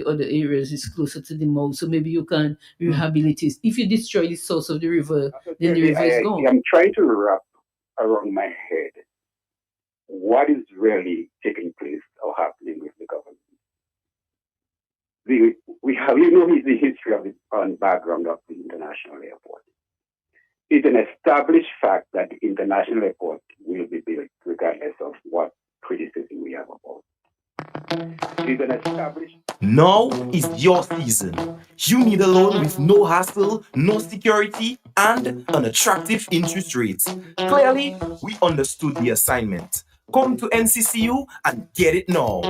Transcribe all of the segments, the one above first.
other areas is closer to the mouth, so maybe you can rehabilitate. If you destroy the source of the river, then the Certainly, river is gone. I'm trying to wrap around my head what is really taking place or happening with the government. We have, the history of the background of the international airport. It's an established fact that the international airport will be built regardless of what criticism we have about it. It's an established. Now is your season. You need a loan with no hassle, no security, and an attractive interest rate. Clearly, we understood the assignment. Come to NCCU and get it now.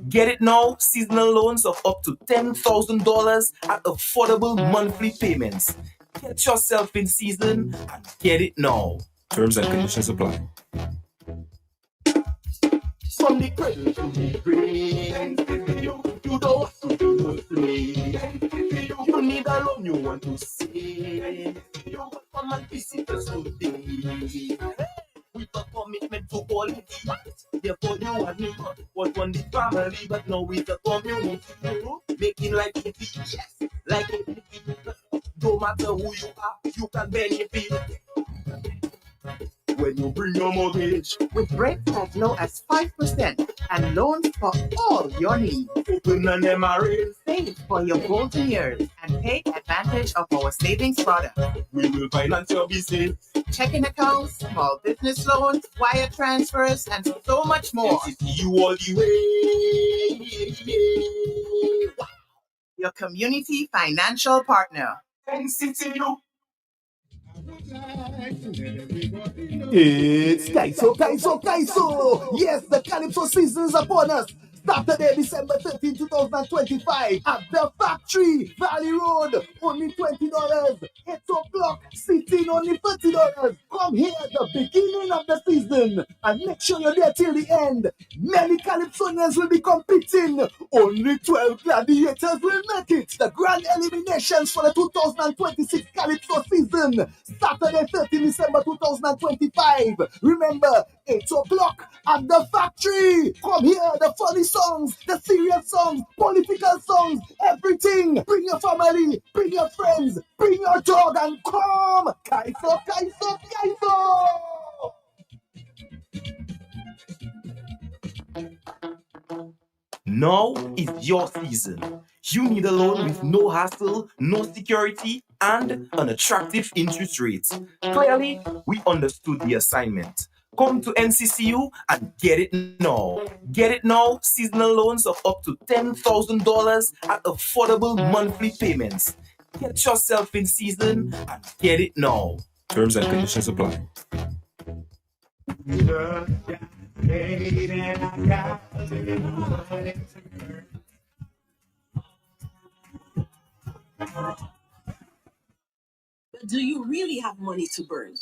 Get it now, seasonal loans of up to $10,000 at affordable monthly payments. Get yourself in season and get it now. Terms and conditions apply. From the cradle to the grave, you don't have to do a play. You need a loan you want to save. You want come and visit us today. With a commitment to quality, therefore you and me was one the family, but now with the community, making life easy, yes, like it. No matter who you are, you can benefit. When you bring your mortgage with rates as low as 5% and loans for all your needs. Open an MRA. Save for your golden years and take advantage of our savings product. We will finance your business. Checking accounts, small business loans, wire transfers, and so much more. You all the way. Wow. Your community financial partner. NCCU. It's Kaiso! Yes, the Calypso season is upon us. Saturday, December 13, 2025 at the Factory, Valley Road. Only $20. 8 o'clock, sitting only $30. Come here at the beginning of the season and make sure you're there till the end. Many Calypsonians will be competing. Only 12 gladiators will make it. The grand eliminations for the 2026 Calypso season. Saturday, 13 December 2025. Remember, 8 o'clock at the Factory. Come here, the funny songs, the serious songs, political songs, everything. Bring your family, bring your friends, bring your dog and come. Kaiso! Now is your season. You need a loan with no hassle, no security, and an attractive interest rate. Clearly, we understood the assignment. Come to NCCU and get it now. Get it now, seasonal loans of up to $10,000 at affordable monthly payments. Get yourself in season and get it now. Terms and conditions apply. Do you really have money to burn?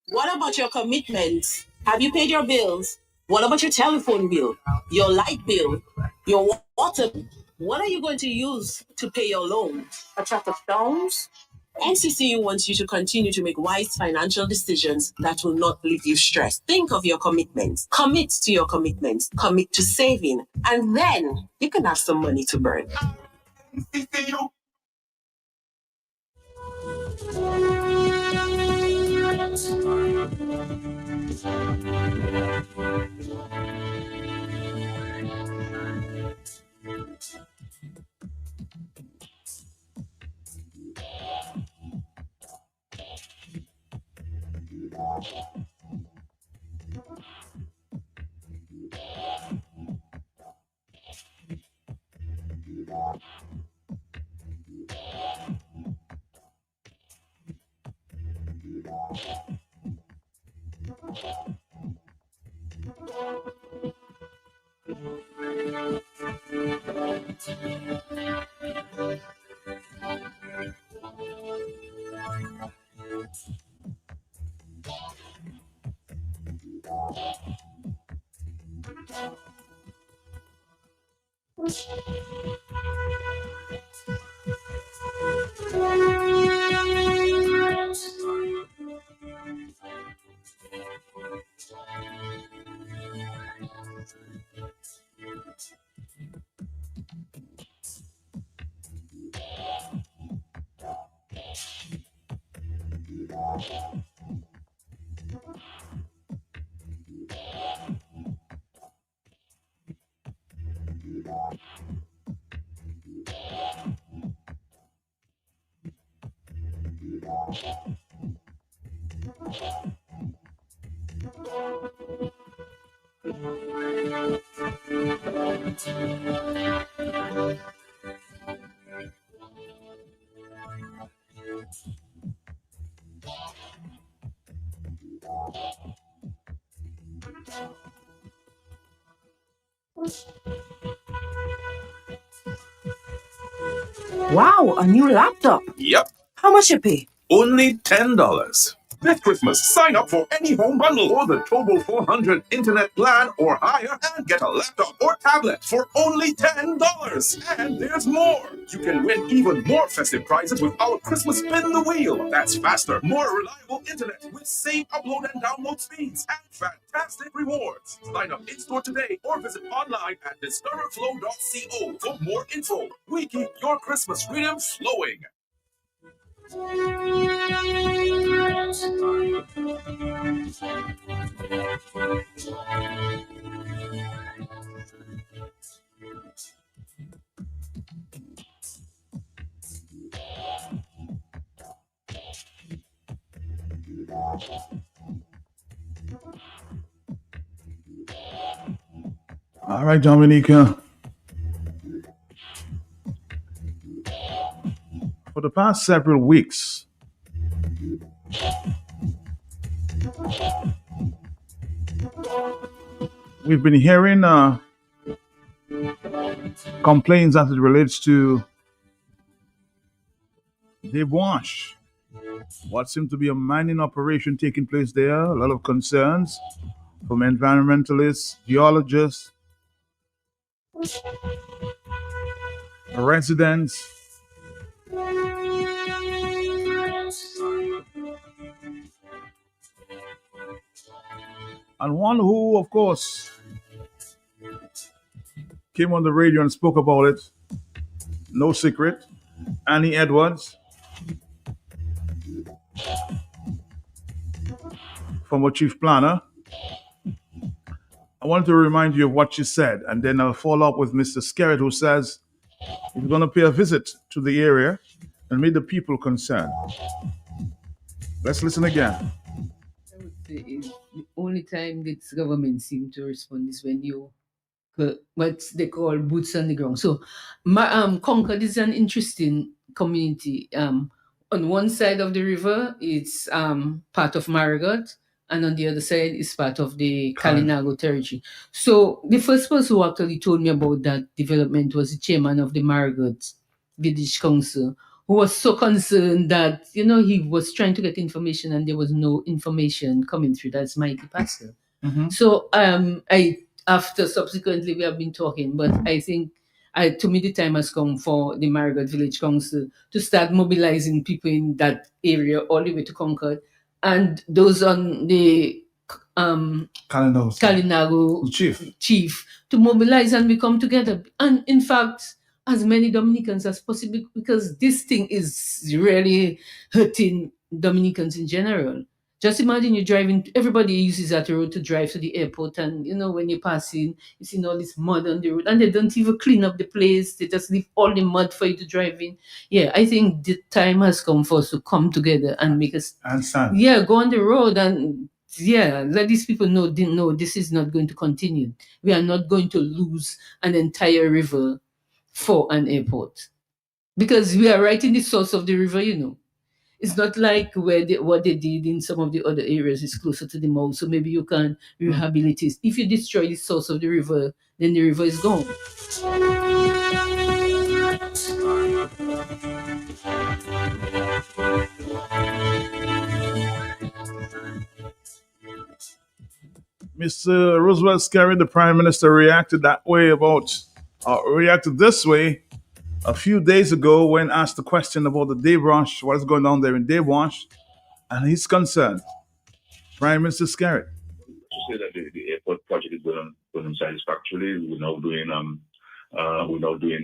What about your commitments? Have you paid your bills? What about your telephone bill, your light bill, your water? What are you going to use to pay your loan? A truck of stones? NCCU wants you to continue to make wise financial decisions that will not leave you stressed. Think of your commitments. Commit to your commitments. Commit to saving. And then you can have some money to burn. NCCU. Wow, a new laptop. Yep, How much you pay? only $10. This Christmas, sign up for any home bundle or the Tobo 400 internet plan or higher and get a laptop or tablet for only $10. And there's more. You can win even more festive prizes with our Christmas Spin the Wheel. That's faster, more reliable internet with same upload and download speeds and fantastic rewards. Sign up in-store today or visit online at discoverflow.co for more info. We keep your Christmas rhythm flowing. All right, Dominica. For the past several weeks, we've been hearing complaints as it relates to Debwash. What seemed to be a mining operation taking place there. A lot of concerns from environmentalists, geologists, residents. And one who, of course, came on the radio and spoke about it, no secret, Annie Edwards, former chief planner. I wanted to remind you of what she said, and then I'll follow up with Mr. Skerritt, who says he's going to pay a visit to the area and meet the people concerned. Let's listen again. I would say is the only time this government seem to respond is when you what they call boots on the ground. So Concord is an interesting community. On one side of the river, it's part of Marigot, and on the other side is part of the Kalinago territory. So the first person who actually told me about that development was the chairman of the Marigot Village Council, who was so concerned that, he was trying to get information and there was no information coming through. That's Mikey Pastor. So after subsequently we have been talking, but I think to me the time has come for the Marigot Village Council to start mobilizing people in that area all the way to Concord, and those on the Kalinago chief to mobilize and we come together. And in fact, as many Dominicans as possible, because this thing is really hurting Dominicans in general. Just imagine you're driving, everybody uses that road to drive to the airport, and when you're passing, you see all this mud on the road, and they don't even clean up the place. They just leave all the mud for you to drive in. Yeah, I think the time has come for us to come together and make us go on the road and let these people know this is not going to continue. We are not going to lose an entire river for an airport, because we are right in the source of the river. It's not like what they did in some of the other areas is closer to the mouth, so maybe you can rehabilitate. If you destroy the source of the river, then the river is gone. Mr. Roosevelt Skerritt, the Prime Minister, reacted this way a few days ago when asked the question about the Debwash, what is going on there in Debwash, and he's concerned. Prime Minister Skerritt. To say that the airport project is going on satisfactorily. We're now doing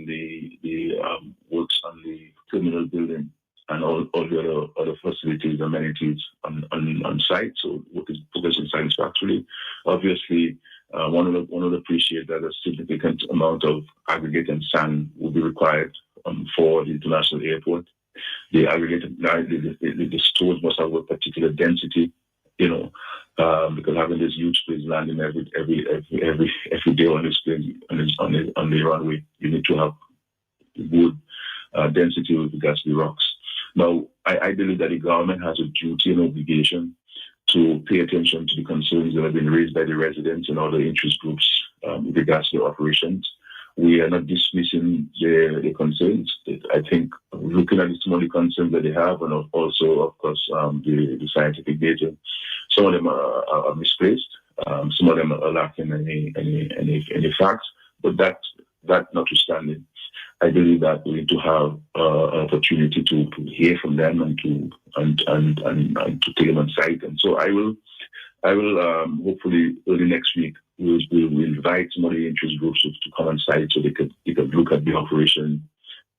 the works on the terminal building and all the other first facilities, amenities on site. So work is progressing satisfactorily. Obviously, one of the appreciate that a significant amount of aggregate and sand will be required for the international airport. The aggregate, the stores must have a particular density, because having this huge planes landing every day on this plane on the runway, you need to have good density with regards to the rocks. Now, I believe that the government has a duty and obligation to pay attention to the concerns that have been raised by the residents and other interest groups with regards to the operations. We are not dismissing the concerns. I think looking at some of the concerns that they have, and also, of course, the scientific data, some of them are misplaced. Some of them are lacking any facts. But that notwithstanding, I believe that we need to have an opportunity to hear from them and to take them on site. And so I will hopefully early next week we'll invite some of the interest groups to come on site so they could look at the operation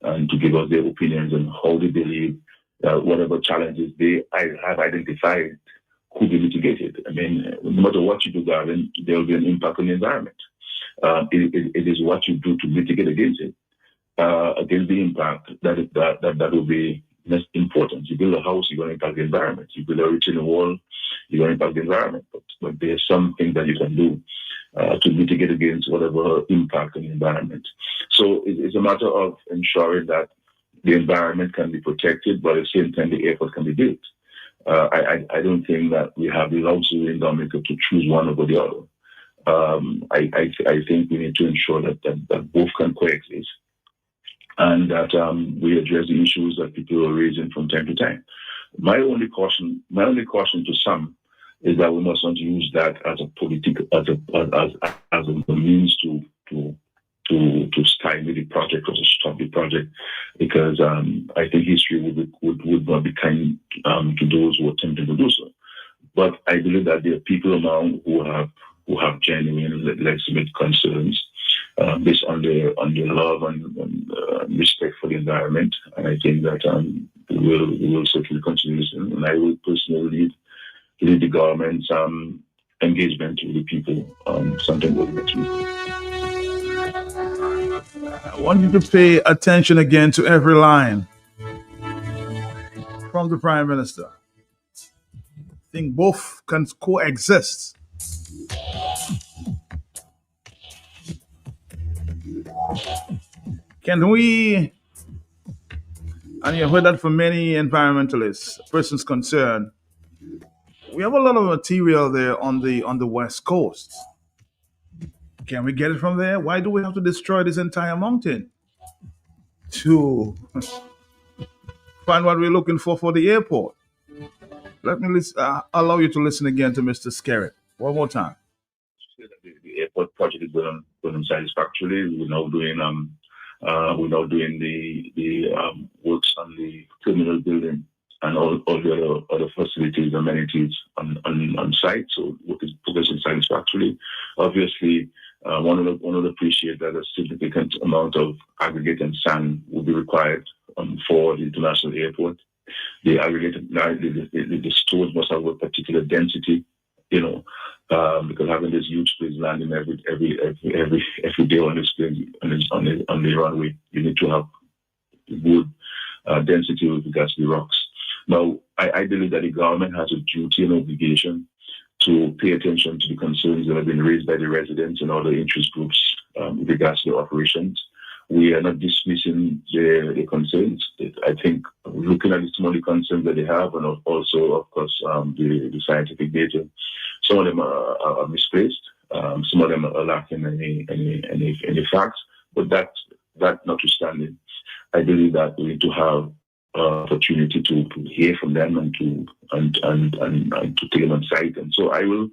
and to give us their opinions on how they believe that whatever challenges they have identified could be mitigated. I mean, no matter what you do, Gavin, there will be an impact on the environment. It is what you do to mitigate against it. Against the impact that will be important. You build a house, you're going to impact the environment. You build a retaining wall, you're going to impact the environment. But there's something that you can do to mitigate against whatever impact on the environment. So it's a matter of ensuring that the environment can be protected, but at the same time the airport can be built. I don't think that we have the luxury in Dominica to choose one over the other. I think we need to ensure that both can coexist, and that we address the issues that people are raising from time to time. My only caution to some is that we must not use that as a means to stymie the project or to stop the project, because I think history would not be kind to those who are attempting to do so. But I believe that there are people among who have genuine legitimate concerns based on their love and respect for the environment, and I think that we will certainly continue listening. And I will personally lead the government's engagement with the people sometime over next week. I want you to pay attention again to every line from the Prime Minister. I think both can coexist. Can we, and you've heard that from many environmentalists, persons concerned, we have a lot of material there on the West Coast. Can we get it from there? Why do we have to destroy this entire mountain to find what we're looking for the airport? Let me allow you to listen again to Mr. Skerritt one more time. The airport project is going on satisfactorily. We're now doing the works on the terminal building and all the other facilities, amenities on site. So work is progressing satisfactorily. Obviously, one of the appreciate that a significant amount of aggregate and sand will be required for the international airport. The aggregate, the stores must have a particular density, because having this huge planes landing every day on this plane on the runway, you need to have good density with regards to the rocks. Now, I believe that the government has a duty and obligation to pay attention to the concerns that have been raised by the residents and other interest groups with regards to the operations. We are not dismissing the concerns. I think looking at some of the concerns that they have, and also, of course, the scientific data, some of them are misplaced. Some of them are lacking any facts. But that notwithstanding, I believe that we need to have opportunity to hear from them and to take them on site. And so I will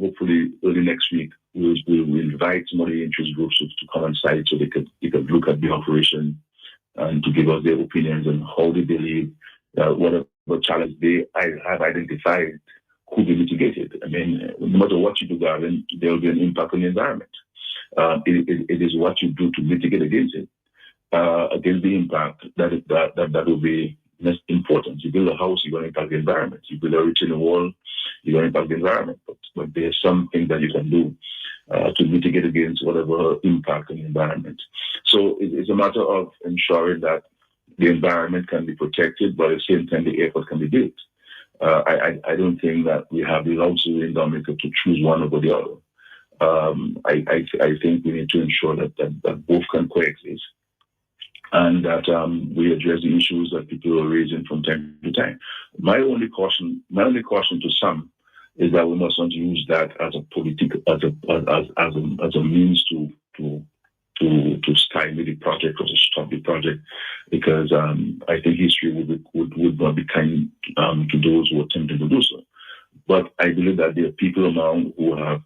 hopefully early next week we'll invite some of the interest groups to come on site so they could look at the operation and to give us their opinions on how they believe that whatever challenge they have identified could be mitigated. I mean, no matter what you do, Gavin, there will be an impact on the environment. It is what you do to mitigate against it. Against the impact that will be That's important. You build a house, you're going to impact the environment. You build a retaining wall, you're going to impact the environment. But there's something that you can do to mitigate against whatever impact on the environment. So it's a matter of ensuring that the environment can be protected, but at the same time, the airport can be built. I don't think that we have the luxury in Dominica to choose one over the other. I think we need to ensure that both can coexist and that we address the issues that people are raising from time to time. My only caution to some is that we must not use that as a means to stymie the project or to stop the project, because I think history would not be kind to those who are attempting to do so. But I believe that there are people among who have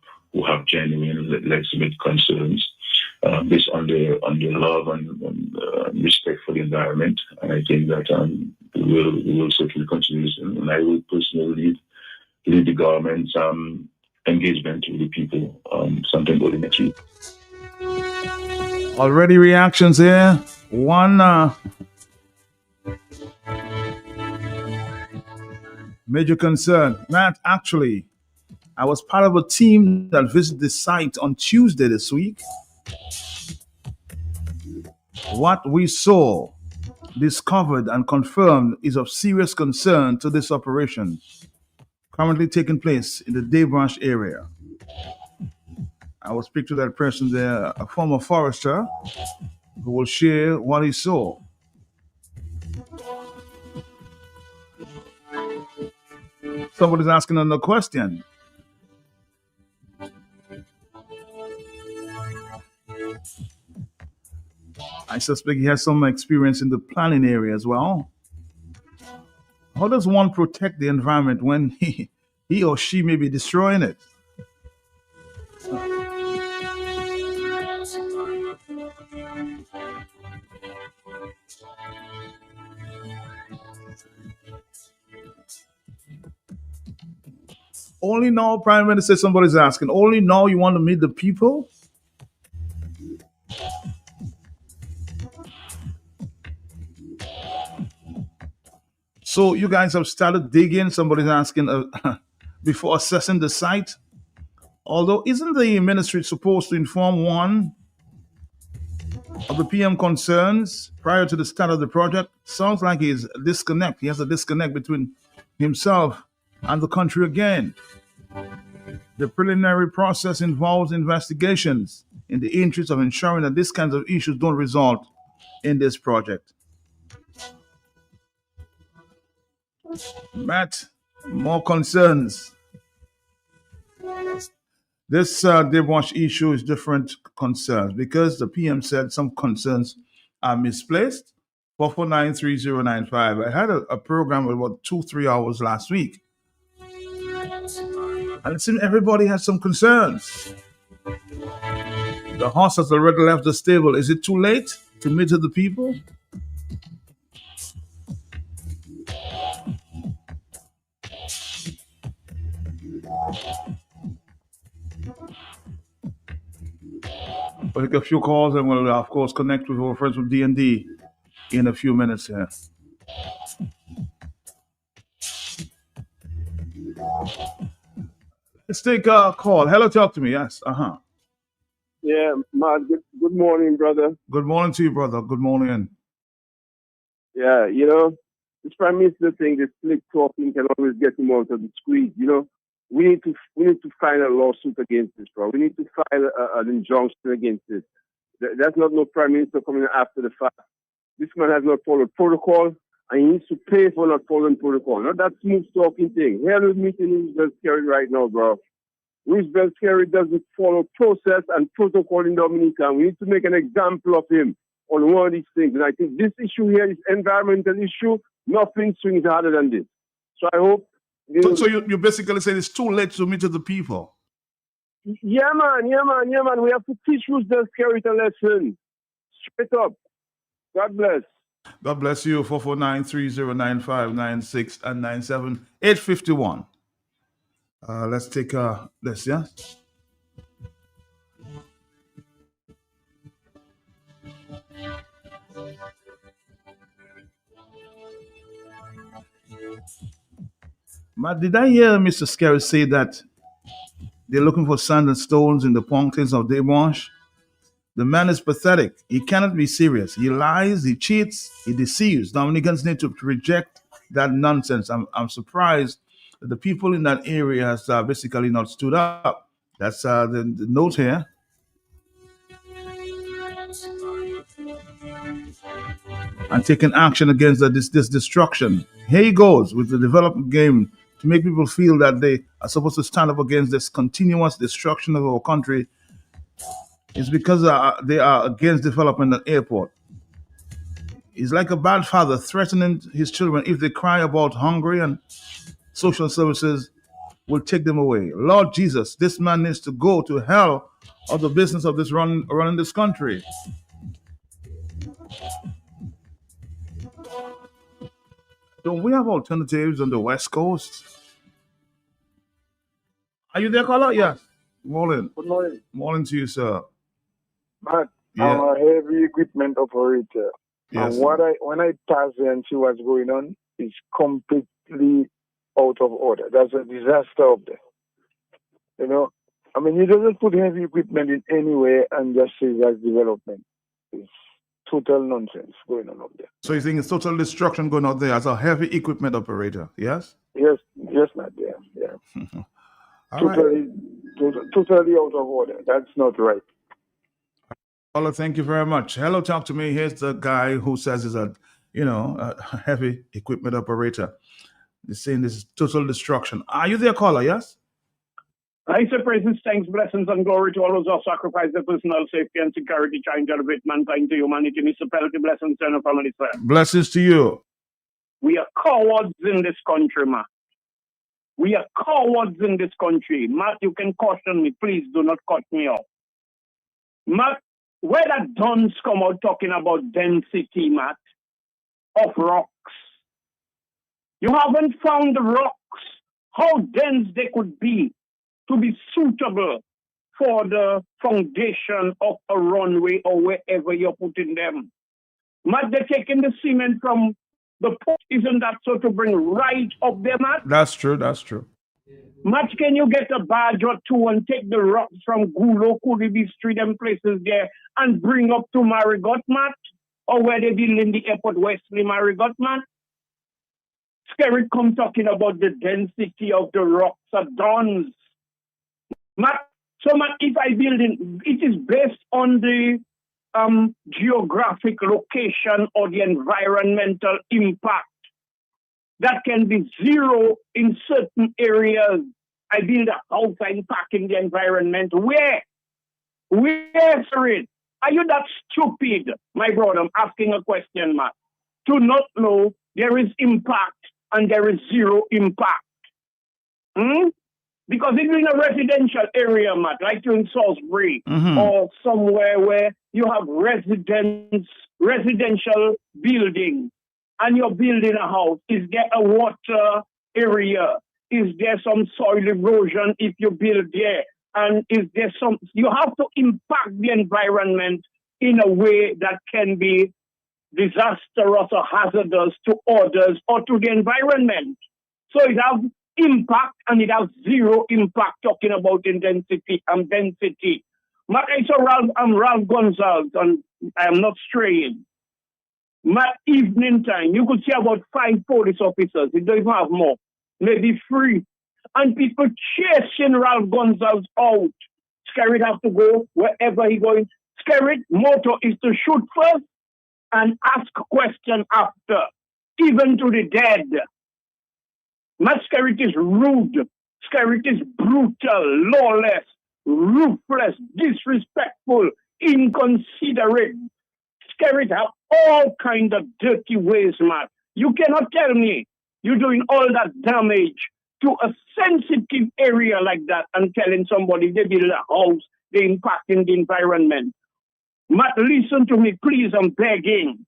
genuine legitimate concerns based on their love and respect for the environment, and I think that we will certainly continue this, and I will personally lead the government's engagement with the people sometime early next week. Already reactions here. One major concern. Matt, actually, I was part of a team that visited the site on Tuesday this week. What we saw, discovered, and confirmed is of serious concern to this operation currently taking place in the Dave Branch area. I will speak to that person there, a former forester, who will share what he saw. Somebody's asking another question. I suspect he has some experience in the planning area as well. How does one protect the environment when he or she may be destroying it? Only now, Prime Minister, somebody's asking, only now you want to meet the people? So you guys have started digging, somebody's asking, before assessing the site? Although, isn't the ministry supposed to inform one of the PM concerns prior to the start of the project? Sounds like he has a disconnect between himself and the country again. The preliminary process involves investigations in the interest of ensuring that these kinds of issues don't result in this project. Matt, more concerns. This Dave Branch issue is different concerns because the PM said some concerns are misplaced. 4493095. I had a program of about 2-3 hours last week. And it seemed everybody has some concerns. The horse has already left the stable. Is it too late to meet with the people? We'll take a few calls and we'll, of course, connect with our friends from D&D in a few minutes here. Let's take a call. Hello, talk to me. Yes. Yeah, Matt, good morning, brother. Good morning to you, brother. Good morning. Yeah, this Prime Minister thing, this slick talking can always get him out of the squeeze. We need to file a lawsuit against this, bro. We need to file an injunction against this. That's not no Prime Minister coming after the fact. This man has not followed protocol, and he needs to pay for not following protocol. Not that smooth talking thing. Here is meeting Roosevelt Carey right now, bro. Roosevelt Carey doesn't follow process and protocol in Dominica. We need to make an example of him on one of these things. And I think this issue here is environmental issue. Nothing swings harder than this. So I hope. So you basically say it's too late to meet with the people. Yeah, man. We have to teach Roosevelt Carey a lesson. Straight up. God bless. God bless you. 449309596 and 97 851. Let's take this, yeah? But did I hear Mr. Scary say that they're looking for sand and stones in the pontins of Debanche? The man is pathetic. He cannot be serious. He lies, he cheats, he deceives. Dominicans need to reject that nonsense. I'm surprised that the people in that area has basically not stood up. That's the note here. And taking action against this destruction. Here he goes with the development game to make people feel that they are supposed to stand up against this continuous destruction of our country. It's because they are against development at the airport. He's like a bad father threatening his children if they cry about hungry and social services will take them away. Lord Jesus, this man needs to go to hell of the business of this running this country. Don't we have alternatives on the West Coast? Are you there, caller? Yes. Morning. Good morning. Morning to you, sir. Matt, Yeah. I'm a heavy equipment operator. Yes. And when I pass there and see what's going on, it's completely out of order. That's a disaster up there. You know, I mean, you doesn't put heavy equipment in anywhere and just say that's development. It's total nonsense going on up there. So you think it's total destruction going out there as a heavy equipment operator? Yes. Yes, Matt. Yeah. All right. Totally out of order. That's not right. Caller, thank you very much. Hello, talk to me. Here's the guy who says he's a heavy equipment operator. He's saying this is total destruction. Are you there, caller? Yes. I say praises, thanks, blessings, and glory to all those who have sacrificed their personal safety and security, trying to elevate mankind to humanity, municipality, blessings, and our family, sir. Blessings to you. We are cowards in this country, Matt. We are cowards in this country. Matt, you can caution me. Please do not cut me off. Matt, where the dons come out talking about density, Matt, of rocks. You haven't found the rocks, how dense they could be to be suitable for the foundation of a runway or wherever you're putting them. Matt, they're taking the cement from the port. Isn't that so to bring right up there, Matt? That's true. That's true. Matt, can you get a barge or two and take the rocks from Gulo, Kuribi Street and places there and bring up to Marigot, Matt? Or where they build in the airport, Wesley, Marigot, Matt? Skerrit come talking about the density of the rocks at Dons. Matt, so Matt, if I build in, it is based on the geographic location or the environmental impact. That can be zero in certain areas. I build a house, I impact in the environment. Where? Where, Skerrit? Are you that stupid, my brother? I'm asking a question, Matt. To not know there is impact and there is zero impact. Because if you're in a residential area, Matt, like you're in Salisbury or somewhere where you have residential buildings and you're building a house, is there a water area? Is there some soil erosion if you build there? And is there some, you have to impact the environment in a way that can be disastrous or hazardous to others or to the environment. So it has impact and it has zero impact talking about intensity and density. My I'm Ralph Gonzalez and I am not straying. My evening time, you could see about 5 police officers. We don't even have more. Maybe 3. And people chasing Ralph Gonzalez out. Skerrit have to go wherever he going. Skerrit motto is to shoot first and ask question after, even to the dead. Matt Skerrit is rude. Skerrit is brutal, lawless, ruthless, disrespectful, inconsiderate. Skerrit have all kind of dirty ways, Matt. You cannot tell me you're doing all that damage to a sensitive area like that and telling somebody they build a house, they impact in the environment. Matt, listen to me, please, I'm begging.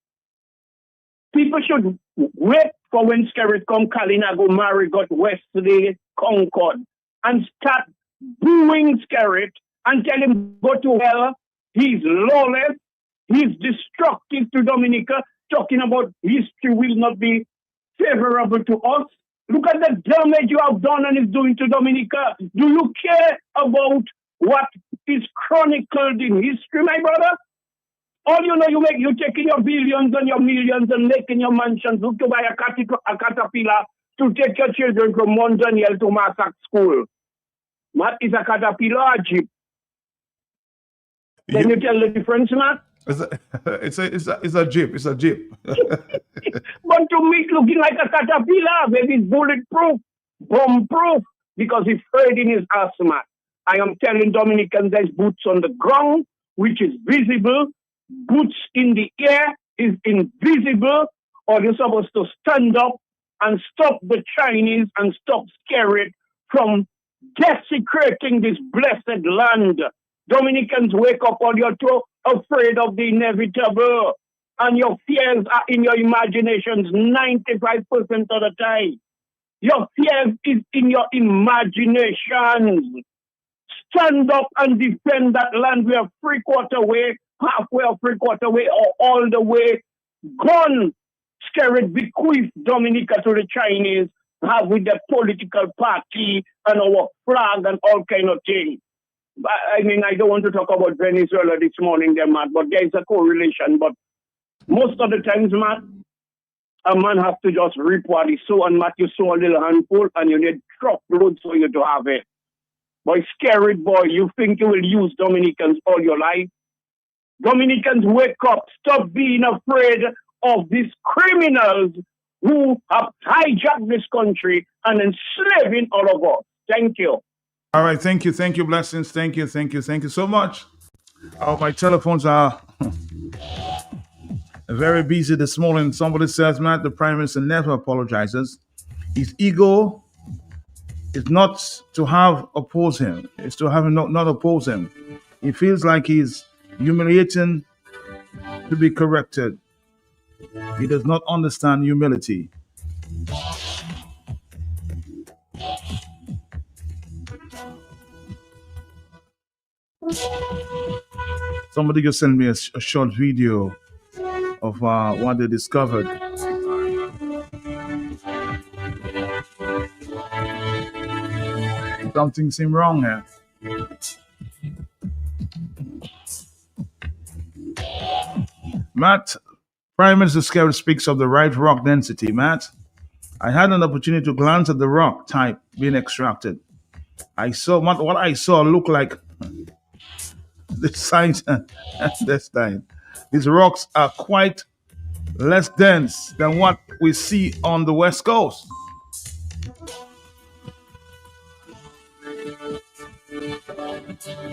People should wait for when Skerrit come, Kalinago, Marigot, Wesley, Concord, and start booing Skerrit and tell him go to hell. He's lawless. He's destructive to Dominica. Talking about history will not be favorable to us. Look at the damage you have done and is doing to Dominica. Do you care about what is chronicled in history, my brother? All you know, you taking your billions and your millions and making your mansions. Look to buy a caterpillar to take your children from Mount Daniel to Massac School. What is a caterpillar or a jeep? Can you tell the difference, Matt? It's a jeep. It's a jeep. But to me, it's looking like a caterpillar. Maybe it's bulletproof, bomb-proof, because it's afraid in his asthma. I am telling Dominicans there's boots on the ground, which is visible. Boots in the air is invisible. Or you're supposed to stand up and stop the Chinese and stop scaring from desecrating this blessed land. Dominicans, wake up, or you're too afraid of the inevitable. And your fears are in your imaginations 95% of the time. Your fears is in your imaginations. Stand up and defend that land. We are three-quarter way, halfway or three-quarter way, or all the way gone. Scared bequeath Dominica to the Chinese, have with the political party and our flag and all kind of things. I mean, I don't want to talk about Venezuela this morning, there, Matt, but there is a correlation. But most of the times, Matt, a man has to just reap what he sow, and Matt, you sow a little handful, and you need truckloads for you to have it. Boy, scary boy, you think you will use Dominicans all your life? Dominicans, wake up. Stop being afraid of these criminals who have hijacked this country and enslaving all of us. Thank you. All right, thank you, Blessings. Thank you so much. Oh, my telephones are very busy this morning. Somebody says, Matt, the Prime Minister never apologizes. His ego is not to have oppose him. It's to have not oppose him. He feels like he's humiliating to be corrected. He does not understand humility. Somebody just sent me a short video of what they discovered. Something seems wrong here. Matt, Prime Minister Skerrit speaks of the right rock density. Matt, I had an opportunity to glance at the rock type being extracted. What I saw looked like this site and this time. These rocks are quite less dense than what we see on the West Coast.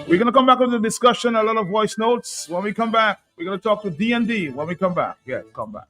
We're going to come back with the discussion, a lot of voice notes. When we come back, we're going to talk to DND. When we come back. Yeah, come back.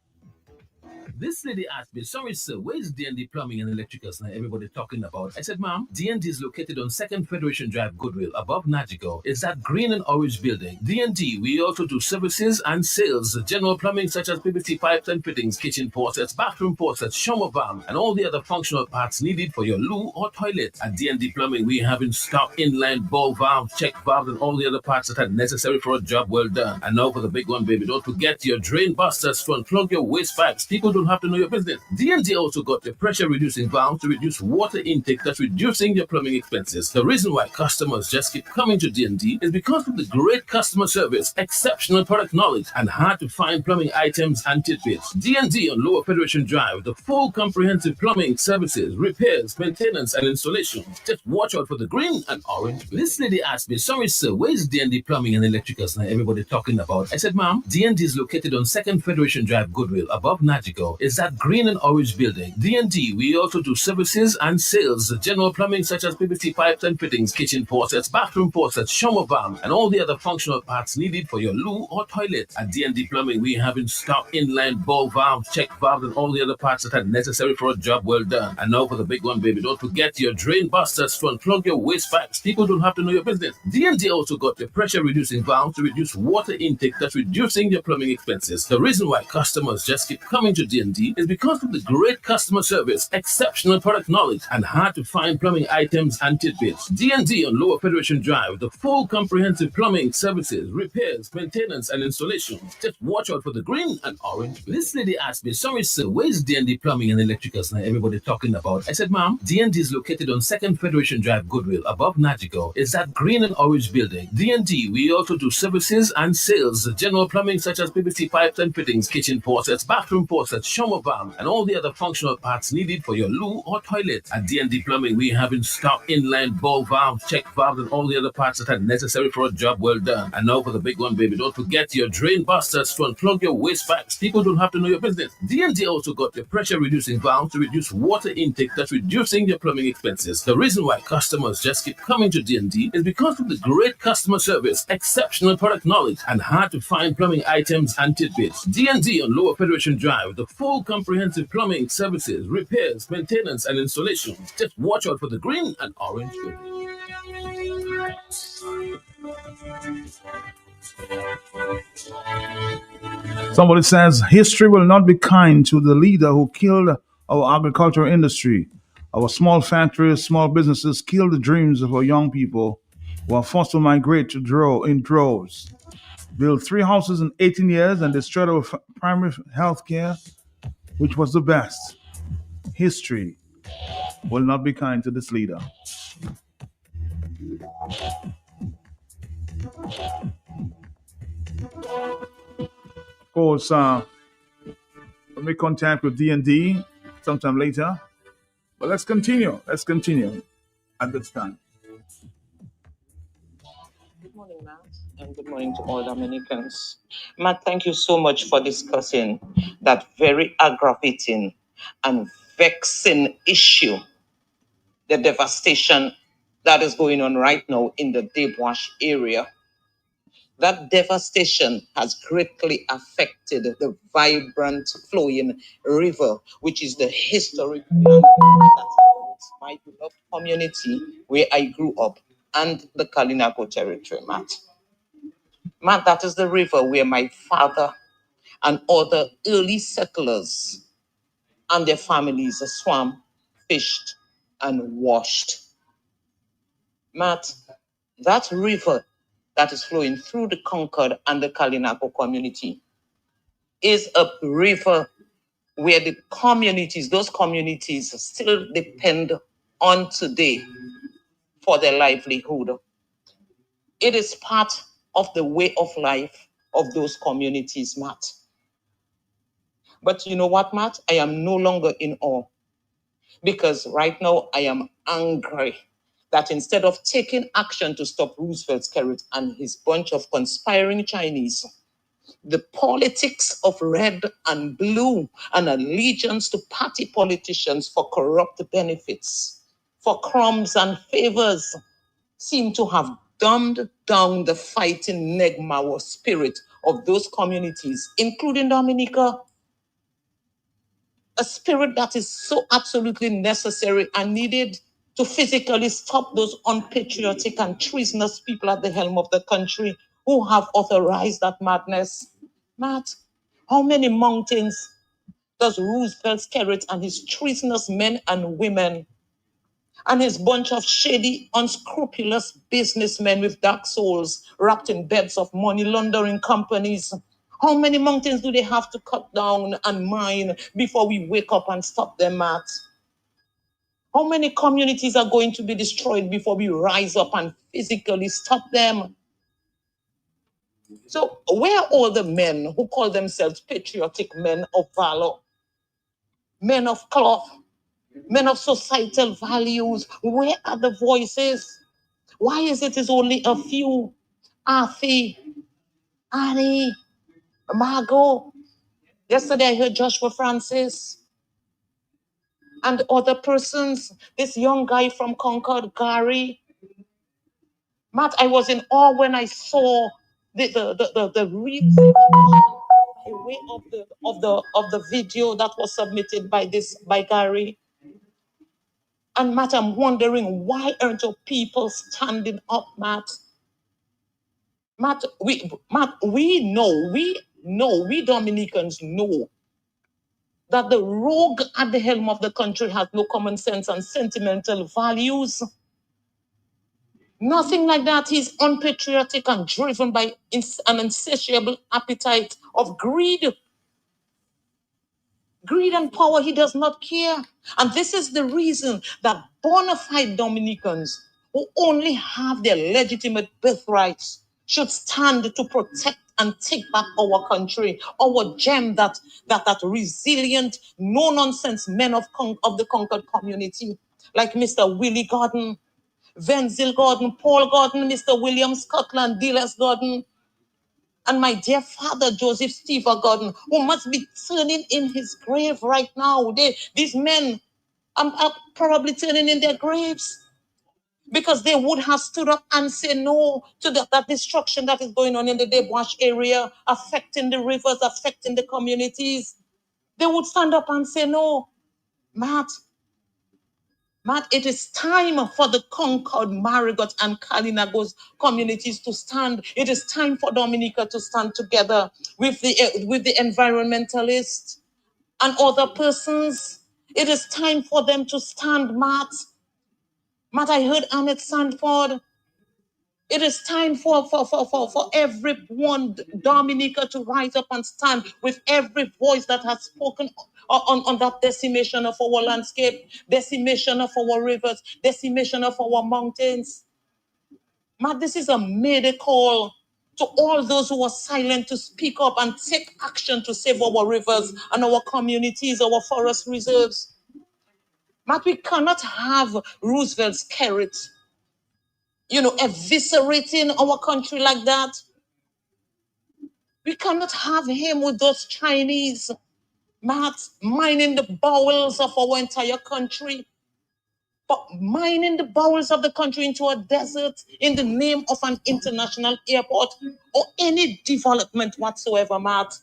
This lady asked me, sorry sir, where is DND Plumbing and Electricals now everybody talking about? I said, ma'am, DND is located on 2nd Federation Drive, Goodwill, above Nagico. It's that green and orange building. DND, we also do services and sales, general plumbing such as PVC pipes and fittings, kitchen faucets, bathroom faucets, shower valve, and all the other functional parts needed for your loo or toilet. At DND Plumbing, we have in stock inline ball valve, check valves, and all the other parts that are necessary for a job well done. And now for the big one, baby, don't forget your drain busters, front plug your waste pipes. People don't have to know your business. DND also got the pressure reducing valve to reduce water intake, thus reducing your plumbing expenses. The reason why customers just keep coming to DND is because of the great customer service, exceptional product knowledge, and hard to find plumbing items and tidbits. DND on Lower Federation Drive, the full comprehensive plumbing services, repairs, maintenance, and installations. Just watch out for the green and orange. This lady asked me, sorry sir, where is DND Plumbing and Electricals now everybody talking about? I said, ma'am, DND is located on 2nd Federation Drive, Goodwill, above Nagico. It's that green and orange building. DND, we also do services and sales, general plumbing such as PVC pipes and fittings, kitchen faucets, bathroom faucets, shower valve, and all the other functional parts needed for your loo or toilet. At DND Plumbing, we have in stock inline ball valve, check valve, and all the other parts that are necessary for a job well done. And now for the big one, baby, don't forget your drain busters, front plug your waste pipes. People don't have to know your business. DND also got the pressure reducing valve to reduce water intake, thus reducing your plumbing expenses. The reason why customers just keep coming to D&D is because of the great customer service, exceptional product knowledge, and hard-to-find plumbing items and tidbits. D&D on Lower Federation Drive, the full comprehensive plumbing services, repairs, maintenance, and installations. Just watch out for the green and orange. This lady asked me, sorry sir, where's D&D Plumbing and Electricals now everybody talking about? I said, ma'am, D&D is located on 2nd Federation Drive, Goodwill, above Nagigo. It's that green and orange building. D&D, we also do services and sales, general plumbing such as PVC pipes and fittings, kitchen faucets, bathroom faucets, shower valve, and all the other functional parts needed for your loo or toilet. At D&D Plumbing, we have in stock inline ball valves, check valves, and all the other parts that are necessary for a job well done. And now for the big one, baby, don't forget your drain busters to unplug your waste pipes. People don't have to know your business. D&D also got your pressure reducing valve to reduce water intake, thus reducing your plumbing expenses. The reason why customers just keep coming to D&D is because of the great customer service, exceptional product knowledge, and hard-to-find plumbing items and tidbits. D&D on Lower Federation Drive, the full comprehensive plumbing services, repairs, maintenance, and installations. Just watch out for the green and orange building. Somebody says history will not be kind to the leader who killed our agricultural industry. Our small factories, small businesses kill the dreams of our young people who are forced to migrate to in droves. Built 3 houses in 18 years and destroyed our primary health care, which was the best. History will not be kind to this leader. Of course, we'll make contact with D&D sometime later. But let's continue. Let's continue at this time. Good morning, Matt, and good morning to all Dominicans. Matt, thank you so much for discussing that very aggravating and vexing issue, the devastation that is going on right now in the Debwash area. That devastation has greatly affected the vibrant flowing river, which is the historic land that supports my beloved community where I grew up and the Kalinago territory, Matt. Matt, that is the river where my father and other early settlers and their families swam, fished, and washed. Matt, that river that is flowing through the Concord and the Kalinago community is a river where the communities, those communities still depend on today for their livelihood. It is part of the way of life of those communities, Matt. But you know what, Matt? I am no longer in awe because right now I am angry that instead of taking action to stop Roosevelt Skerrit and his bunch of conspiring Chinese, the politics of red and blue and allegiance to party politicians for corrupt benefits, for crumbs and favors, seem to have dumbed down the fighting Negmawa spirit of those communities, including Dominica. A spirit that is so absolutely necessary and needed to physically stop those unpatriotic and treasonous people at the helm of the country who have authorized that madness. Matt, how many mountains does Roosevelt Skerrit and his treasonous men and women and his bunch of shady, unscrupulous businessmen with dark souls wrapped in beds of money laundering companies, how many mountains do they have to cut down and mine before we wake up and stop them, Matt? How many communities are going to be destroyed before we rise up and physically stop them? So where are all the men who call themselves patriotic men of valor, men of cloth, men of societal values? Where are the voices? Why is it only a few? Afi, Annie, Margot. Yesterday I heard Joshua Francis and other persons. This young guy from Concord, Gary. Matt, I was in awe when I saw the real by way of the video that was submitted by Gary. And Matt, I'm wondering, why aren't your people standing up, Matt? Matt, we Dominicans know that the rogue at the helm of the country has no common sense and sentimental values. Nothing like that. He's unpatriotic and driven by an insatiable appetite of greed. Greed and power, he does not care. And this is the reason that bona fide Dominicans who only have their legitimate birthrights should stand to protect and take back our country, our gem, that resilient, no-nonsense men of the conquered community, like Mr. Willie Gordon, Venzel Gordon, Paul Gordon, Mr. William Scotland, Dealers Gordon, and my dear father, Joseph Stephen Gordon, who must be turning in his grave right now. These men are probably turning in their graves because they would have stood up and said no to that destruction that is going on in the Debwash area, affecting the rivers, affecting the communities. They would stand up and say no. Matt, it is time for the Concord, Marigot, and Kalinago's communities to stand. It is time for Dominica to stand together with the environmentalists and other persons. It is time for them to stand, Matt. I heard Annette Sandford. It is time for everyone, Dominica, to rise up and stand with every voice that has spoken on that decimation of our landscape, decimation of our rivers, decimation of our mountains. Matt, this is a mayday call to all those who are silent to speak up and take action to save our rivers and our communities, our forest reserves. Matt, we cannot have Roosevelt's carrot, eviscerating our country like that. We cannot have him with those Chinese, Matt, mining the bowels of our entire country, but mining the bowels of the country into a desert in the name of an international airport or any development whatsoever, Matt.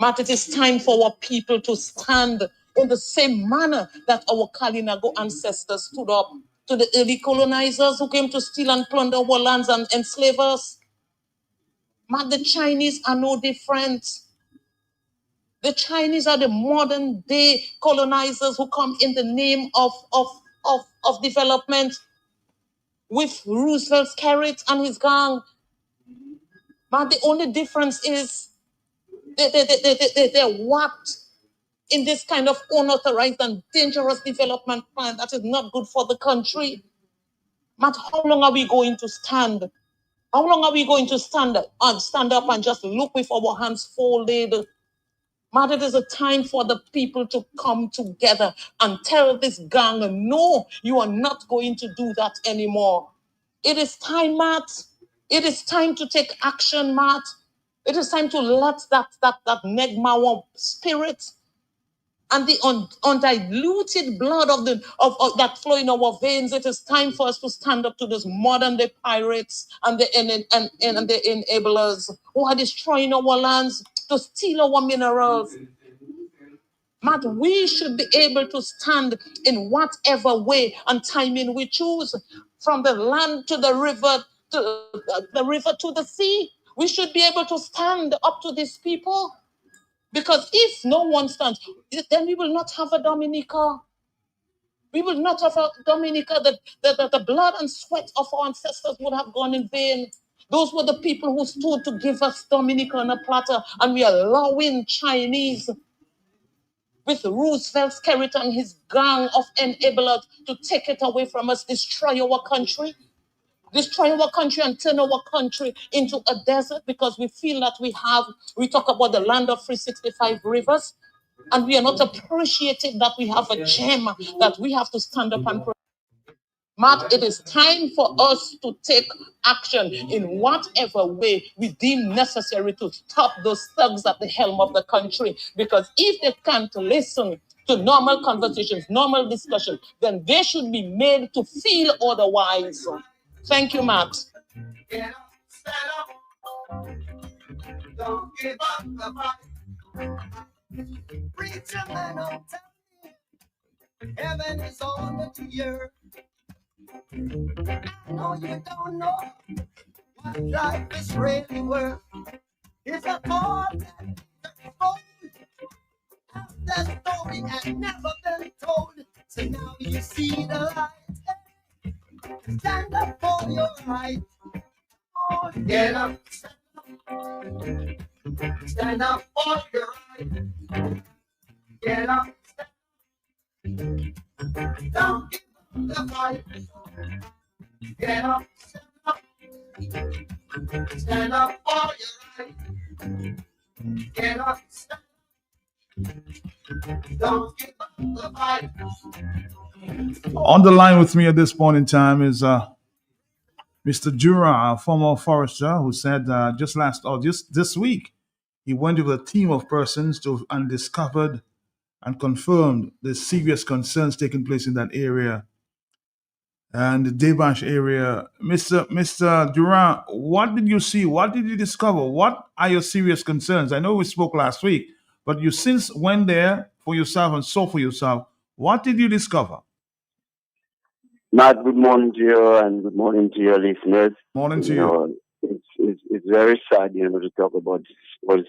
Matt, it is time for our people to stand in the same manner that our Kalinago ancestors stood up to the early colonizers who came to steal and plunder our lands and enslave us. Matt, the Chinese are no different. The Chinese are the modern day colonizers who come in the name of development with Roosevelt's carrot and his gang. But the only difference is they're whacked in this kind of unauthorized and dangerous development plan that is not good for the country. Matt, how long are we going to stand? How long are we going to stand up and just look with our hands folded? Matt, it is a time for the people to come together and tell this gang, no, you are not going to do that anymore. It is time, Matt. It is time to take action, Matt. It is time to let that Negmawa spirit and the undiluted blood of that flow in our veins. It is time for us to stand up to those modern day pirates and the enablers who are destroying our lands to steal our minerals. Matt, we should be able to stand in whatever way and timing we choose, from the land to the river, to the sea. We should be able to stand up to these people. Because if no one stands, then we will not have a Dominica. We will not have a Dominica. The blood and sweat of our ancestors would have gone in vain. Those were the people who stood to give us Dominica on a platter, and we are allowing Chinese with Roosevelt's carrot and his gang of enablers to take it away from us, destroy our country and turn our country into a desert because we feel that we talk about the land of 365 rivers, and we are not appreciating that we have a gem that we have to stand up and protect. Matt, it is time for us to take action in whatever way we deem necessary to stop those thugs at the helm of the country. Because if they can't listen to normal conversations, normal discussion, then they should be made to feel otherwise. Thank you, Matt. Get up, stand up. Don't give up the fight. Preacher man, don't tell me heaven is on the earth. I know you don't know what life is really worth. It's a call that That story had never been told. So now you see the light. Stand up for your right. Oh, get up. Stand up for your right. Get up. Don't give up the fight. Get up. Stand up for your right. Get up. Don't give up the fight. On the line with me at this point in time is Mr. Dura, a former forester, who said just this week, he went with a team of persons and discovered and confirmed the serious concerns taking place in that area and the Devansh area. Mr. Durant, what did you see? What did you discover? What are your serious concerns? I know we spoke last week, but you since went there for yourself and saw for yourself. What did you discover? Matt, good morning to you and good morning to your listeners. Morning to you. It's very sad, to talk about what's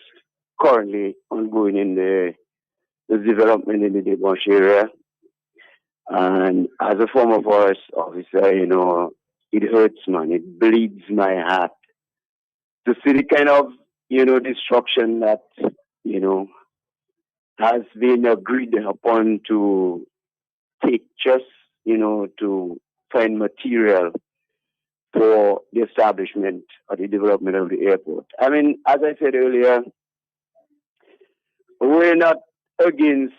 currently ongoing in the development in the Devansh area. And as a former forest officer, it hurts, man. It bleeds my heart to see the kind of, destruction that, has been agreed upon to take just, to find material for the establishment or the development of the airport. I mean, as I said earlier, we're not against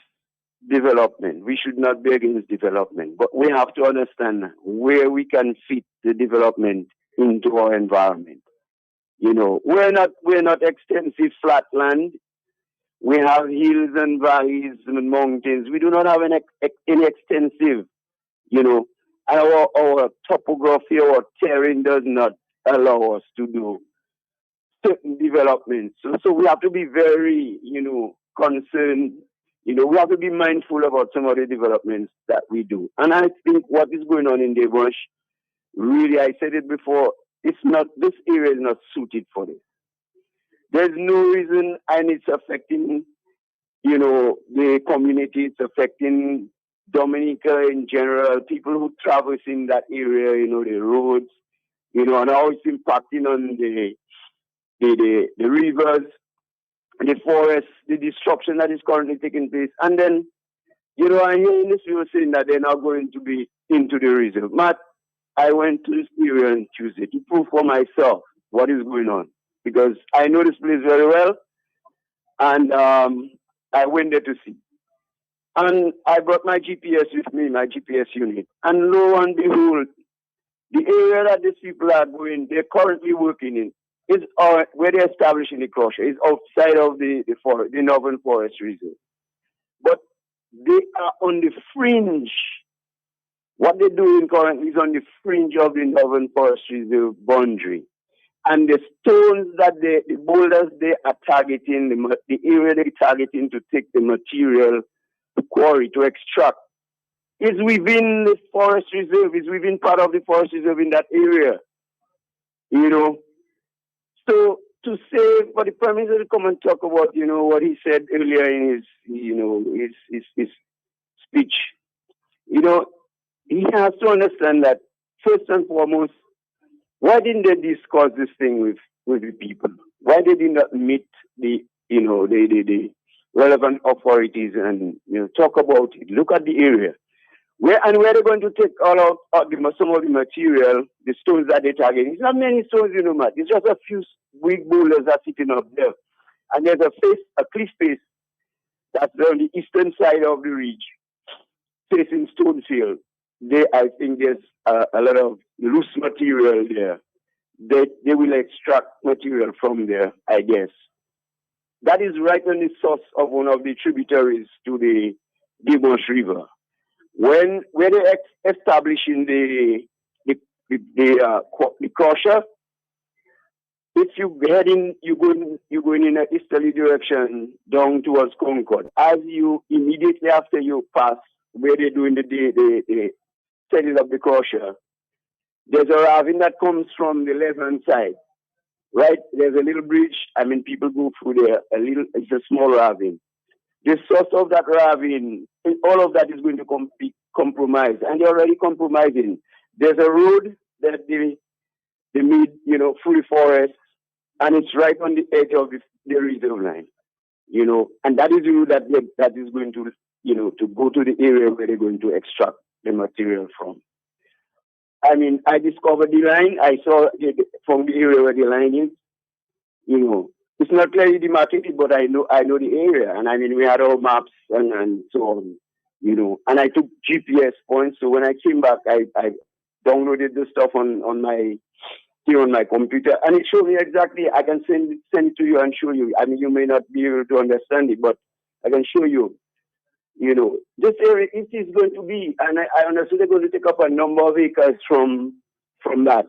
development. We should not be against development, but we have to understand where we can fit the development into our environment. We're not extensive flat land. We have hills and valleys and mountains. We do not have any extensive, and our topography or terrain does not allow us to do certain developments. So we have to be very, concerned. We have to be mindful about some of the developments that we do. And I think what is going on in Devansh, really, I said it before, this area is not suited for this. There's no reason, and it's affecting, the community, it's affecting Dominica in general, people who traverse in that area, the roads, and how it's impacting on the rivers, the forests, the destruction that is currently taking place. And then, I hear in this people saying that they're not going to be into the reserve. Matt, I went to this area on Tuesday to prove for myself what is going on, because I know this place very well, and I went there to see. And I brought my GPS with me, my GPS unit. And lo and behold, the area that these people are going, they're currently working in, is where they're establishing the crusher, is outside of the forest, the Northern Forest Reserve. But they are on the fringe. What they're doing currently is on the fringe of the Northern Forest Reserve boundary. And the stones that the boulders they are targeting, the area they're targeting to take the material to quarry, to extract, is within the forest reserve, is within part of the forest reserve in that area. So to say, for the Prime Minister to come and talk about, what he said earlier in his speech, he has to understand that, first and foremost, why didn't they discuss this thing with the people? Why they did not meet the relevant authorities and talk about it? Look at the area. Where they're going to take some of the material, the stones that they're targeting. It's not many stones, Matt. It's just a few big boulders that are sitting up there. And there's a cliff face that's on the eastern side of the ridge, facing Stonefield. I think there's a lot of loose material there. They will extract material from there, I guess. That is right on the source of one of the tributaries to the Devansh River. When they're establishing the crusher, if you're going in an easterly direction down towards Concord, as you immediately after you pass where they're doing the setting up the crusher, there's a ravine that comes from the left-hand side, right? There's a little bridge. People go through there. It's a small ravine. the source of that ravine, all of that is going to be compromised, and they're already compromising. There's a road that they made, full forest, and it's right on the edge of the reserve line, and that is the road that is going to, to go to the area where they're going to extract the material from. I mean, I discovered the line. I saw it from the area where the line is. It's not clearly demarcated, but I know the area. And I mean, we had our maps and so on, and I took GPS points. So when I came back, I downloaded the stuff on my computer, and it showed me exactly. I can send it to you and show you. I mean, you may not be able to understand it, but I can show you. This area, it is going to be, and I understand they're going to take up a number of acres from that,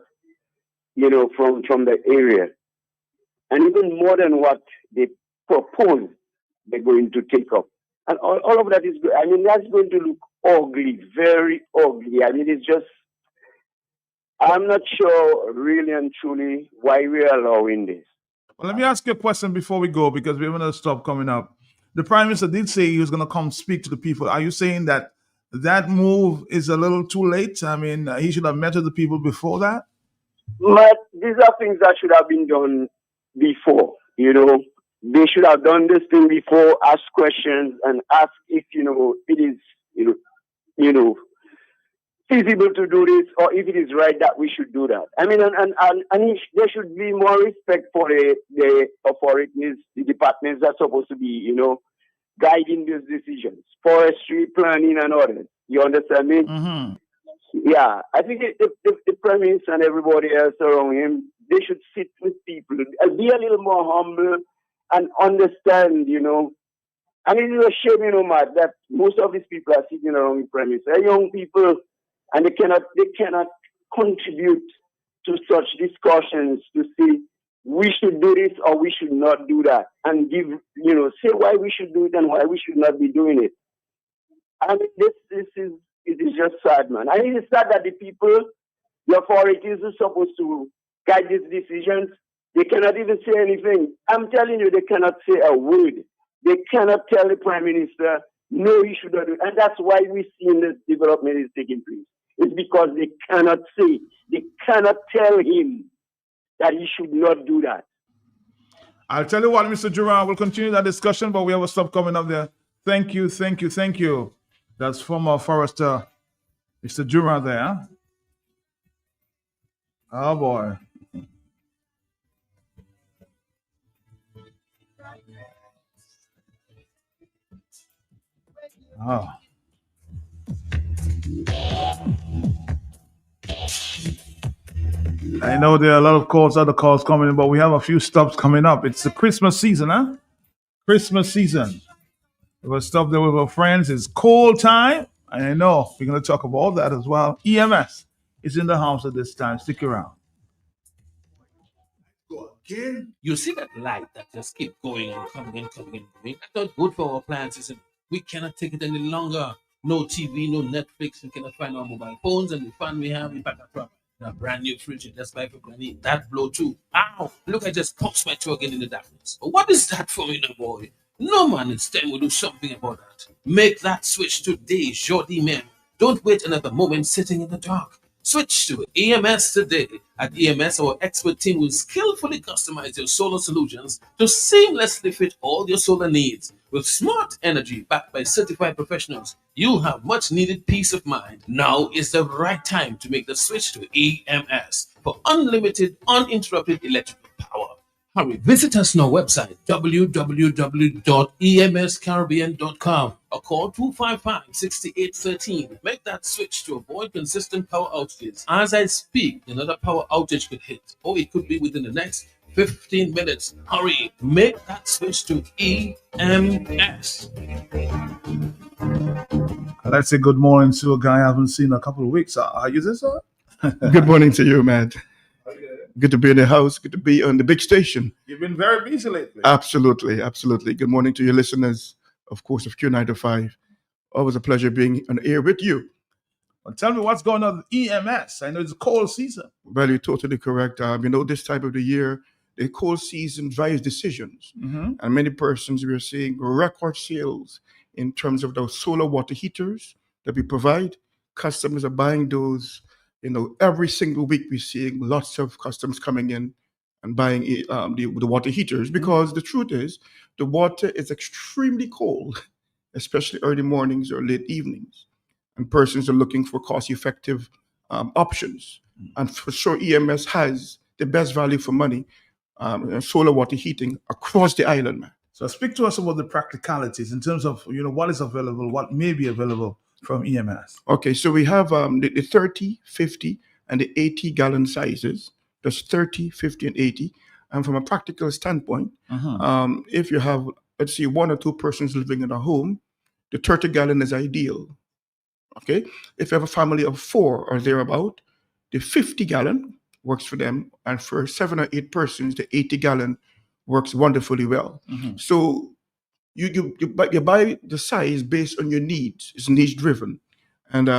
from the area. And even more than what they propose, they're going to take up. And all of that is good. I mean, that's going to look ugly, very ugly. I mean, it's just, I'm not sure really and truly why we're allowing this. Well, let me ask you a question before we go, because we're going to stop coming up. The Prime Minister did say he was going to come speak to the people. Are you saying that move is a little too late? I mean, he should have met with the people before that? But these are things that should have been done before. They should have done this thing before, ask questions and ask if, it is, feasible to do this, or if it is right that we should do that. I mean, and there should be more respect for the authorities, the departments that's supposed to be, guiding these decisions, forestry, planning, and others. You understand me? Mm-hmm. Yeah, I think the Prime Minister and everybody else around him, they should sit with people, be a little more humble and understand, And it is a shame, Matt, that most of these people are sitting around the Prime Minister. They're young people, and they cannot contribute to such discussions to say we should do this or we should not do that, and give, say why we should do it and why we should not be doing it. I mean, it is just sad, man. I mean, it's sad that the people, the authorities are supposed to guide these decisions. They cannot even say anything. I'm telling you, they cannot say a word. They cannot tell the Prime Minister, no, he should not do it. And that's why we're seeing this development is taking place. It's because they cannot tell him that he should not do that. I'll tell you what, Mr. Durant, we'll continue that discussion, but we have a stop coming up there. Thank you. That's former forester, Mr. Durant there. Oh, boy. Oh. I know there are a lot of other calls coming in, but we have a few stops coming up. It's the Christmas season, huh? Christmas season. We'll stop there with our friends. It's cold time. And I know we're going to talk about all that as well. EMS is in the house at this time. Stick around. You see that light that just keep going and coming and coming and coming? That's not good for our appliances. We cannot take it any longer. No TV, no Netflix. We cannot find our mobile phones, and the fun we have, we pack a problem. A brand new fridge, just like for Granny. That blow too. Ow! Look, I just punched my toe again in the darkness. But what is that for me, now, boy? No, man, it's time we do something about that. Make that switch today, Jordi man. Don't wait another moment sitting in the dark. Switch to EMS today. At EMS, our expert team will skillfully customize your solar solutions to seamlessly fit all your solar needs. With smart energy backed by certified professionals, you'll have much needed peace of mind. Now is the right time to make the switch to EMS for unlimited, uninterrupted electrical power. Hurry, visit us on our website, www.emscaribbean.com, or call 255-6813. Make that switch to avoid consistent power outages. As I speak, another power outage could hit, or it could be within the next 15 minutes. Hurry, make that switch to EMS. I'd say good morning to a guy I haven't seen in a couple of weeks. Are you this, sir? Good morning to you, man. Good to be in the house. Good to be on the big station. You've been very busy lately. Absolutely. Good morning to your listeners, of course, of Q95. Always a pleasure being on air with you. Well, tell me what's going on with EMS. I know it's a cold season. Well, you're totally correct. This time of the year, the cold season drives decisions. Mhm. And many persons, we are seeing record sales in terms of those solar water heaters that we provide. Customers are buying those. Every single week we're seeing lots of customers coming in and buying the water heaters, because the truth is the water is extremely cold, especially early mornings or late evenings. And persons are looking for cost-effective options. And for sure, EMS has the best value for money solar water heating across the island, man. So speak to us about the practicalities in terms of what is available, what may be available from EMS. Okay, so we have the 30, 50, and the 80 gallon sizes. There's 30, 50, and 80. And from a practical standpoint, if you have, let's say, one or two persons living in a home, the 30 gallon is ideal. Okay, if you have a family of 4 or thereabout, the 50 gallon works for them, and for 7 or 8 persons, the 80 gallon works wonderfully well. So you buy the size based on your needs. It's niche driven, and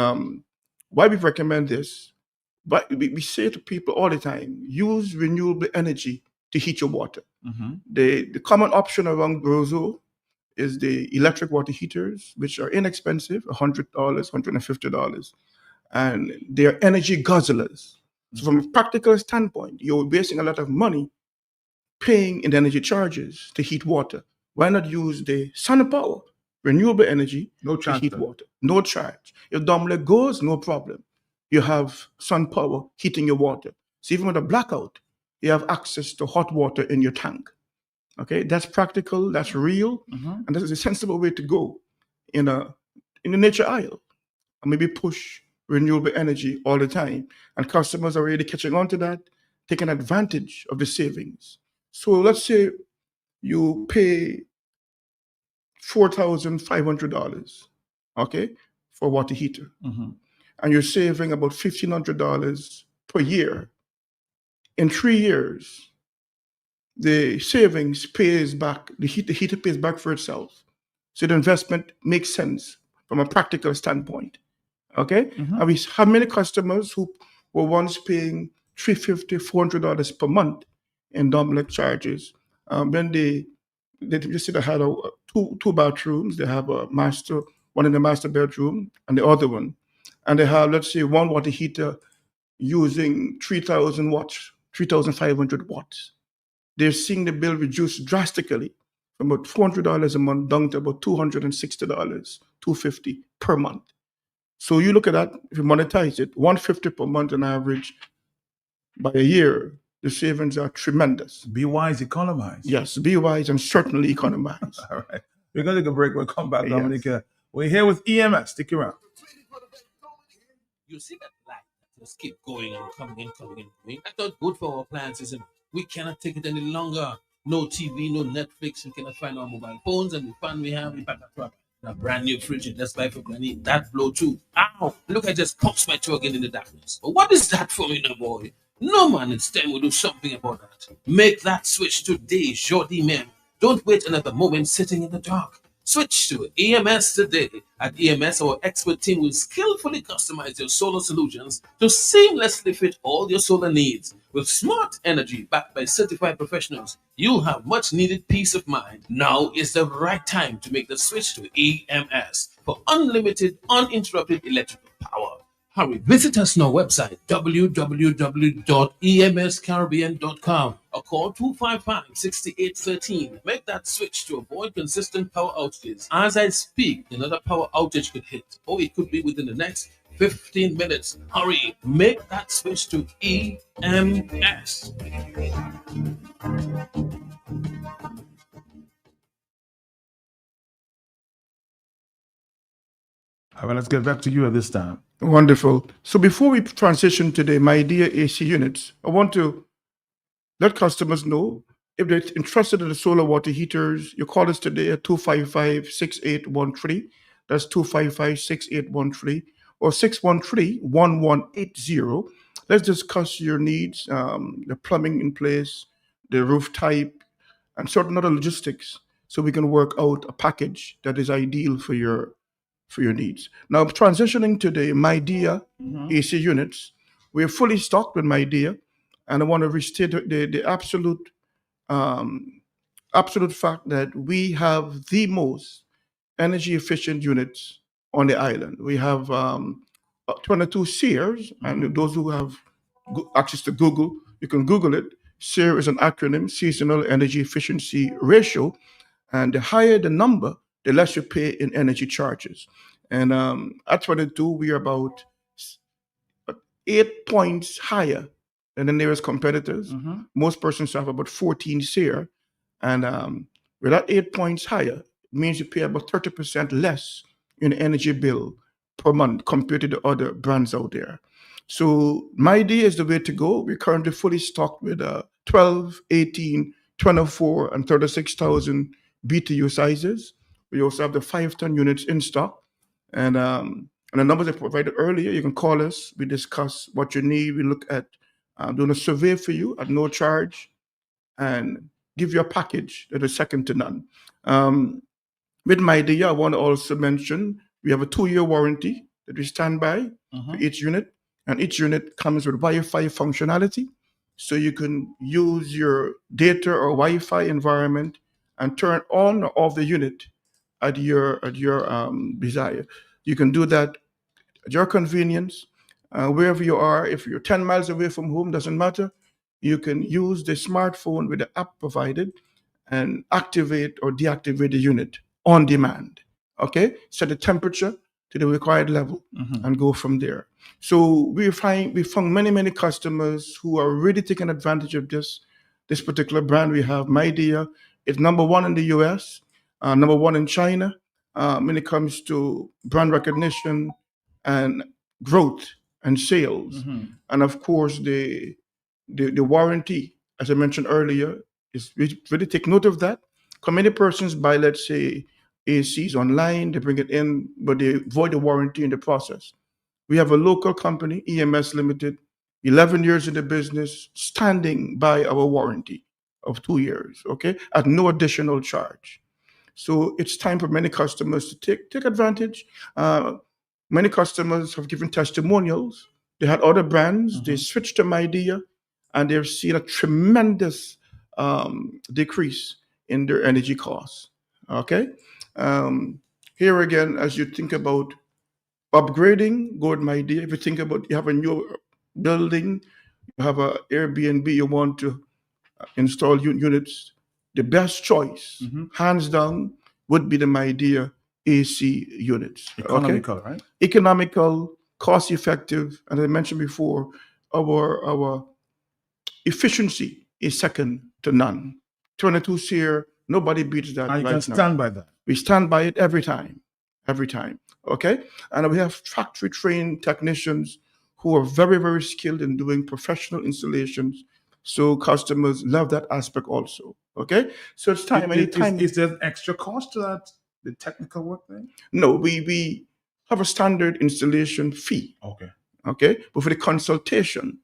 why we recommend this. But we say to people all the time, use renewable energy to heat your water. The common option around Grozo is the electric water heaters, which are inexpensive, $100, $150, and they're energy guzzlers. So from a practical standpoint, you're wasting a lot of money paying in energy charges to heat water. Why not use the sun power, renewable energy, to heat water? No charge. If Domlek goes, no problem. You have sun power heating your water. So even with a blackout, you have access to hot water in your tank. Okay, that's practical, that's real, and this is a sensible way to go in the nature aisle. And maybe push renewable energy all the time. And customers are really catching on to that, taking advantage of the savings. So let's say you pay $4,500, okay, for a water heater, and you're saving about $1,500 per year. In 3 years, the savings pays back, the heater pays back for itself. So the investment makes sense from a practical standpoint. Okay? And we have many customers who were once paying $350, $400 per month in Domlek charges. When they just said they had two bathrooms, they have one in the master bedroom and the other one. And they have, let's say, one water heater using 3,000 watts, 3,500 watts. They're seeing the bill reduced drastically from about $400 a month down to about $260, $250 per month. So you look at that, if you monetize it, $150 per month on average, by a year, the savings are tremendous. Be wise, economize. Yes, be wise and certainly economize. All right. We're going to take a break. We'll come back, Dominica. We're here with EMS. Stick around. You see that light just keep going and coming and coming and coming. That's not good for our appliances, and we cannot take it any longer. No TV, no Netflix. We cannot find our mobile phones, and the fun we have, we pack a crap. A brand new fridge, and just buy for Granny. That blow too. Ow! Look, I just punched my toe again in the darkness. But what is that for me, now, boy? No man, it's time we do something about that. Make that switch today, Jordi man. Don't wait another moment sitting in the dark. Switch to EMS today. At EMS, our expert team will skillfully customize your solar solutions to seamlessly fit all your solar needs. With smart energy backed by certified professionals, you'll have much needed peace of mind. Now is the right time to make the switch to EMS for unlimited, uninterrupted electrical power. Hurry, visit us on our website, www.emscaribbean.com, or call 255-6813. Make that switch to avoid consistent power outages. As I speak, another power outage could hit, or it could be within the next 15 minutes. Hurry, make that switch to EMS. All right, let's get back to you at this time. Wonderful. So before we transition to the My Dear AC units, I want to let customers know if they're interested in the solar water heaters, you call us today at 255-6813. That's 255-6813 or 613-1180. Let's discuss your needs, the plumbing in place, the roof type, and certain other logistics so we can work out a package that is ideal for your needs. Now, transitioning to the My Dear AC units, we're fully stocked with My Dear, and I want to restate the absolute absolute fact that we have the most energy efficient units on the island. We have 22 SEERs, and those who have access to Google, you can Google it. SEER is an acronym, Seasonal Energy Efficiency Ratio, and the higher the number, the less you pay in energy charges. And at 22, we are about 8 points higher than the nearest competitors. Most persons have about 14 SEER, and we're at 8 points higher. It means you pay about 30% less in energy bill per month compared to the other brands out there. So my idea is the way to go. We're currently fully stocked with 12, 18, 24, and 36,000 BTU sizes. We also have the 5-ton units in stock. And the numbers I provided earlier, you can call us. We discuss what you need. We look at doing a survey for you at no charge and give you a package that is second to none. With my idea, I want to also mention we have a 2-year warranty that we stand by for each unit. And each unit comes with Wi-Fi functionality. So you can use your data or Wi-Fi environment and turn on or off the unit at your desire. You can do that at your convenience, wherever you are. If you're 10 miles away from home, doesn't matter. You can use the smartphone with the app provided and activate or deactivate the unit on demand. Okay? Set the temperature to the required level and go from there. So we found many customers who are really taking advantage of this particular brand. We have MyDia. It's number 1 in the US, number 1 in China when it comes to brand recognition and growth and sales. And of course, the warranty, as I mentioned earlier, is really take note of that. Many persons buy, let's say, ACs online, they bring it in, but they void the warranty in the process. We have a local company, EMS Limited, 11 years in the business, standing by our warranty of 2 years, okay, at no additional charge. So it's time for many customers to take advantage. Many customers have given testimonials. They had other brands, they switched to MyDia, and they've seen a tremendous decrease in their energy costs, okay? Here again, as you think about upgrading, go with MyDia. If you think about you have a new building, you have an Airbnb, you want to install units, the best choice, hands down, would be the MyDia AC units. Economical, right? Economical, cost effective, and as I mentioned before, our efficiency is second to none. 22 SEER, nobody beats that. And you right can now. stand by that. We stand by it every time. Okay? And we have factory trained technicians who are very, very skilled in doing professional installations. So customers love that aspect also. Okay? So it's time. Is there an extra cost to that, the technical work thing? No, we have a standard installation fee. Okay? But for the consultation,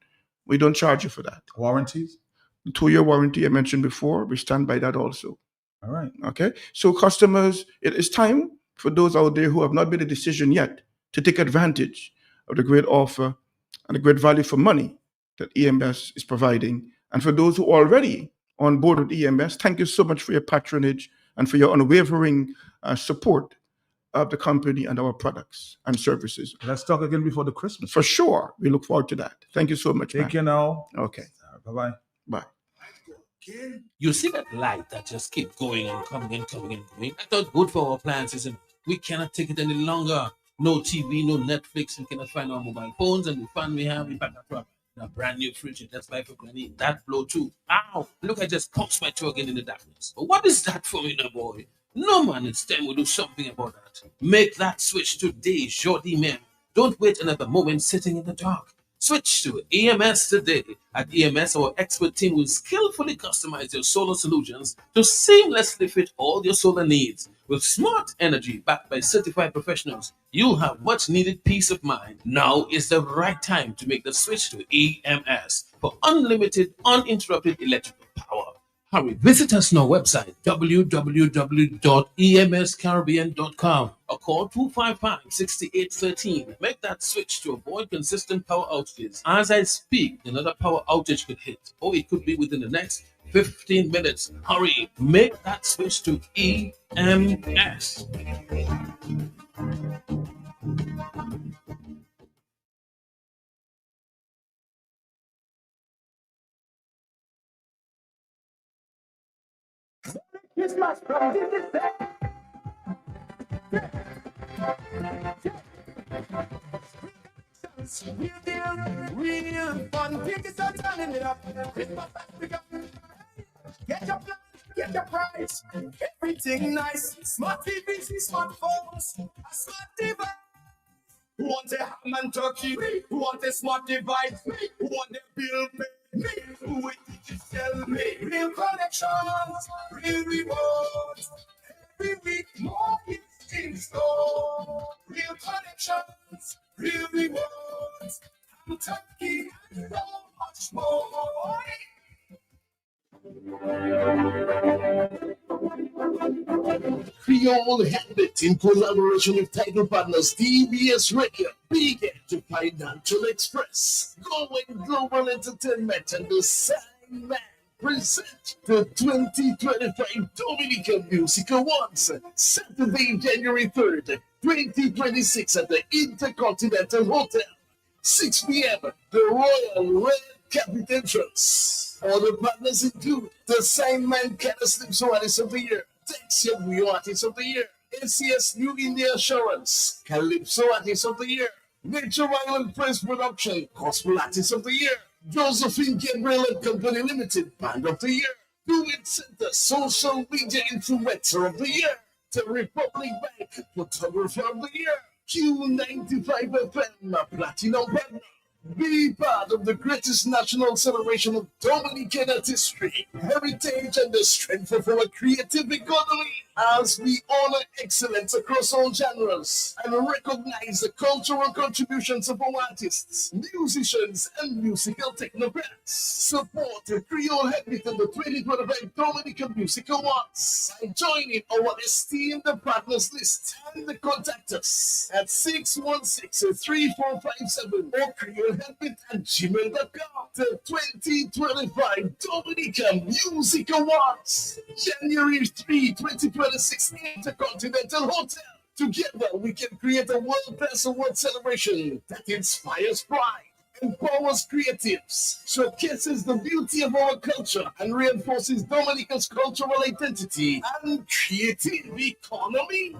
we don't charge you for that. Warranties? The 2-year warranty I mentioned before, we stand by that also. All right. Okay? So customers, it is time for those out there who have not made a decision yet to take advantage of the great offer and the great value for money that EMS is providing. And for those who are already on board with EMS, thank you so much for your patronage and for your unwavering support of the company and our products and services. Let's talk again before the Christmas. For sure. We look forward to that. Thank you so much. Take care now. Okay. Bye-bye. Bye. You see that light that just keep going and coming and coming and going? That's not good for our appliances, and we cannot take it any longer. No TV, no Netflix, we cannot find our mobile phones, and the fun we have, in fact, a brand new fridge, that's buy for Granny. That blow too. Ow! Look, I just punched my toe again in the darkness. But what is that for me, now, boy? No man, it's time we do something about that. Make that switch today, Jordi man. Don't wait another moment sitting in the dark. Switch to EMS today. At EMS, our expert team will skillfully customize your solar solutions to seamlessly fit all your solar needs. With smart energy backed by certified professionals, you'll have much needed peace of mind. Now is the right time to make the switch to EMS for unlimited, uninterrupted electrical power. Hurry, visit us on our website, www.emscaribbean.com, or call 255-6813. Make that switch to avoid consistent power outages. As I speak, another power outage could hit, or it could be within the next 15 minutes. Hurry, make that switch to EMS. Christmas from this real fun. Tickets are turning it up. Christmas Africa. Get your plan, get your price. Everything nice. Smart TVs, smartphones, a smart device. Who wants a ham and turkey? Who wants a smart device? Who wants a bill pay? Who is digital? Real connections, real rewards. Every week more is in store. Real connections, real rewards. I'm turkey and so much more. Creole Habit in collaboration with title partners TBS Radio, Big to Financial Express, Going Global Entertainment, and the Sandman present the 2025 Dominican Music Awards, Saturday, January 3rd, 2026 at the Intercontinental Hotel, 6 p.m. The Royal Red Carpet entrance. Other partners include the Simon Calypso Artist of the Year, Texia New Artist of the Year, ACS New India Assurance, Calypso Artist of the Year, Nature Island Press Production, Gospel Artist of the Year, Josephine Gabriel and Company Limited, Band of the Year, Do It Center, Social Media Influencer of the Year, the Republic Bank, Photographer of the Year, Q95 FM, Platinum Partner. Be part of the greatest national celebration of Dominican artistry, heritage, and the strength of our creative economy as we honor excellence across all genres and recognize the cultural contributions of our artists, musicians, and musical technocrats. Support the Creole Habit in the 2025 Dominican Music Awards by joining our esteemed partners list and contact us at 616-3457 or creolehabit@gmail.com. The 2025 Dominican Music Awards, January 3, 2026, Intercontinental Hotel. Together, we can create a world-class award celebration that inspires pride, empowers creatives, showcases the beauty of our culture, and reinforces Dominica's cultural identity and creative economy.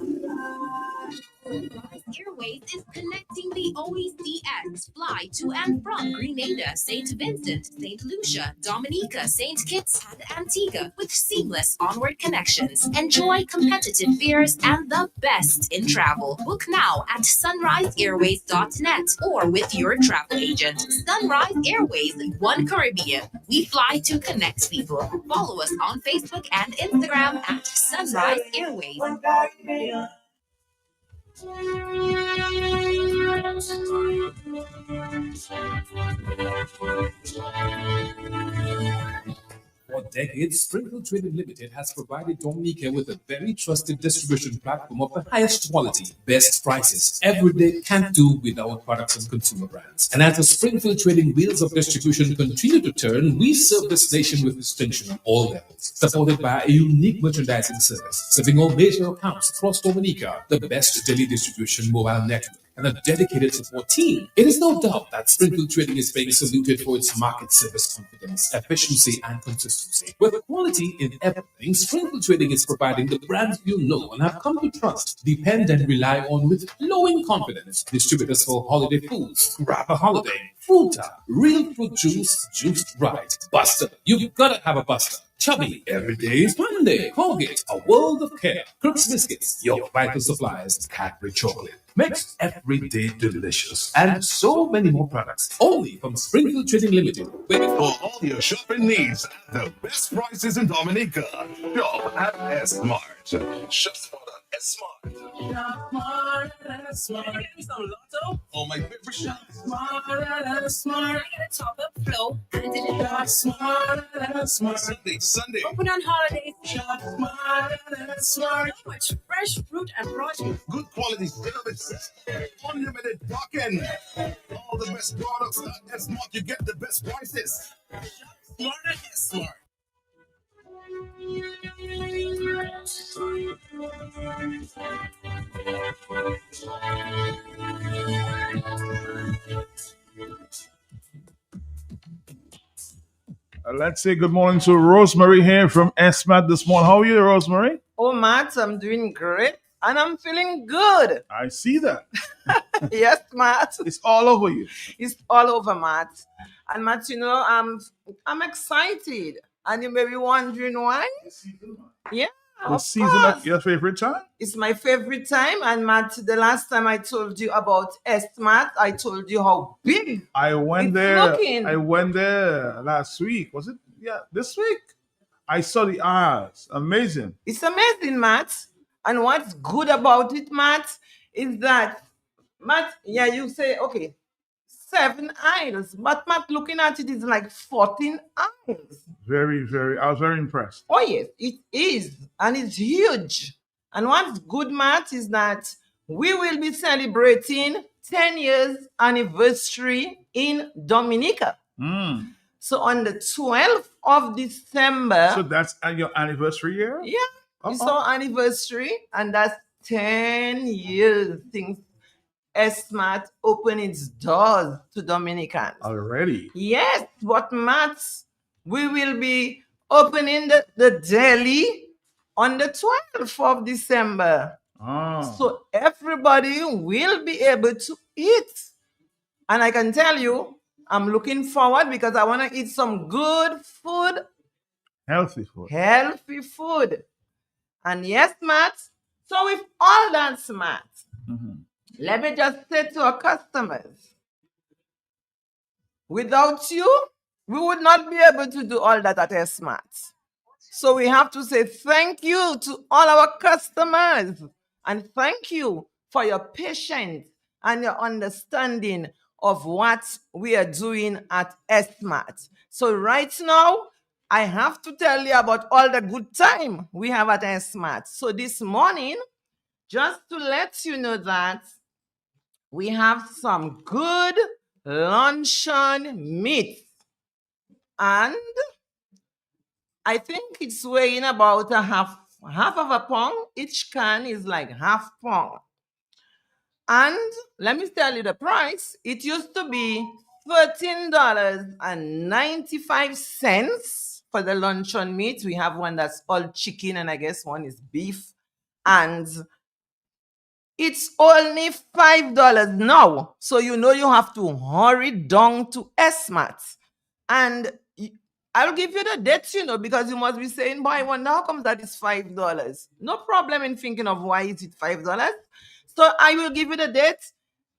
Airways is connecting the OECX fly to and from Grenada, St. Vincent, St. Lucia, Dominica, St. Kitts, and Antigua with seamless onward connections. Enjoy competitive fares and the best in travel. Book now at sunriseairways.net or with your travel agent. Sunrise Airways, One Caribbean. We fly to connect people. Follow us on Facebook and Instagram at Sunrise Airways. For decades, Springfield Trading Limited has provided Dominica with a very trusted distribution platform of the highest quality, best prices. Every day can't do without products and consumer brands. And as the Springfield Trading wheels of distribution continue to turn, we serve this nation with distinction on all levels, supported by a unique merchandising service, serving all major accounts across Dominica, the best daily distribution mobile network, and a dedicated support team. It is no doubt that Springfield Trading is being saluted for its market service confidence, efficiency, and consistency. With quality in everything, Springfield Trading is providing the brands you know and have come to trust, depend, and rely on with flowing confidence. Distributors for holiday foods, Grab a Holiday, Fruta, Real Fruit Juice, Juiced Right, Buster. You've got to have a Buster. Chubby, every day is Fun Day. Colgate, a world of care. Crooks Biscuits, your vital supplies. Cadbury Chocolate makes every day delicious. And so many more products, only from Springfield Trading Limited. For all your shopping needs at the best prices in Dominica, shop at S-Mart. Shop smart at S-Mart. Shop smart at S-Mart. Give me some Lotto. Oh, my favorite shop. Smart at S-Mart. Get a top-up flow and it Shop smart at S-Mart. Sunday. Open on holidays. Shop smart at S-Mart. So much fresh fruit and produce. Good quality service. Unlimited parking. All the best products at S-Mart. You get the best prices. Smart at S-Mart. Let's say good morning to Rosemary here from SMAT this morning. How are you, Rosemary? Oh, Matt, I'm doing great and I'm feeling good. I see that. Yes, Matt. It's all over you. It's all over, Matt. And Matt, you know, I'm excited. And you may be wondering why? Yeah. The Of season course. of your favorite time? It's my favorite time. And Matt, the last time I told you about SMAT, I told you how big I went it's there. looking. I went there last week. Was it? Yeah, this week. I saw the aisles. Amazing. It's amazing, Matt. And what's good about it, Matt, is that, Matt, yeah, you say, okay, 7 aisles. But Matt, looking at it, is like 14 aisles. Very, very. I was very impressed. Oh, yes, it is. And it's huge. And what's good, Matt, is that we will be celebrating 10 years anniversary in Dominica. Mm. So on the 12th of December. So that's your anniversary year? Yeah. It's our anniversary, and that's 10 years since SMAT opened its doors to Dominicans. Already. Yes, but Matt, we will be opening the deli on the 12th of December. Oh. So everybody will be able to eat. And I can tell you, I'm looking forward because I want to eat some good food. Healthy food. Healthy food. And yes, Matt. So with all that, Matt, let me just say to our customers, without you, we would not be able to do all that at SMAT. So we have to say thank you to all our customers and thank you for your patience and your understanding of what we are doing at SMAT. So right now, I have to tell you about all the good time we have at SMAT. So this morning, just to let you know that we have some good luncheon meat. And I think it's weighing about a half of a pound. Each can is like half pound. And let me tell you the price. It used to be $13.95 for the luncheon meat. We have one that's all chicken and I guess one is beef. And it's only $5 now. So you know you have to hurry down to SMAT. And I'll give you the date, you know, because you must be saying, boy, I wonder how comes that is $5. No problem in thinking of why is it $5. So I will give you the date.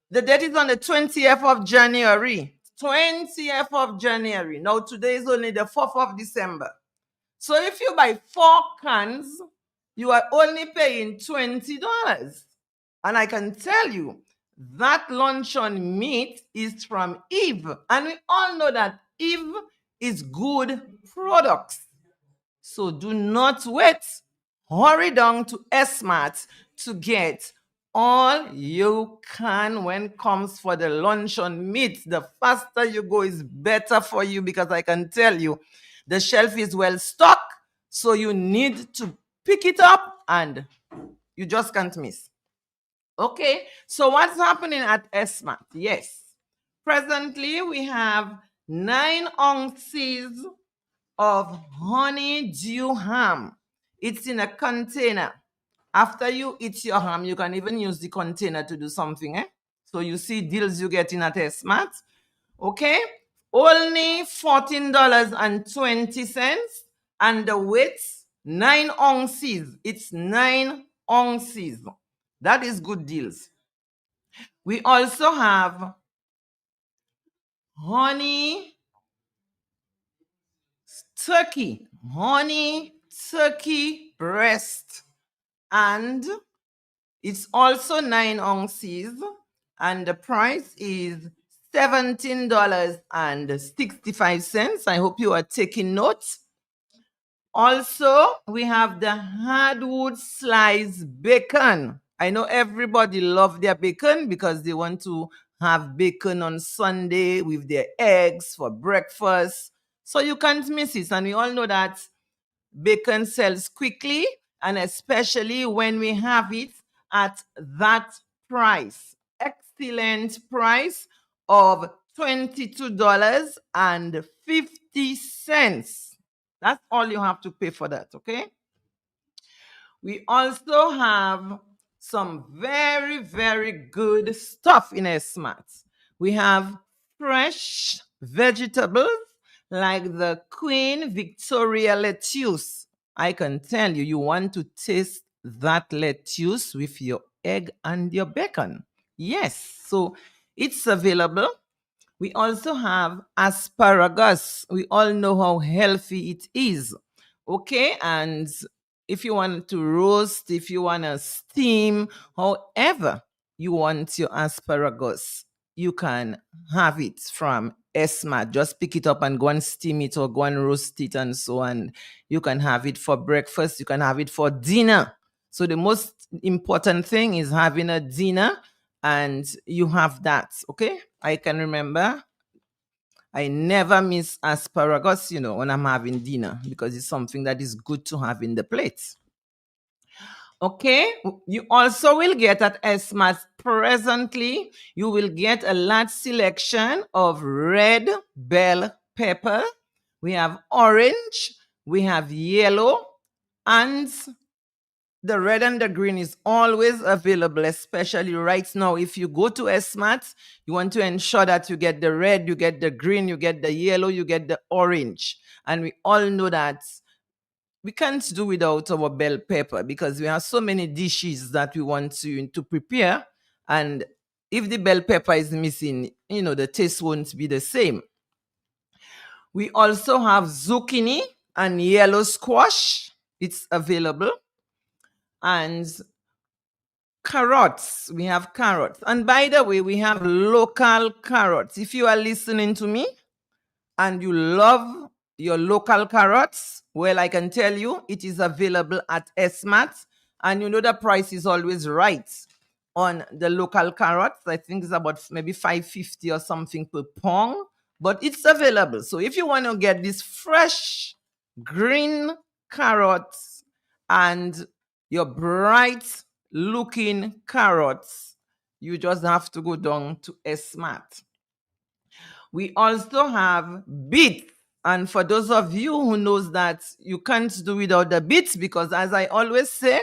The date is on the 20th of January. 20th of January. Now today is only the 4th of December. So if you buy 4 cans, you are only paying $20. And I can tell you that luncheon meat is from Eve. And we all know that Eve is good products. So do not wait. Hurry down to SMAT to get all you can when it comes for the luncheon meat. The faster you go is better for you because I can tell you the shelf is well stocked. So you need to pick it up and you just can't miss. Okay, so what's happening at SMAT? Yes, presently we have 9 ounces of honeydew ham. It's in a container. After you eat your ham, you can even use the container to do something. So you see deals you get in at SMAT. Okay, only $14.20 and the weight 9 ounces. It's 9 ounces. That is good deals. We also have honey turkey breast, and it's also 9 ounces, and the price is $17.65. I hope you are taking notes. Also, we have the hardwood sliced bacon. I know everybody loves their bacon because they want to have bacon on Sunday with their eggs for breakfast. So you can't miss it. And we all know that bacon sells quickly, and especially when we have it at that price. Excellent price of $22.50. That's all you have to pay for that, okay? We also have some very, very good stuff in S-Mart. We have fresh vegetables like the Queen Victoria lettuce. I can tell you, you want to taste that lettuce with your egg and your bacon. Yes, so it's available. We also have asparagus. We all know how healthy it is. Okay, and if you want to roast, if you want to steam, however you want your asparagus, you can have it from S-Mart. Just pick it up and go and steam it or go and roast it and so on. You can have it for breakfast. You can have it for dinner. So the most important thing is having a dinner and you have that, okay? I can remember I never miss asparagus, when I'm having dinner because it's something that is good to have in the plate. Okay, you also will get at S-Mart presently, you will get a large selection of red bell pepper. We have orange, we have yellow, and the red and the green is always available, especially right now. If you go to S-Mart, you want to ensure that you get the red, you get the green, you get the yellow, you get the orange. And we all know that we can't do without our bell pepper because we have so many dishes that we want to prepare. And if the bell pepper is missing, the taste won't be the same. We also have zucchini and yellow squash. It's available. And carrots, we have carrots. And by the way, we have local carrots. If you are listening to me and you love your local carrots, well, I can tell you it is available at S-Mart. And the price is always right on the local carrots. I think it's about maybe $5.50 or something per pound, but it's available. So if you want to get this fresh green carrots and your bright looking carrots, you just have to go down to S-Mart. We also have beets. And for those of you who knows that you can't do without the beets, because as I always say,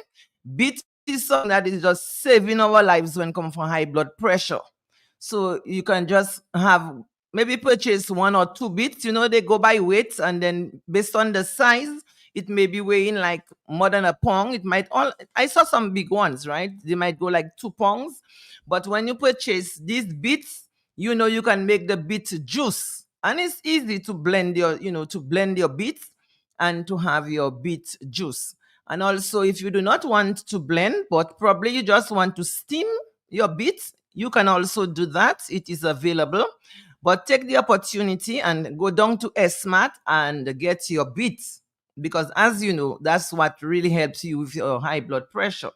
beets is something that is just saving our lives when it comes from high blood pressure. So you can just have maybe purchase 1 or 2 beets. They go by weight, and then based on the size, it may be weighing like more than a pound. I saw some big ones, right? They might go like 2 pounds. But when you purchase these beets, you can make the beet juice. And it's easy to blend your beets and to have your beet juice. And also, if you do not want to blend, but probably you just want to steam your beets, you can also do that. It is available. But take the opportunity and go down to S-Mart and get your beets. Because as you know, that's what really helps you with your high blood pressure.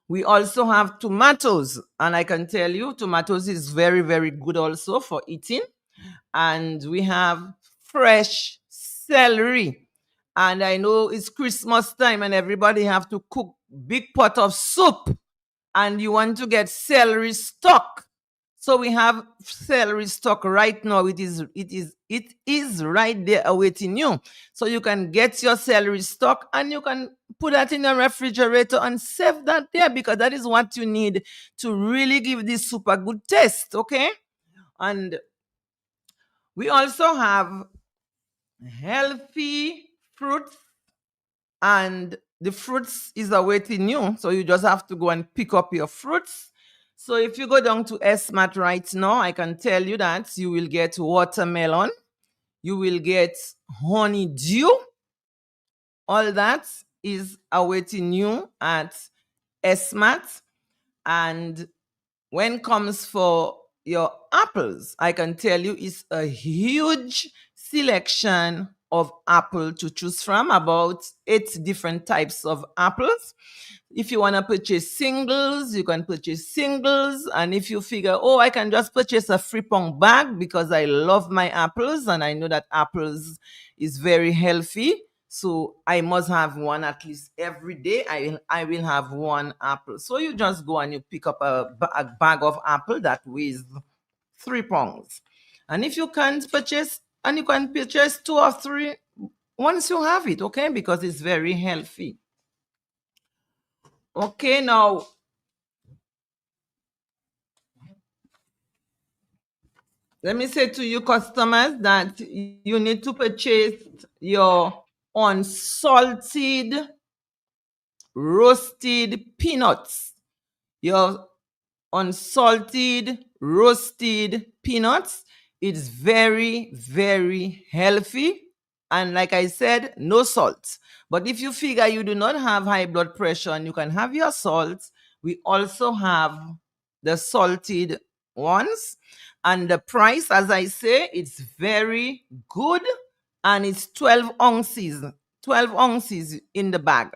We also have tomatoes. And I can tell you, tomatoes is very, very good also for eating. And we have fresh celery. And I know it's Christmas time and everybody have to cook big pot of soup. And you want to get celery stock. So we have celery stock right now. It is right there awaiting you. So you can get your celery stock and you can put that in your refrigerator and save that there because that is what you need to really give this soup a good taste, okay? And we also have healthy fruits, and the fruits is awaiting you. So you just have to go and pick up your fruits. So if you go down to S-Mart right now, I can tell you that you will get watermelon, you will get honeydew. All that is awaiting you at S-Mart. And when it comes for your apples, I can tell you it's a huge selection of apple to choose from, about 8 different types of apples. If you want to purchase singles, you can purchase singles. And if you figure, I can just purchase a 3-pound bag because I love my apples and I know that apples is very healthy. So I must have one at least every day. I will have one apple. So you just go and you pick up a bag of apple that weighs 3 pounds. And if you can't purchase, and you can purchase 2 or 3 once you have it, okay? Because it's very healthy. Okay, now let me say to you customers that you need to purchase your unsalted roasted peanuts. Your unsalted roasted peanuts. It's very, very healthy. And like I said, no salt. But if you figure you do not have high blood pressure and you can have your salt, we also have the salted ones. And the price, as I say, it's very good. And it's 12 ounces in the bag.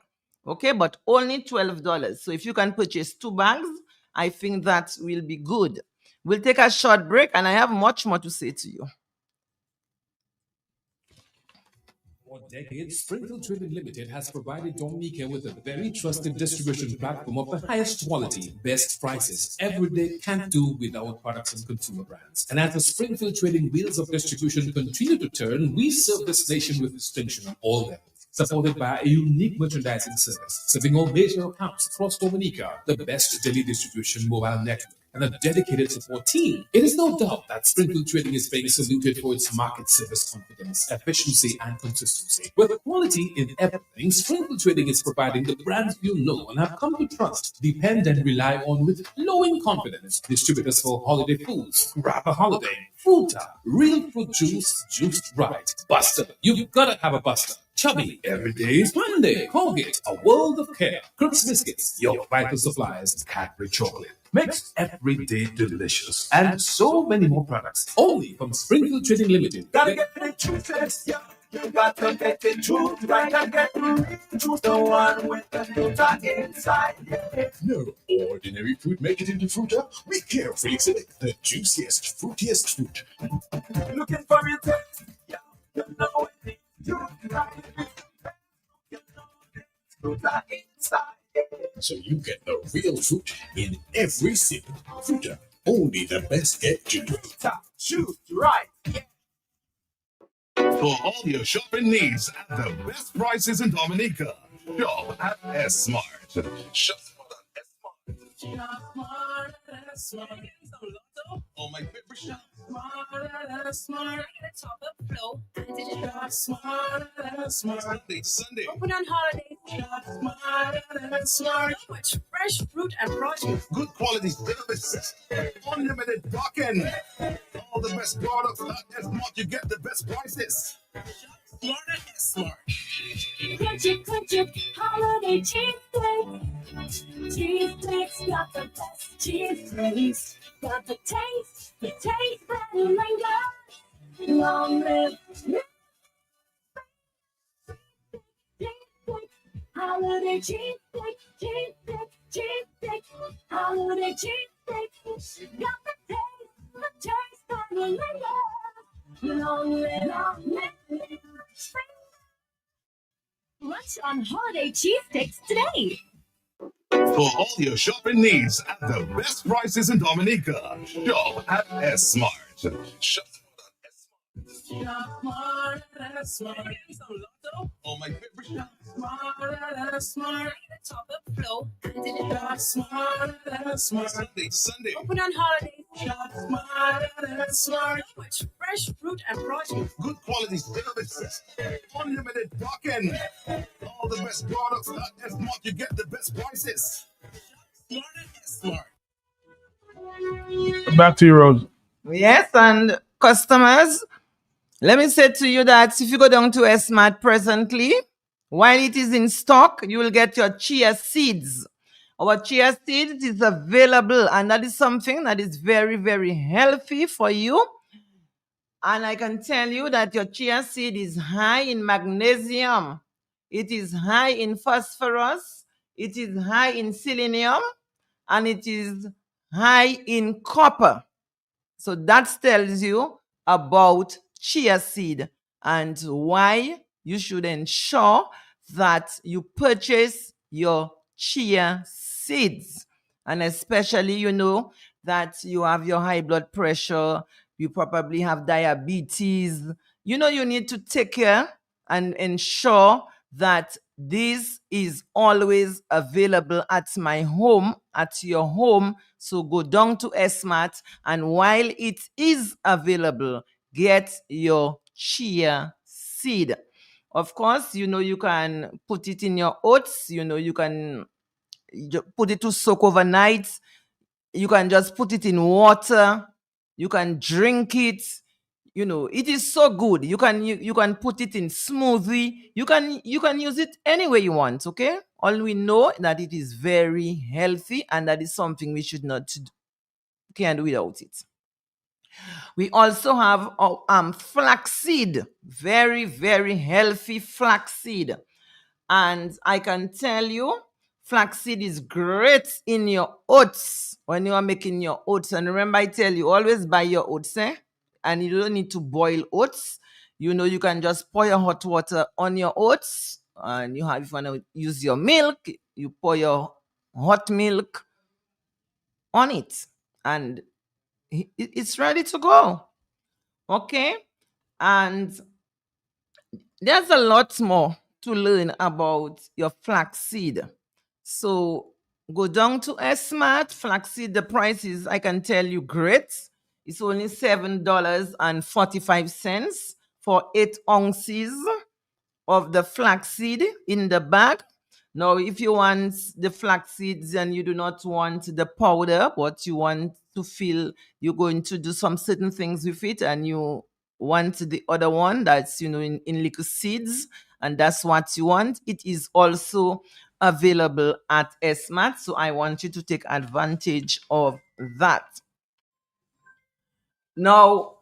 Okay, but only $12. So if you can purchase 2 bags, I think that will be good. We'll take a short break and I have much more to say to you. For decades, Springfield Trading Limited has provided Dominica with a very trusted distribution platform of the highest quality, best prices. Every day can't do without products and consumer brands. And as the Springfield Trading wheels of distribution continue to turn, we serve this nation with distinction on all levels. Supported by a unique merchandising service, serving all major accounts across Dominica, the best daily distribution mobile network, and a dedicated support team. It is no doubt that Springfield Trading is being saluted for its market service confidence, efficiency, and consistency. With quality in everything, Springfield Trading is providing the brands you know and have come to trust, depend, and rely on with glowing confidence. Distributors for holiday foods, Grab a Holiday, Fruta, Real Fruit Juice, Juiced Right, Buster. You've gotta have a Buster. Chubby, every day is Monday. Colgate, a world of care. Crooks Biscuits, your vital supplies. Cadbury Chocolate makes every day delicious. And so many more products, only from Springfield Trading Limited. Gotta get the juices, yeah. You got to get the truth right and get the real truth, the one with the fruta inside. Yeah. No ordinary fruit make it into fruta. We carefully select the juiciest, fruitiest fruit. Looking for your taste, yeah. You know it. You got it. You know it. Fruta inside. So you get the real fruit in every sip. Fruta, only the best get you. Choose right. Yeah. For all your shopping needs at the best prices in Dominica, shop at S-Mart. Shop Oh, my favorite shop. Smart, top of flow. Smart. Sunday. Open on holidays. Smart. So much fresh fruit and produce. Good quality service. Unlimited parking. All the best products at S-Mart. You get the best prices. Smart at S-Mart. Crunch it, holiday cheesesteak. Cheesesteaks got the best cheesesteaks. Got the taste that will linger. Long live holiday cheesesteak, holiday cheesesteak. Got the taste that will linger. Long live. Lunch on holiday cheesesteaks today. For all your shopping needs at the best prices in Dominica, shop at S-Mart. Shop Smart. Oh, my favorite shop. Smart. Top of flow. Smart. Sunday. Open on holidays. Smart. So much fresh fruit and produce. Good quality service. Unlimited parking. All the best products at S-Mart. You get the best prices. Smart. Back to you, Rose. Yes, and customers, let me say to you that if you go down to S-Mart presently, while it is in stock, you will get your chia seeds. Our chia seeds is available, and that is something that is very, very healthy for you. And I can tell you that your chia seed is high in magnesium. It is high in phosphorus. It is high in selenium. And it is high in copper. So that tells you about chia seed and why you should ensure that you purchase your chia seeds. And especially, you know, that you have your high blood pressure, you probably have diabetes. You know, you need to take care and ensure that this is always available at my home, at your home. So go down to Smart, and while it is available, get your chia seed. Of course, you know, you can put it in your oats. You know, you can put it to soak overnight. You can just put it in water. You can drink it. You know, it is so good. You can put it in smoothie. You can use it any way you want. Okay. All we know that it is very healthy, and that is something we should not can do without it. We also have flaxseed, very, very healthy flaxseed. And I can tell you, flaxseed is great in your oats when you are making your oats. And remember, I tell you, always buy your oats, and you don't need to boil oats. You know, you can just pour your hot water on your oats, and you have, if you want to use your milk, you pour your hot milk on it, and it's ready to go. Okay. And there's a lot more to learn about your flaxseed. So go down to Smart flaxseed. The price is, I can tell you, great. It's only $7.45 for 8 ounces of the flaxseed in the bag. Now, if you want the flax seeds and you do not want the powder, but you want to feel you're going to do some certain things with it, and you want the other one that's, you know, in little seeds, and that's what you want, it is also available at Smart. So I want you to take advantage of that. Now,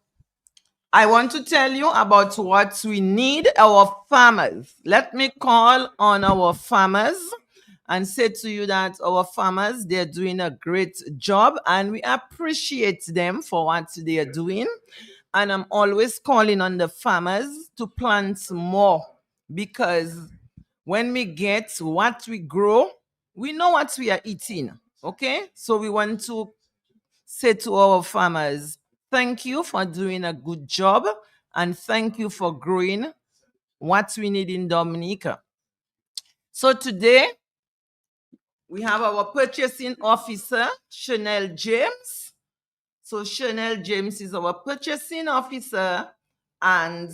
I want to tell you about what we need, our farmers. Let me call on our farmers and say to you that our farmers, they're doing a great job, and we appreciate them for what they are doing. And I'm always calling on the farmers to plant more, because when we get what we grow, we know what we are eating. Okay? So we want to say to our farmers, thank you for doing a good job, and thank you for growing what we need in Dominica. So today, we have our purchasing officer, Chanel James. So Chanel James is our purchasing officer, and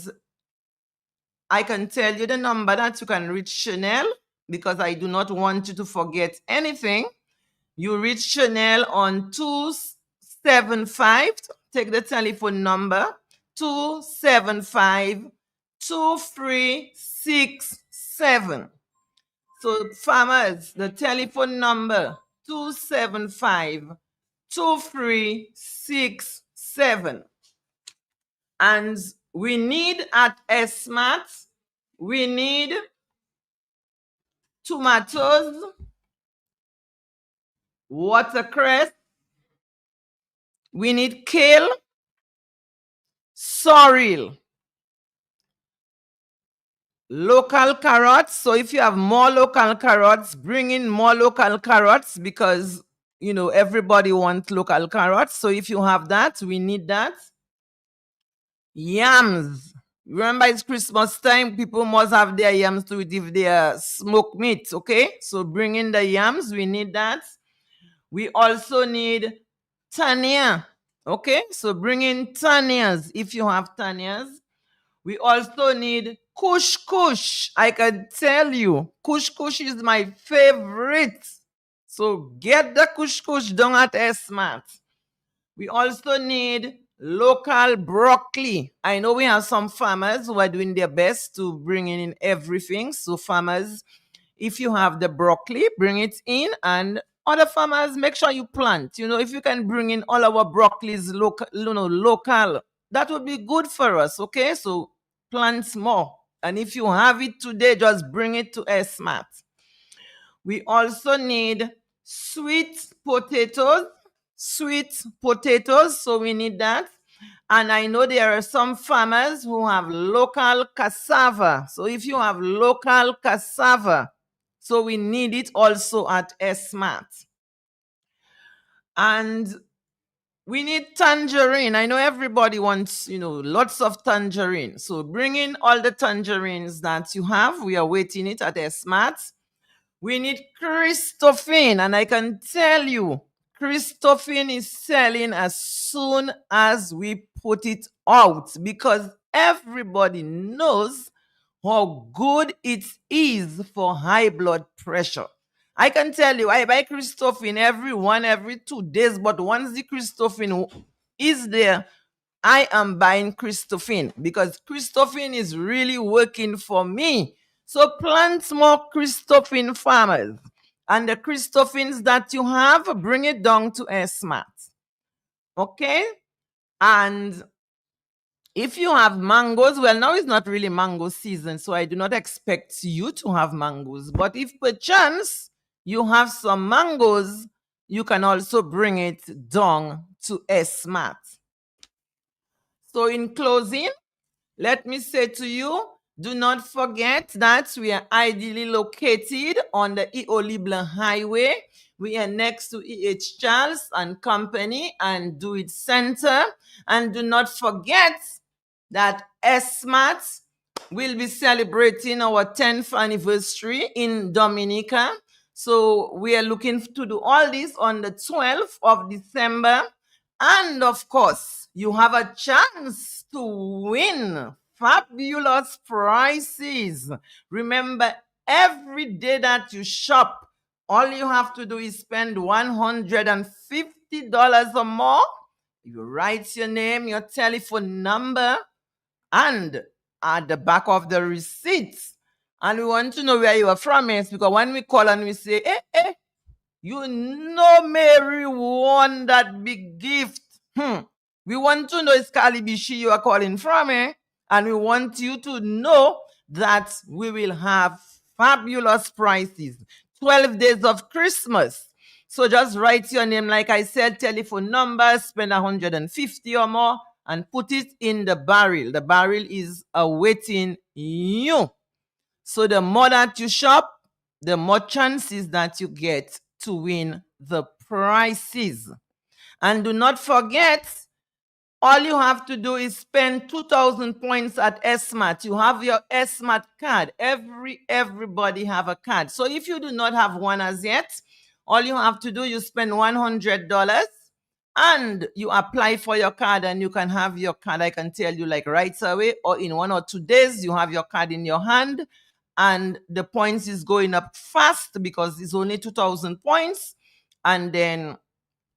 I can tell you the number that you can reach Chanel, because I do not want you to forget anything. You reach Chanel on 275, take the telephone number, 275-2367. So farmers, the telephone number, 275-2367. And we need at Smart, we need tomatoes, watercress, we need kale, sorrel, local carrots. So if you have more local carrots, bring in more local carrots, because, you know, everybody wants local carrots. So if you have that, we need that. Yams. Remember, it's Christmas time. People must have their yams to eat if they are smoked meat. Okay? So bring in the yams. We need that. We also need tania. Okay? So bring in tanias if you have tanias. We also need kush kush. I can tell you, kush kush is my favorite. So get the kush kush down at Smart. We also need local broccoli. I know we have some farmers who are doing their best to bring in everything. So farmers, if you have the broccoli, bring it in, and other farmers, make sure you plant. You know, if you can bring in all our broccolis local, local, that would be good for us. Okay, so plant more. And if you have it today, just bring it to Smart. We also need sweet potatoes. So we need that. And I know there are some farmers who have local cassava. So if you have local cassava, so we need it also at SMAT. And we need tangerine. I know everybody wants, lots of tangerine. So bring in all the tangerines that you have. We are waiting it at SMAT. We need Christophine. And I can tell you, Christophine is selling as soon as we put it out because everybody knows how good it is for high blood pressure. I can tell you, I buy Christophine every 2 days, but once the Christophine is there, I am buying Christophine because Christophine is really working for me. So plant more Christophine, farmers. And the Christophines that you have, bring it down to SMAT. Okay? And if you have mangoes, well, now it's not really mango season, so I do not expect you to have mangoes. But if perchance you have some mangoes, you can also bring it down to SMAT. So in closing, let me say to you, do not forget that we are ideally located on the E.O. Liblan Highway. We are next to E.H. Charles and Company and Do-It Center. And do not forget that SMAT will be celebrating our 10th anniversary in Dominica. So we are looking to do all this on the 12th of December. And of course, you have a chance to win fabulous prizes. Remember, every day that you shop, all you have to do is spend $150 or more. You write your name, your telephone number, and at the back of the receipt. And we want to know where you are from, yes, because when we call and we say, you know Mary won that big gift. We want to know it's Calibishi you are calling from, and we want you to know that we will have fabulous prizes. 12 days of Christmas. So just write your name, like I said, telephone number, spend $150 or more, and put it in the barrel. The barrel is awaiting you. So the more that you shop, the more chances that you get to win the prizes. And do not forget, all you have to do is spend 2,000 points at SMAT. You have your SMAT card. Everybody have a card. So if you do not have one as yet, all you have to do, you spend $100 and you apply for your card, and you can have your card, I can tell you, like right away or in 1 or 2 days, you have your card in your hand, and the points is going up fast because it's only 2,000 points, and then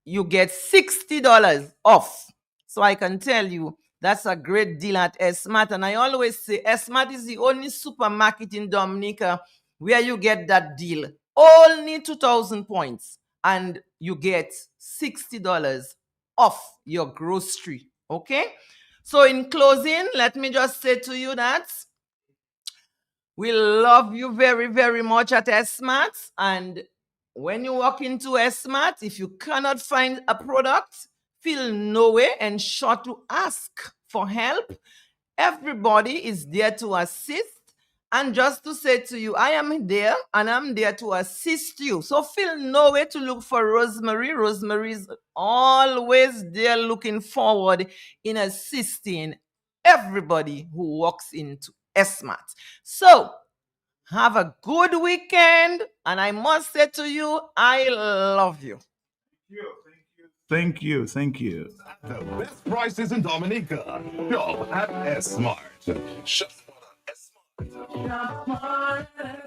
you get $60 off. So I can tell you, that's a great deal at SMAT. And I always say SMAT is the only supermarket in Dominica where you get that deal. Only 2,000 points and you get $60 off your grocery. Okay? So in closing, let me just say to you that we love you very, very much at SMAT. And when you walk into SMAT, if you cannot find a product, feel no way and sure to ask for help. Everybody is there to assist. And just to say to you, I am there and I'm there to assist you. So feel no way to look for Rosemary. Rosemary is always there looking forward in assisting everybody who walks into SMAT. So have a good weekend. And I must say to you, I love you. Thank you. The best prices in Dominica. Shop at S-Mart. Shop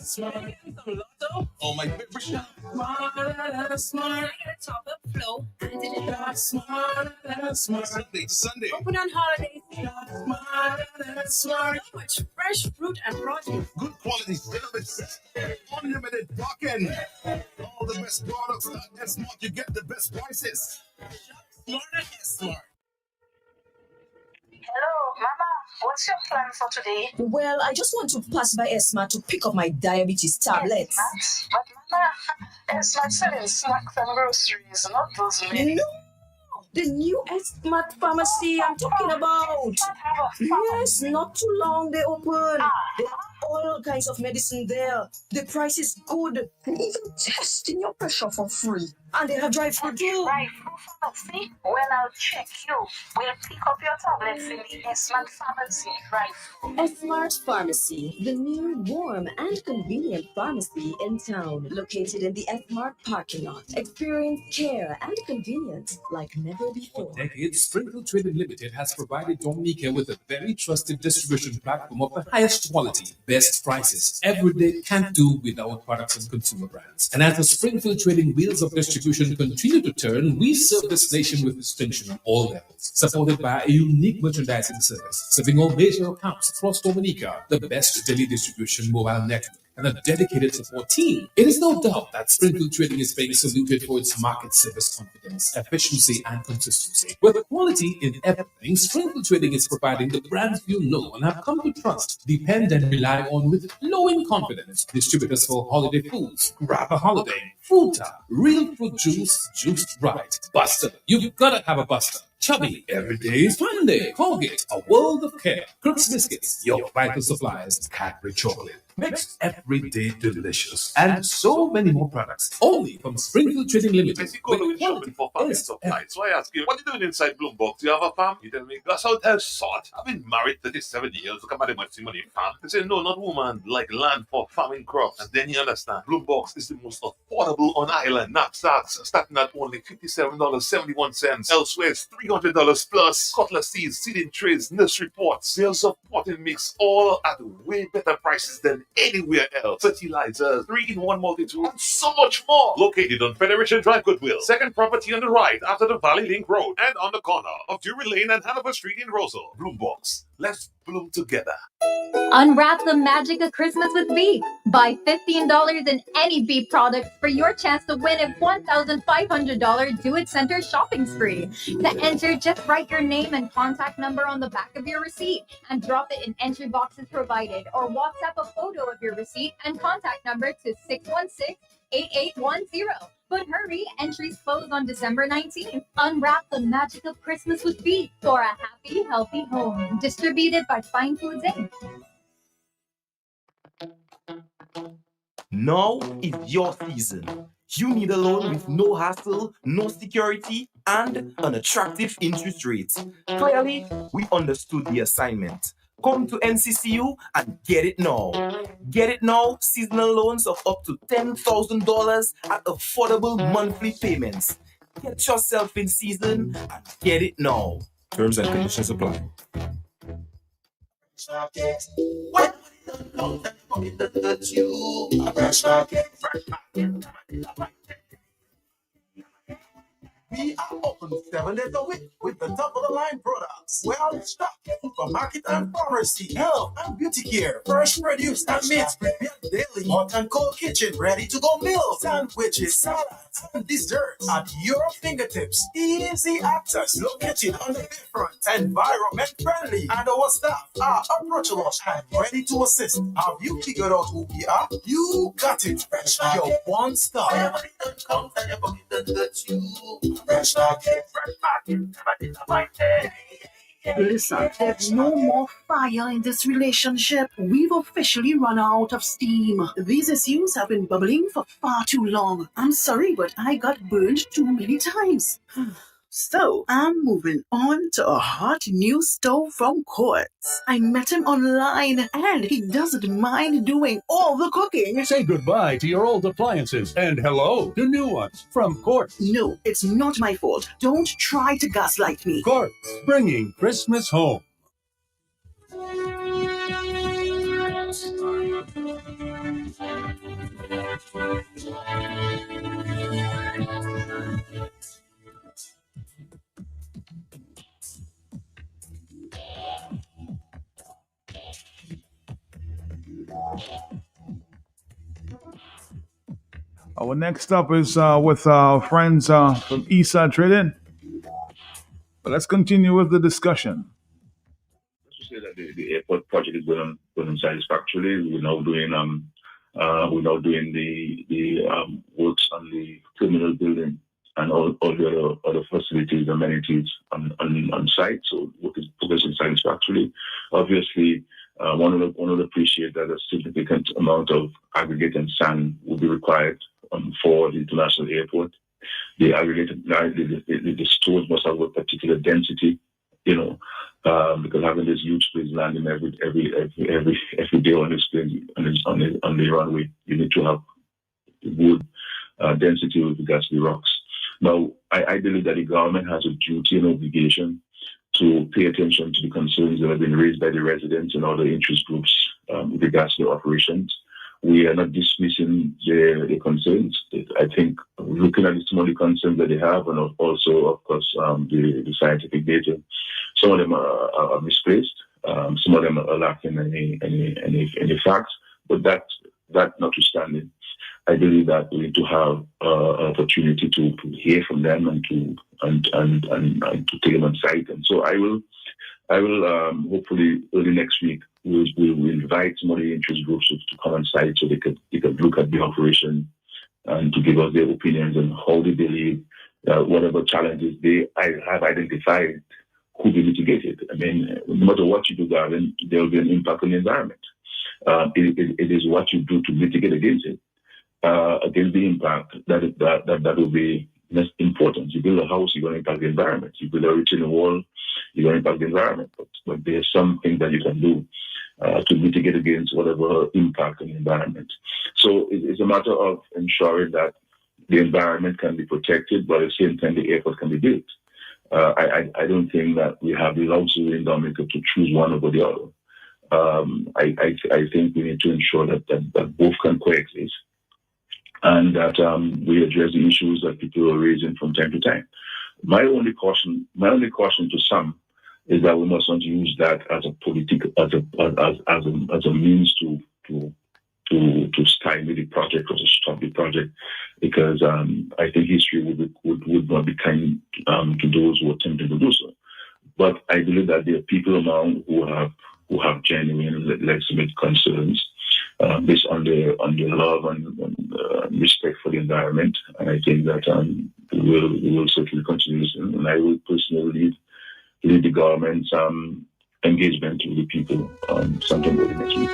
Smart. Oh, my favorite shop. Smart. Top up flow. And it is smart. Sunday to Sunday. Open on holidays. Smart. So much fresh fruit and produce. Good quality service. Unlimited parking. All the best products at S-Mart. You get the best prices. Smart at S-Mart. Hello, Mama. What's your plan for today? Well, I just want to pass by Esma to pick up my diabetes tablets. But Mama, it's not selling snacks and groceries, not those many. No, The new Smart Pharmacy I'm talking about. Yes, not too long they open. They have all kinds of medicine there. The price is good. They even testing your pressure for free. And they have drive-through too. Drive-through pharmacy? Well, I'll check you. We'll pick up your tablets in the Smart Pharmacy drive-through. Smart Pharmacy, the new, warm, and convenient pharmacy in town, located in the Smart parking lot. Experience care and convenience like never before. For decades, Sprinkle Trading Limited has provided Dominica with a very trusted distribution platform of the highest quality, best prices. Every day can't do without products and consumer brands. And as the Springfield Trading wheels of distribution continue to turn, we serve this nation with distinction on all levels, supported by a unique merchandising service, serving all major accounts across Dominica, the best daily distribution mobile network, and a dedicated support team. It is no doubt that Springfield Trading is being saluted for its market service confidence, efficiency, and consistency. With quality in everything, Springfield Trading is providing the brands you know and have come to trust, depend, and rely on with flowing confidence. Distributors for holiday foods, Grab a Holiday, Fruta, Real Fruit Juice, Juiced Right, Buster. You've gotta have a Buster. Chubby, every day is fun day. Colgate, a world of care. Crooks Biscuits, your vital supplies. Cadbury Chocolate, makes every day delicious. And so many more products, only from Springfield Trading Limited. Basically, going shopping for family supplies. So I ask you, what are you doing inside Bloombox? Do you have a farm? You tell me, Gus, out have sort. I've been married 37 years. Look at my money farm. They say, no, not woman, like land for farming crops. And then you understand, Bloombox is the most affordable on island. Knapsacks starting at only $57.71. Elsewhere, it's $300 plus. Cutlass seeds, seeding trays, nursery pots, sales of potting mix, all at way better prices than anywhere else. Fertilizers, 3-in-1 multi-tool, and so much more. Located on Federation Drive, Goodwill. Second property on the right after the Valley Link Road and on the corner of Drury Lane and Hanover Street in Rosal. Bloombox. Let's bloom together. Unwrap the magic of Christmas with Veep. Buy $15 in any Veep product for your chance to win a $1,500 do-it-center shopping spree. To enter, just write your name and contact number on the back of your receipt and drop it in entry boxes provided, or WhatsApp a photo of your receipt and contact number to 616-8810. But hurry, entries close on December 19th. Unwrap the magic of Christmas with Veep for a happy, healthy home. Distributed by Fine Foods Inc. Now is your season. You need a loan with no hassle, no security, and an attractive interest rate. Clearly, we understood the assignment. Come to NCCU and get it now. Get it now, seasonal loans of up to $10,000 at affordable monthly payments. Get yourself in season and get it now. Terms and conditions apply. We are open 7 days a week with the top of the line products. Well stocked supermarket and pharmacy, health and beauty care, fresh produce and meats prepared daily, hot and cold kitchen, ready to go meals, sandwiches, salads, and desserts at your fingertips. Easy access, located on the bayfront, environment friendly, and our staff are approachable and ready to assist. Have you figured out who we are? You got it. Fresh your one stop. Fresh market, Listen, there's no more fire in this relationship. We've officially run out of steam. These issues have been bubbling for far too long. I'm sorry, but I got burned too many times. So, I'm moving on to a hot new stove from Quartz. I met him online, and he doesn't mind doing all the cooking. Say goodbye to your old appliances and hello to new ones from Quartz. No, it's not my fault. Don't try to gaslight me. Quartz, bringing Christmas home. Our next up is with our friends from Eastside Trading. But let's continue with the discussion. Let's just say that the airport project is going on satisfactorily. We're now doing the works on the terminal building and all the other facilities, amenities on site. So work is progressing satisfactorily. Obviously, one of the appreciate that a significant amount of aggregate and sand will be required for the international airport. The aggregated the stores must have a particular density, because having this huge planes landing every day on this plane on the runway, you need to have good density with regards to the rocks. Now, I believe that the government has a duty and obligation to pay attention to the concerns that have been raised by the residents and other interest groups with regards to the operations. We are not dismissing the concerns. I think looking at some of the concerns that they have, and also, of course, the scientific data, some of them are misplaced. Some of them are lacking any facts. But that notwithstanding, I believe that we need to have an opportunity to hear from them and to take them on site. And so I will hopefully early next week we'll invite some of the interest groups to come on site so they could look at the operation and to give us their opinions on how they believe whatever challenges they have identified could be mitigated. I mean, no matter what you do, Gavin, there will be an impact on the environment. It is what you do to mitigate against it. Against the impact that will be important. You build a house, you're going to impact the environment. You build a retaining wall, you're going to impact the environment. But there's something that you can do to mitigate against whatever impact on the environment. So it's a matter of ensuring that the environment can be protected, but at the same time the airport can be built. I don't think that we have the luxury in Dominica to choose one over the other. I think we need to ensure that both can coexist, and that we address the issues that people are raising from time to time. My only caution to some is that we must not use that as a means to stymie the project or to stop the project, because I think history would not be kind to those who are attempting to do so. But I believe that there are people among who have genuine legitimate concerns based on their love and respect for the environment, and I think that we will certainly continue this, and I will personally lead the government's engagement with the people sometime early next week.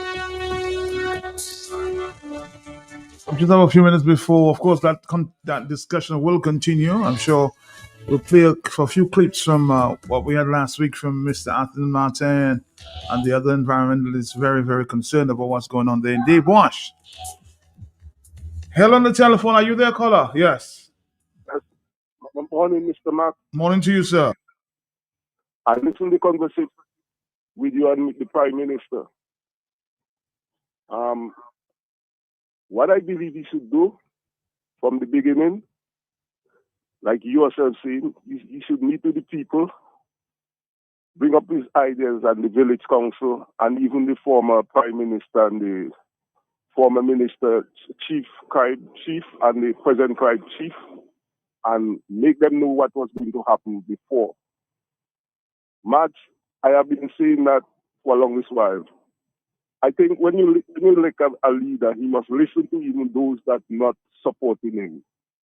Just have a few minutes before, of course, that discussion will continue. I'm sure we'll play a few clips from what we had last week from Mr. Anthony Martin and the other environmentalists very, very concerned about what's going on there in Dave Wash. Hell on the telephone. Are you there, caller? Yes. Good morning, Mr. Mark. Morning to you, sir. I listened to the conversation with you and the Prime Minister. What I believe he should do from the beginning, like you yourself saying, he should meet with the people, bring up his ideas and the village council and even the former Prime Minister and the former Minister, Chief and the present Crime Chief, and make them know what was going to happen before. Matt, I have been saying that for a longest while. I think when you elect a leader, he must listen to even those that not supporting him.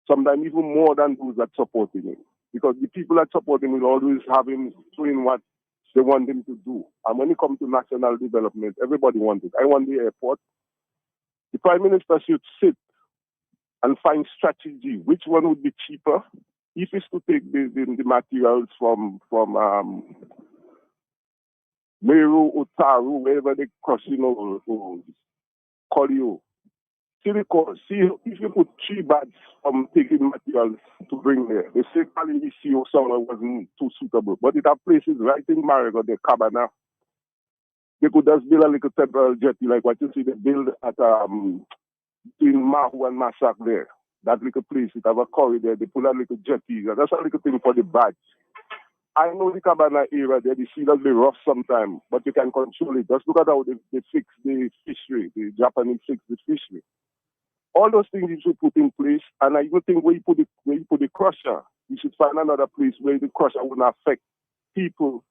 Sometimes even more than those that supporting him. Because the people that support him will always have him doing what they want him to do. And when it comes to national development, everybody wants it. I want the airport. The Prime Minister should sit and find strategy. Which one would be cheaper? If it's to take the materials from Meru, Otaru, wherever they cross, Collio. See if you put 3 bags from taking materials to bring there. They say Kali CO somewhere wasn't too suitable. But it have places right in Marigot, the Cabana. They could just build a little temporary jetty like what you see they build at between Mahu and Massac there. That little place, it have a corridor, they put a little jetty. That's a little thing for the badge. I know the Cabana area there, the sea does be rough sometimes, but you can control it. Just look at how they fix the fishery, the Japanese fix the fishery. All those things you should put in place, and I even think where you put the crusher, you should find another place where the crusher wouldn't affect people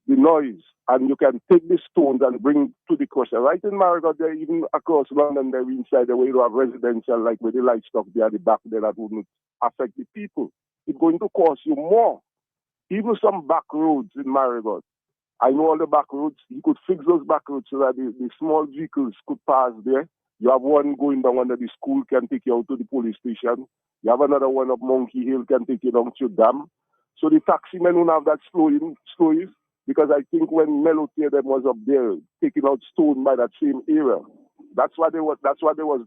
the noise, and you can take the stones and bring to the crusher. Right in Marigot, there, even across London, there inside the way you have residential, like with the livestock there at the back there, that wouldn't affect the people. It's going to cost you more. Even some back roads in Marigot. I know all the back roads. You could fix those back roads so that the small vehicles could pass there. You have one going down under the school, can take you out to the police station. You have another one up Monkey Hill, can take you down to Dam. So the taxi men won't have that slowing, because I think when Melotier them was up there taking out stone by that same area, that's what they was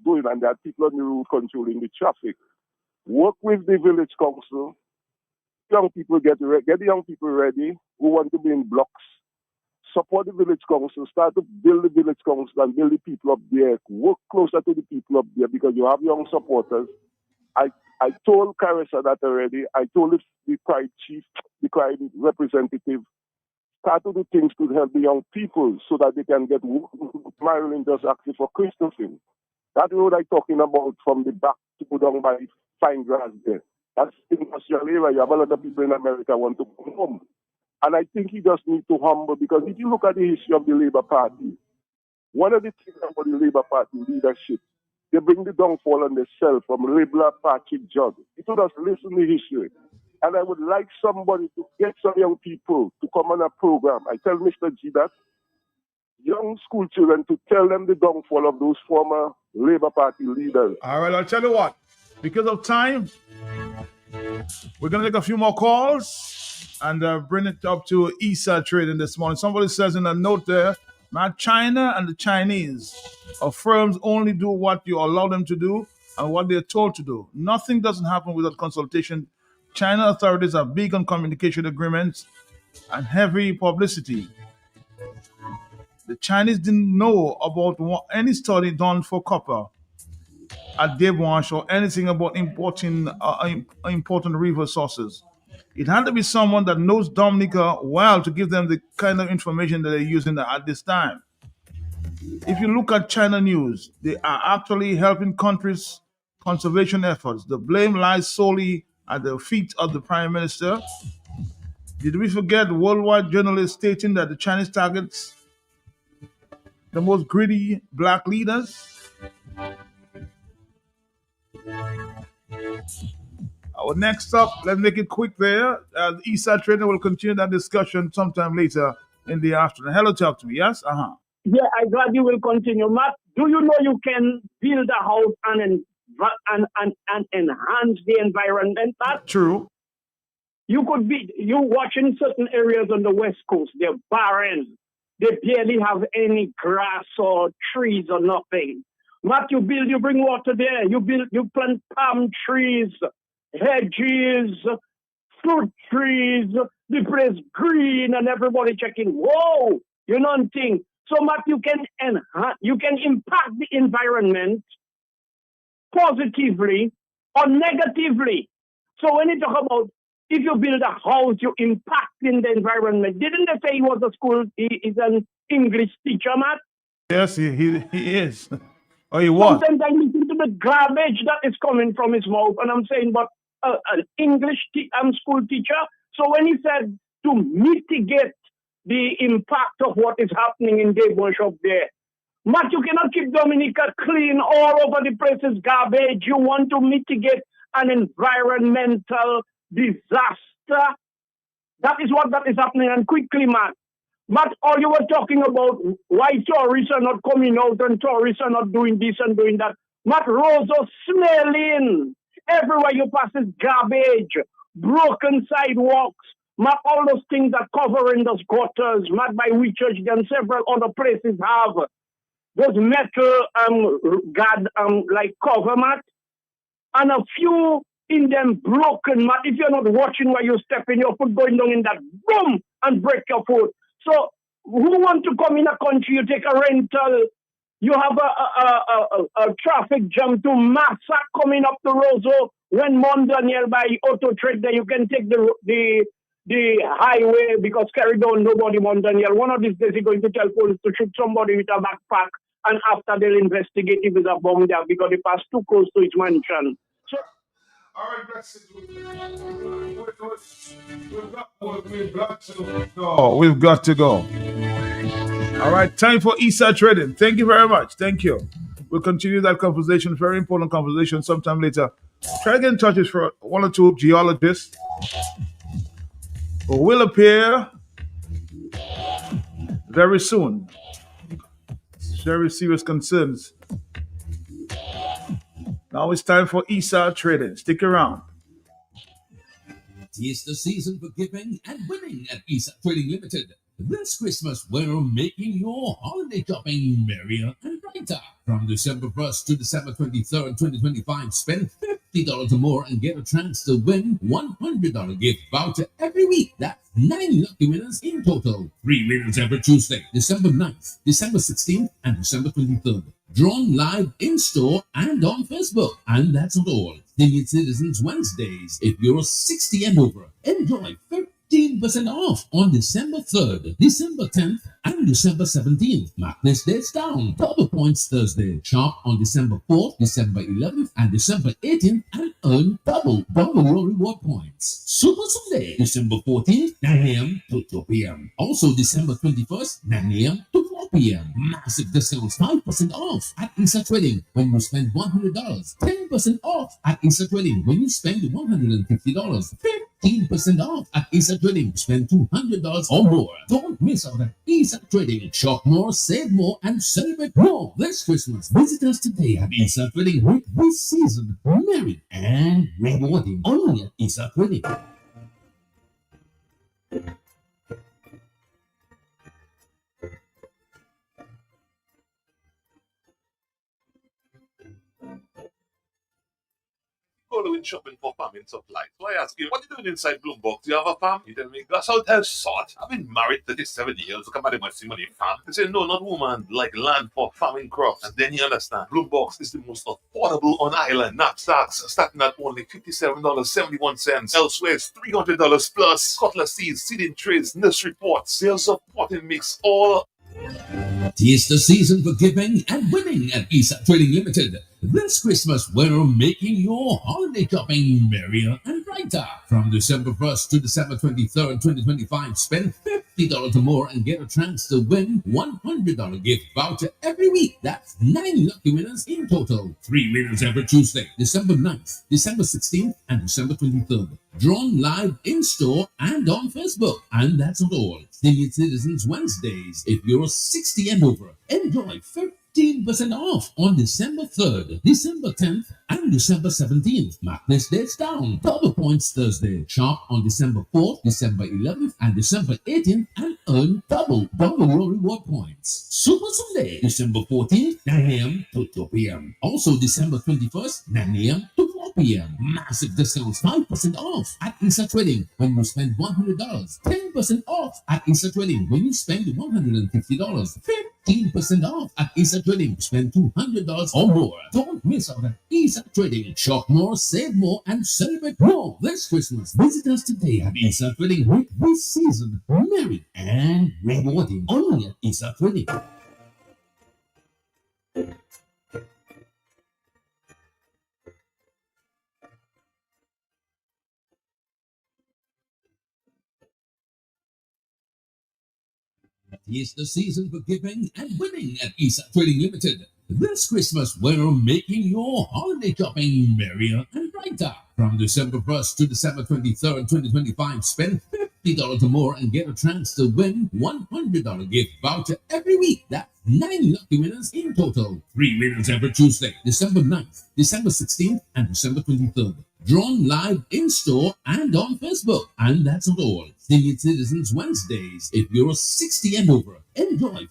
doing, and there are people on the road controlling the traffic. Work with the village council. Young people get the young people ready who want to be in blocks. Support the village council. Start to build the village council and build the people up there. Work closer to the people up there because you have young supporters. I told Carissa that already. I told the pride chief, the pride representative, start to do things to help the young people so that they can get work. Marilyn just asking for Christopher. That road I'm talking about from the back to go down by fine grass there. That's industrial area. You have a lot of people in America want to come home. And I think he just needs to humble, because if you look at the history of the Labour Party, one of the things about the Labour Party leadership, they bring the downfall on themselves from Labour Patrick Judd. It would just listen to the history. And I would like somebody to get some young people to come on a program. I tell Mr. G that young school children to tell them the downfall of those former Labour Party leaders. All right, I'll tell you what. Because of time, we're going to take a few more calls and bring it up to Issa Trading this morning. Somebody says in a note there, man, China and the Chinese are firms only do what you allow them to do and what they're told to do. Nothing doesn't happen without consultation. China authorities are big on communication agreements and heavy publicity. The Chinese didn't know about any study done for copper at Debwanche or anything about importing important river sources. It had to be someone that knows Dominica well to give them the kind of information that they're using at this time. If you look at China news, they are actually helping countries' conservation efforts. The blame lies solely at the feet of the Prime Minister. Did we forget worldwide journalists stating that the Chinese targets the most greedy black leaders? Next up, let's make it quick there. Issa Trainer will continue that discussion sometime later in the afternoon. Hello, talk to me. Yes? Yeah, I'm glad you will continue. Matt, do you know you can build a house and enhance the environment, Matt? True. You watch in certain areas on the West Coast, they're barren. They barely have any grass or trees or nothing. Matt, you bring water there. You plant palm trees, hedges, fruit trees. The place green and everybody checking. Whoa, you know what thing. So Matt, you can impact the environment positively or negatively. So when you talk about if you build a house, you impact in the environment. Didn't they say he was he's an English teacher, Matt? Yes, he is. Oh, he was. Sometimes I listen to the garbage that is coming from his mouth, and I'm saying, but an English school teacher. So when he said to mitigate the impact of what is happening in Debwanche up there, Matt, you cannot keep Dominica clean all over the place is garbage. You want to mitigate an environmental disaster. That is what is happening. And quickly, Matt. Matt, all you were talking about why tourists are not coming out and tourists are not doing this and doing that. Matt, roads are smelling. Everywhere you pass is garbage, broken sidewalks. Matt, all those things are covering those gutters. Matt, by we church and several other places have those metal like cover, Matt. And a few in them broken, Matt. If you're not watching where you step in, your foot going down in that, boom, and break your foot. So who want to come in a country, you take a rental, you have a traffic jam to Massa coming up the road. So when Mont Daniel by Auto Trade there, you can take the highway because carry down nobody Mont Daniel. One of these days he's going to tell police to shoot somebody with a backpack, and after they'll investigate if it's a bomb there because they passed too close to his mansion. So All right, blessings. We've got to go. Oh, we've got to go. All right, time for Eastside Trading. Thank you very much. Thank you. We'll continue that conversation, very important conversation, sometime later. Try to get in touch with one or two geologists who will appear very soon. Very serious concerns. Now it's time for Eastside Trading. Stick around. It's the season for giving and winning at Eastside Trading Limited. This Christmas, we're making your holiday shopping merrier and brighter. From December 1st to December 23rd, 2025, spend $50 or more and get a chance to win $100 gift voucher every week. That's 9 lucky winners in total. 3 winners every Tuesday, December 9th, December 16th, and December 23rd. Drawn live in-store and on Facebook. And that's not all. Senior Citizens Wednesdays. If you're 60 and over, enjoy 15% off on December 3rd, December 10th, and December 17th. Mark this dates down. Double Points Thursday. Shop on December 4th, December 11th, and December 18th and earn double your reward points. Super Sunday, December 14th, 9 a.m. to 2 p.m. Also December 21st, 9 a.m. to 4 p.m. Massive discounts, 5% off at Eastside Trading when you spend $100. 10% off at Eastside Trading when you spend $150. 15% off at Eastside Trading. Spend $200 or more. Don't miss out at Eastside Trading. Shop more, save more, and celebrate more this Christmas. Visit us today at Eastside Trading. Make this season merry and rewarding. Only at Eastside Trading. Going shopping for farming supplies. So I ask you, what are you doing inside Bloombox? Do you have a farm? You tell me, gas out has sort. I've been married 37 years. Look at my money farm. They say, no, not woman, like land for farming crops. And then you understand, Bloombox is the most affordable on island. Knapsacks starting at only $57.71. Elsewhere, it's $300 plus. Cutlass seeds, seeding trays, nursery pots, sales of potting mix, all. Tis the season for giving and winning at Eastside Trading Limited. This Christmas, we're making your holiday shopping merrier and brighter. From December 1st to December 23rd, 2025, spend $50 or more and get a chance to win $100 gift voucher every week. That's 9 lucky winners in total. 3 winners every Tuesday, December 9th, December 16th, and December 23rd. Drawn live in-store and on Facebook. And that's not all. Senior Citizens Wednesdays. If you're 60 and over, enjoy 15% off on December 3rd, December 10th, and December 17th. Mark this dates down. Double Points Thursday. Shop on December 4th, December 11th, and December 18th and earn double your reward points. Super Sunday, December 14th, 9 a.m. to 2 p.m. Also December 21st, 9 a.m. to 4 p.m. Massive discounts, 5% off at Eastside Trading when you spend $100. 10% off at Eastside Trading when you spend $150. 15% off at Eastside Trading. Spend $200 or more. Don't miss out at Eastside Trading. Shop more, save more, and celebrate more this Christmas. Visit us today at Eastside Trading. Make this season merry and rewarding. Only at Eastside Trading. It's the season for giving and winning at Eastside Trading Limited. This Christmas, we're making your holiday shopping merrier and brighter. From December 1st to December 23rd, 2025, spend $50 or more and get a chance to win $100 gift voucher every week. That's 9 lucky winners in total. 3 winners every Tuesday, December 9th, December 16th, and December 23rd. Drawn live in-store and on Facebook. And that's not all. Senior Citizens Wednesdays. If you're 60 and over, enjoy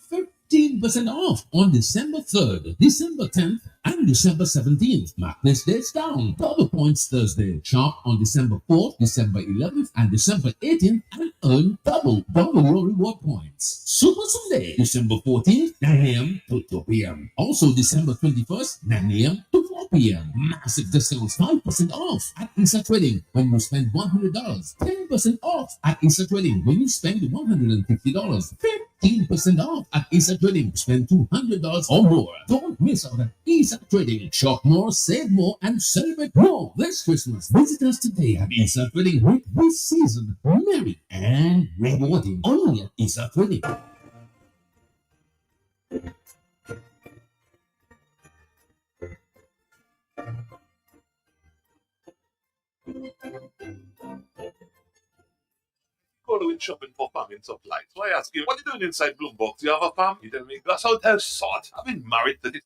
15% off on December 3rd, December 10th, and December 17th. Mark this dates down. Double Points Thursday. Shop on December 4th, December 11th, and December 18th and earn double your reward points. Super Sunday, December 14th, 9 a.m. to 2 p.m. Also December 21st, 9 a.m. to 4 p.m. Massive discounts, 5% off at Eastside Trading when you spend $100. 10% off at Eastside Trading when you spend $150. 15% off at ESA Trading. Spend $200 or more. Don't miss out at ESA Trading. Shop more, save more, and celebrate more this Christmas. Visit us today at ESA Trading with this season. Merry and rewarding. Only at ESA Trading. Going shopping for farming supplies. So I ask you, what are you doing inside Bloombox? You have a farm? You tell me, Gus Hotel Sort. I've been married 30.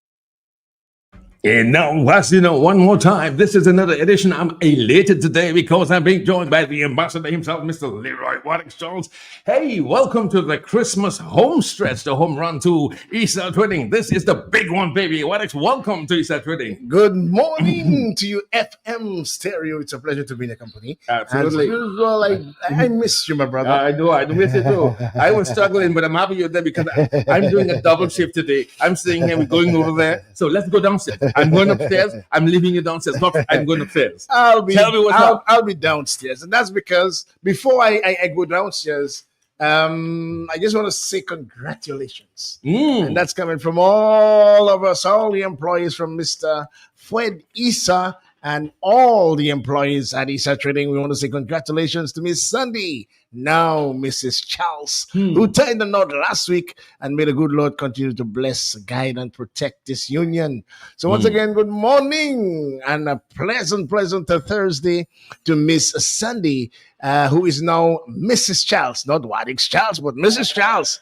And now, as you know, one more time, this is another edition. I'm elated today because I'm being joined by the ambassador himself, Mr. Leroy Waddix Charles. Hey, welcome to the Christmas home stretch, the home run to ESA Trading. This is the big one, baby. Waddix, welcome to ESA Trading. Good morning to you, FM Stereo. It's a pleasure to be in your company. Absolutely. As usual, I miss you, my brother. I do miss you too. I was struggling, but I'm happy you're there because I'm doing a double shift today. I'm staying here, we're going over there. So let's go downstairs. I'm going upstairs. I'm leaving you downstairs. Not I'm going upstairs. Tell me what's up. I'll be downstairs, and that's because before I go downstairs, I just want to say congratulations, and that's coming from all of us, all the employees from Mr. Fred Issa and all the employees at ESA Trading. We want to say congratulations to Miss Sandy, now Mrs. Charles, who tied the knot last week, and may the good Lord continue to bless, guide, and protect this union. So once again, good morning and a pleasant Thursday to Miss Sandy, who is now Mrs. Charles, not Waddix Charles, but Mrs. Charles,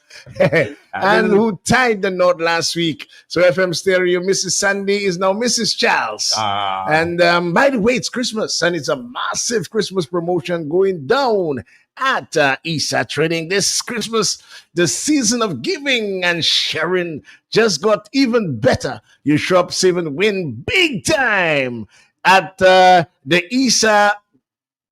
and who tied the knot last week. So FM Stereo, Mrs. Sandy is now Mrs. Charles. And by the way, it's Christmas, and it's a massive Christmas promotion going down at ESA Trading this Christmas. The season of giving and sharing just got even better. You shop, save, and win big time at the ESA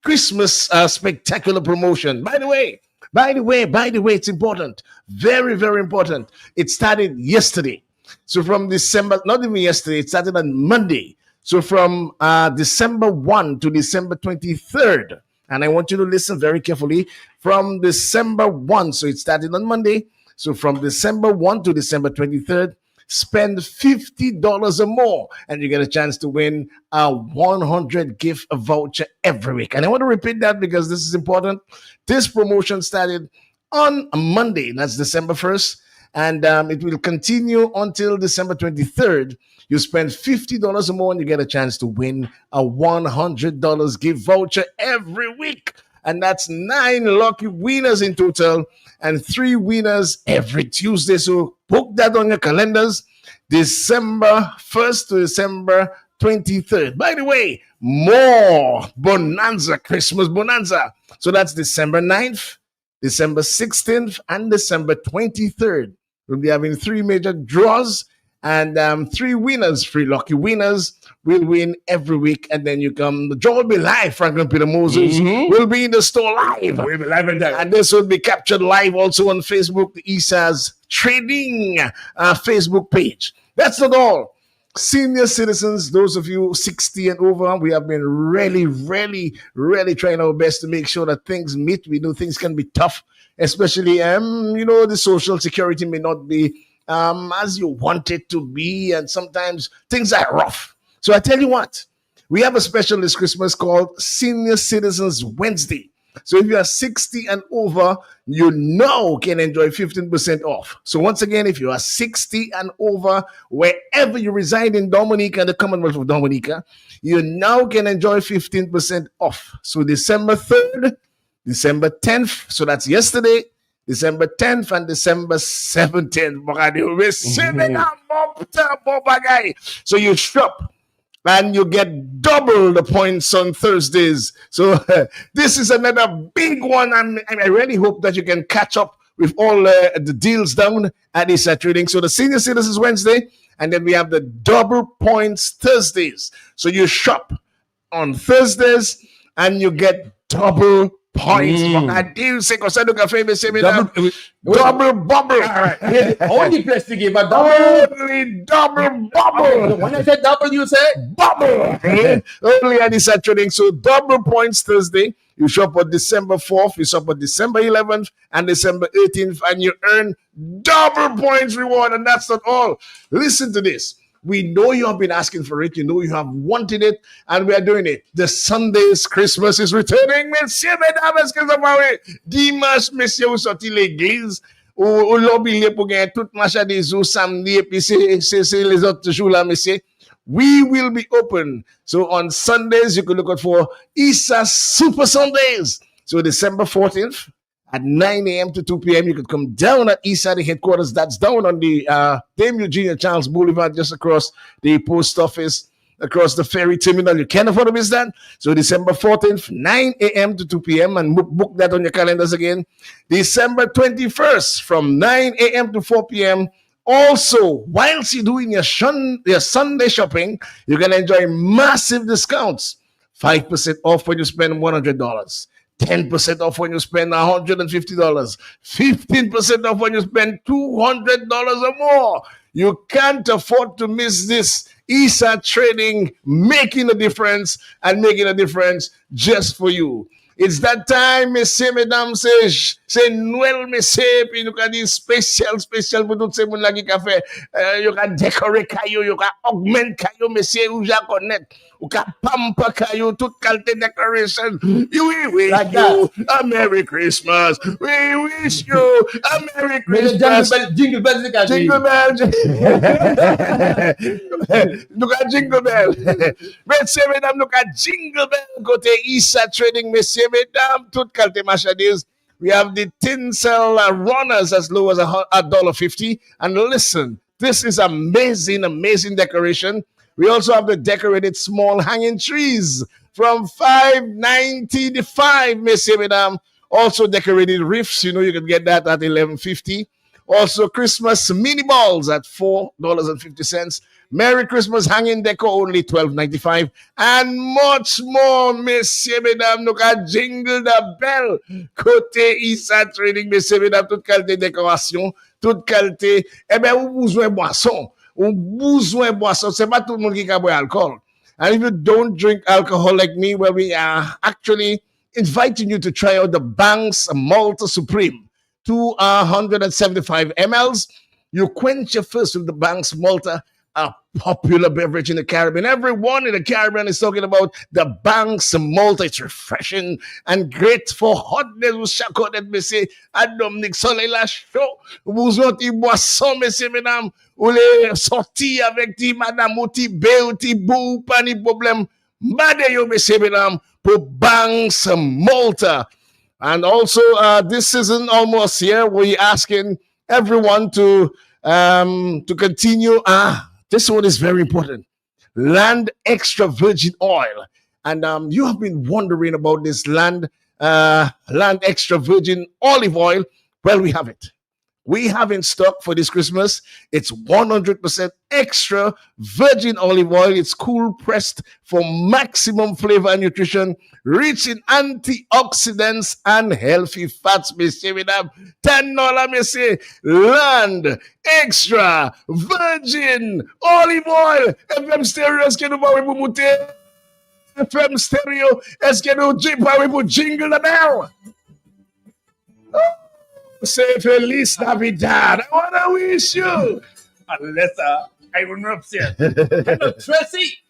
Christmas spectacular promotion. By the way, it's important. Very, very important. It started yesterday. So from December, not even yesterday, it started on Monday. So from December 1 to December 23rd. And I want you to listen very carefully. From December 1, so it started on Monday. So from December 1 to December 23rd, spend $50 or more, and you get a chance to win a 100 gift voucher every week. And I want to repeat that because this is important. This promotion started on Monday, that's December 1st, and it will continue until December 23rd. You spend $50 or more, and you get a chance to win a $100 gift voucher every week. And that's 9 lucky winners in total and 3 winners every Tuesday. So book that on your calendars, December 1st to December 23rd. By the way, more Bonanza, Christmas Bonanza. So that's December 9th, December 16th, and December 23rd. We'll be having 3 major draws. And 3 winners, 3 lucky winners will win every week. And then you come, the draw will be live. Franklin Peter Moses will be in the store live. We'll be live and and this will be captured live also on Facebook, the ESA's Trading Facebook page. That's not all. Senior citizens, those of you 60 and over, we have been really trying our best to make sure that things meet. We know things can be tough, especially, the social security may not be as you want it to be, and sometimes things are rough. So I tell you what, we have a special this Christmas called Senior Citizens Wednesday. So if you are 60 and over, you now can enjoy 15% off. So once again, if you are 60 and over, wherever you reside in Dominica and the Commonwealth of Dominica, you now can enjoy 15% off. So December 3rd, December 10th, so that's yesterday, December 10th and December 17th. So you shop and you get double the points on Thursdays. So this is another big one, and I really hope that you can catch up with all the deals down at ESA Trading. So the Senior Citizens Wednesday, and then we have the double points Thursdays. So you shop on Thursdays and you get double points. Double bubble. All right. Only place to give a double. Only double bubble. When I said double, you say bubble. Only at ESA Trading. So double points Thursday. You shop on December 4th, you shop on December 11th, and December 18th, and you earn double points reward. And that's not all. Listen to this. We know you have been asking for it. You know you have wanted it, and we are doing it. The Sunday's Christmas is returning. Messieurs, mesdames, est-ce que vous savez? Dimanche, messieurs, vous sortez l'église. Ou lobby pour gagner tout machin des jours samedi et puis c'est les autres jours là, messieurs. We will be open. So on Sundays, you can look out for ISA Super Sundays. So December 14th at 9 a.m. to 2 p.m., you can come down at ISA, the headquarters. That's down on the Dame Eugenia Charles Boulevard, just across the post office, across the ferry terminal. You can't afford to miss that. So December 14th, 9 a.m. to 2 p.m. And book that on your calendars again. December 21st from 9 a.m. to 4 p.m. Also, whilst you're doing your Sunday shopping, you can enjoy massive discounts. 5% off when you spend $100. 10% off when you spend $150. 15% off when you spend $200 or more. You can't afford to miss this. ISA Trading, making a difference and making a difference just for you. It's that time, messieurs, mesdames, c'est Noël, messieurs, puis nous avons dit spécial pour toutes ces gens là qui ont fait, you can décorer caillou, you can augment caillou, messieurs, ou já connaître, ou can pamper caillou, toute qualité decoration. We wish like you a Merry Christmas. We wish you a Merry Christmas. Jingle bell. Nous avons jingle bell. Messieurs, mesdames, nous avons jingle bell côté ISA Trading, messieurs. Mesdames, toute qualité marchandise. We have the tinsel runners as low as $1.50. And listen, this is amazing decoration. We also have the decorated small hanging trees from $5.95, messieurs, mesdames. Also decorated reefs, you can get that at $11.50. Also Christmas mini balls at $4.50. Merry Christmas hanging deco only $12.95, and much more, messieurs, mesdames. Nous avons jingle the bell côté ISA Trading, messieurs, mesdames, toute qualité décoration, toute qualité. Eh bien, vous besoin boisson, c'est pas tout le monde qui a boire alcohol. And if you don't drink alcohol like me, well, we are actually inviting you to try out the Banks Malta Supreme, 275 mLs. You quench your thirst with the Banks Malta, a popular beverage in the Caribbean. Everyone in the Caribbean is talking about the Banks Malta. It's refreshing and great for hotness. Vous chaque honnête, messieurs, à Dominique Soleil la chaud. Vous ont des boissons, messieurs, mesdames. Vous les sortis avec des madame ou des bé ou des bou, pas de problème. Bade yo, messieurs, mesdames, pour Banks Malta. And also, this season almost here, we're asking everyone to continue. This one is very important. Land Extra Virgin Oil. And you have been wondering about this Land Extra Virgin Olive Oil. Well, we have it. We have in stock for this Christmas. It's 100% extra virgin olive oil. It's cool pressed for maximum flavor and nutrition, rich in antioxidants and healthy fats. Messieurs, mesdames, $10, messieurs. Land Extra Virgin Olive Oil. FM Stereo, est-ce que nous pouvons monter? FM Stereo, est-ce que nous pouvons jingle the bell? Say Feliz Navidad. I want to wish you. Unless I will not say hello, Tracy.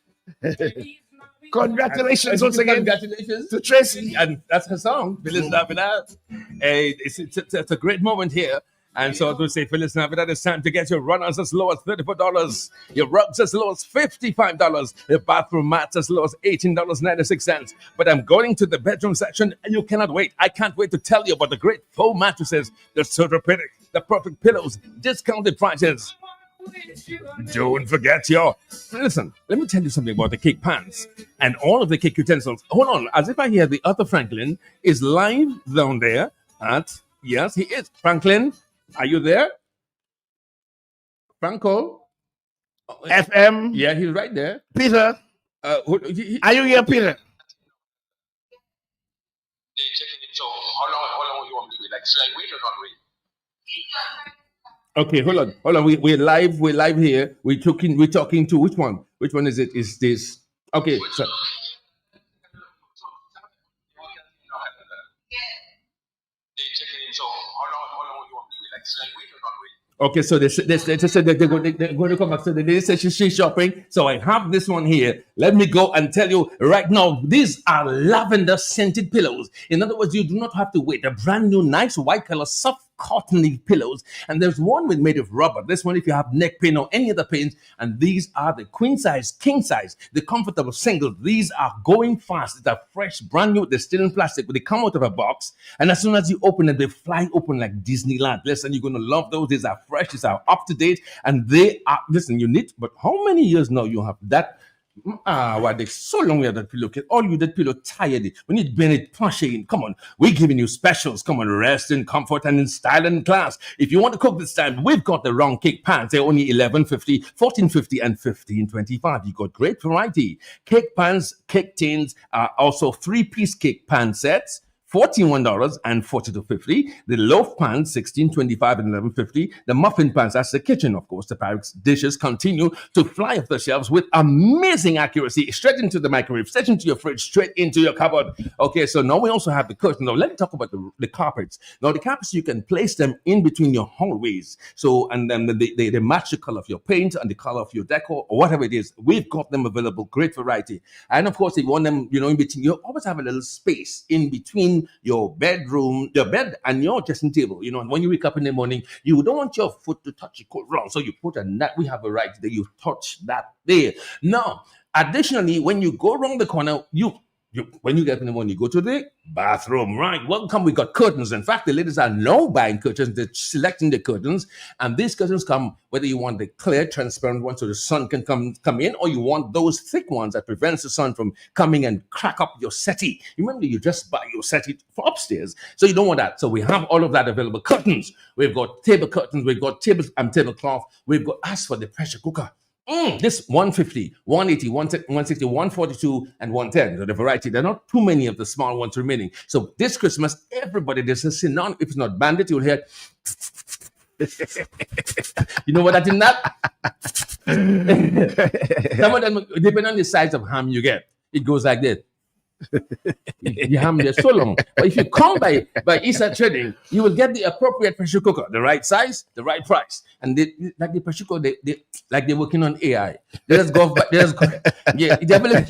Congratulations once again. Congratulations to Tracy. And that's her song, Feliz Navidad. It's a great moment here. And so to say Feliz Navidad, it's time to get your runners as low as $34, your rugs as low as $55, your bathroom mats as low as $18.96. But I'm going to the bedroom section, and you cannot wait. I can't wait to tell you about the great foam mattresses, the Soropedic, the perfect pillows, discounted prices. Don't forget listen, let me tell you something about the cake pans and all of the cake utensils. Hold on, as if I hear the other Franklin is live down there yes, he is. Franklin, are you there? Franco? FM? Yeah, he's right there. Peter? Are you here, Peter? So how long you want me to wait? Like, should I wait or not wait? Okay, hold on. We're live here. We're talking to which one? Which one is it? Is this? Okay, so checking in. So how long you want to wait? Like, should I wait or not wait? Okay, so they said they're going to come back. So they said she's shopping. So I have this one here. Let me go and tell you right now. These are lavender scented pillows. In other words, you do not have to wait. A brand new, nice white color, soft cottony pillows. And there's one with made of rubber. This one, if you have neck pain or any other pains. And these are the queen size, king size, the comfortable singles. These are going fast. They're fresh, brand new. They're still in plastic, but they come out of a box. And as soon as you open them, they fly open like Disneyland. Listen, you're going to love those. These are fresh. These are up to date. And they are, listen, you need, but how many years now you have that? Why they so long we have that pillow? All you that pillow tired. We need Bennett plushing. Come on, we're giving you specials. Come on, rest in comfort and in style and class. If you want to cook this time, we've got the round cake pans. They're only $11.50, $14.50, and $15.25. You got great variety. Cake pans, cake tins are also 3-piece cake pan sets. $41 and $42.50. The loaf pans, $16.25 and $11.50. The muffin pans, that's the kitchen, of course. The Pyrex dishes continue to fly off the shelves with amazing accuracy, straight into the microwave, straight into your fridge, straight into your cupboard. Okay, so now we also have the curtain. Now let me talk about the carpets. Now the carpets, you can place them in between your hallways. So, and then they match the color of your paint and the color of your decor or whatever it is. We've got them available, great variety. And of course, if you want them, in between, you always have a little space in between your bedroom, your bed, and your dressing table. When you wake up in the morning, you don't want your foot to touch the cold wrong. So you put a nut. We have a right that you touch that there. Now, additionally, when you go around the corner, when you get up in the morning, you go to the bathroom, right? Welcome. We got curtains. In fact, the ladies are now buying curtains. They're selecting the curtains, and these curtains come whether you want the clear, transparent ones so the sun can come in, or you want those thick ones that prevents the sun from coming and crack up your settee. Remember, you just buy your settee for upstairs, so you don't want that. So we have all of that available. Curtains. We've got table curtains. We've got tablecloth. We've got as for the pressure cooker. This 150, 180, 160, 142, and 110. So the variety. There are not too many of the small ones remaining. So this Christmas, everybody, there's a synonym. If it's not Bandit, you'll hear. You know what that is not? Some of them, depending on the size of ham you get, it goes like this. The ham there so long. But if you come by Issa Trading, you will get the appropriate pressure cooker, the right size, the right price. And like the pressure cooker, they're working on AI. They just go. Yeah, definitely.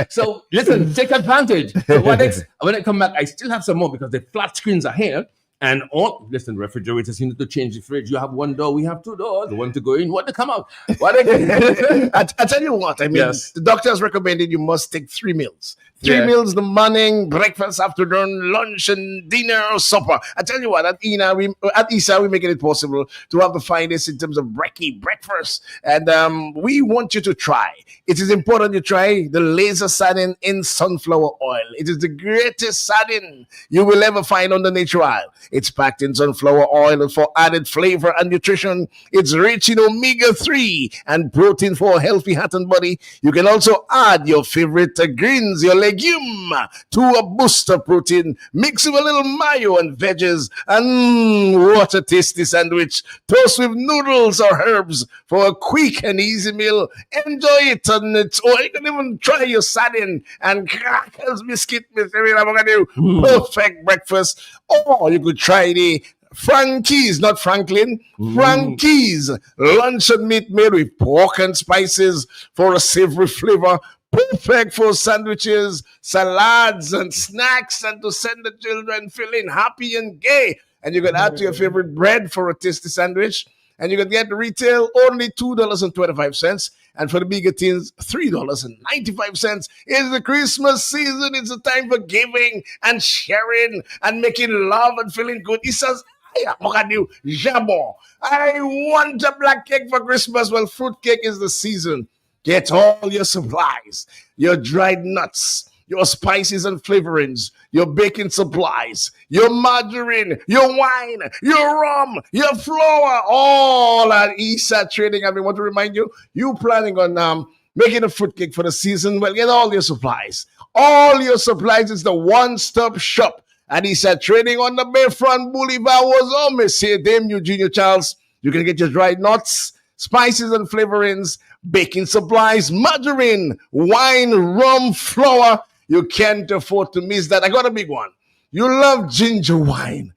So listen, take advantage. So when I come back, I still have some more because the flat screens are here. And refrigerators, you need to change the fridge. You have one door, we have two doors. The one to go in, one to come out. I tell you what, yes. The doctor has recommended you must take 3 meals. 3 meals in the morning, breakfast, afternoon, lunch, and dinner or supper. I tell you what, at ISA, we're making it possible to have the finest in terms of brekkie, breakfast. And we want you to try. It is important you try the laser satin in sunflower oil. It is the greatest satin you will ever find on the natural aisle. It's packed in sunflower oil for added flavor and nutrition. It's rich in omega-3 and protein for a healthy heart and body. You can also add your favorite greens, your legume, to a boost of protein. Mix with a little mayo and veggies. And what a tasty sandwich. Toast with noodles or herbs for a quick and easy meal. Enjoy it on its own. You can even try your sardine and crackers biscuit. Perfect breakfast. Or you could try the Frankie's, not Franklin. Frankie's luncheon meat made with pork and spices for a savory flavor. Perfect for sandwiches, salads, and snacks, and to send the children feeling happy and gay. And you can add to your favorite bread for a tasty sandwich. And you can get retail only $2.25. And for the bigger teens, $3.95. It's the Christmas season. It's a time for giving and sharing and making love and feeling good. He says, Jabon, I want a black cake for Christmas. Well, fruit cake is the season. Get all your supplies, your dried nuts, your spices and flavorings, your baking supplies, your margarine, your wine, your rum, your flour, all at Issa Trading. I want to remind you, you planning on making a fruitcake for the season? Well, get all your supplies. All your supplies is the one-stop shop at Issa Trading on the Bayfront Boulevard. Was almost here, Dame Eugenia Charles. You can get your dried nuts, spices and flavorings, baking supplies, margarine, wine, rum, flour. You can't afford to miss that. I got a big one. you love ginger wine.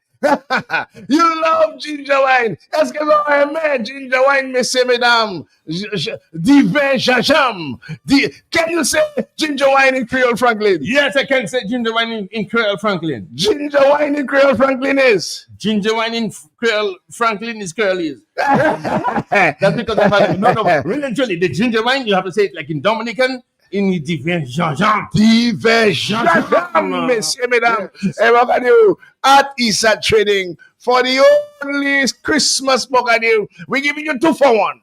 You love ginger wine. Est-ce que vous aimez ginger wine, messieurs, mesdames? Divin jajam. Can you say ginger wine in Creole, Franklin? Yes, I can say ginger wine in Creole, Franklin. Ginger wine in Creole, Franklin is? Ginger wine in Creole, Franklin is Creole is. That's because I have no, really and truly, the ginger wine, you have to say it like in Dominican, in Divin jajam. Divin jajam, messieurs, mesdames. Et regardez, at Issa Trading, for the only Christmas Bogadieu, we're giving you 2 for 1.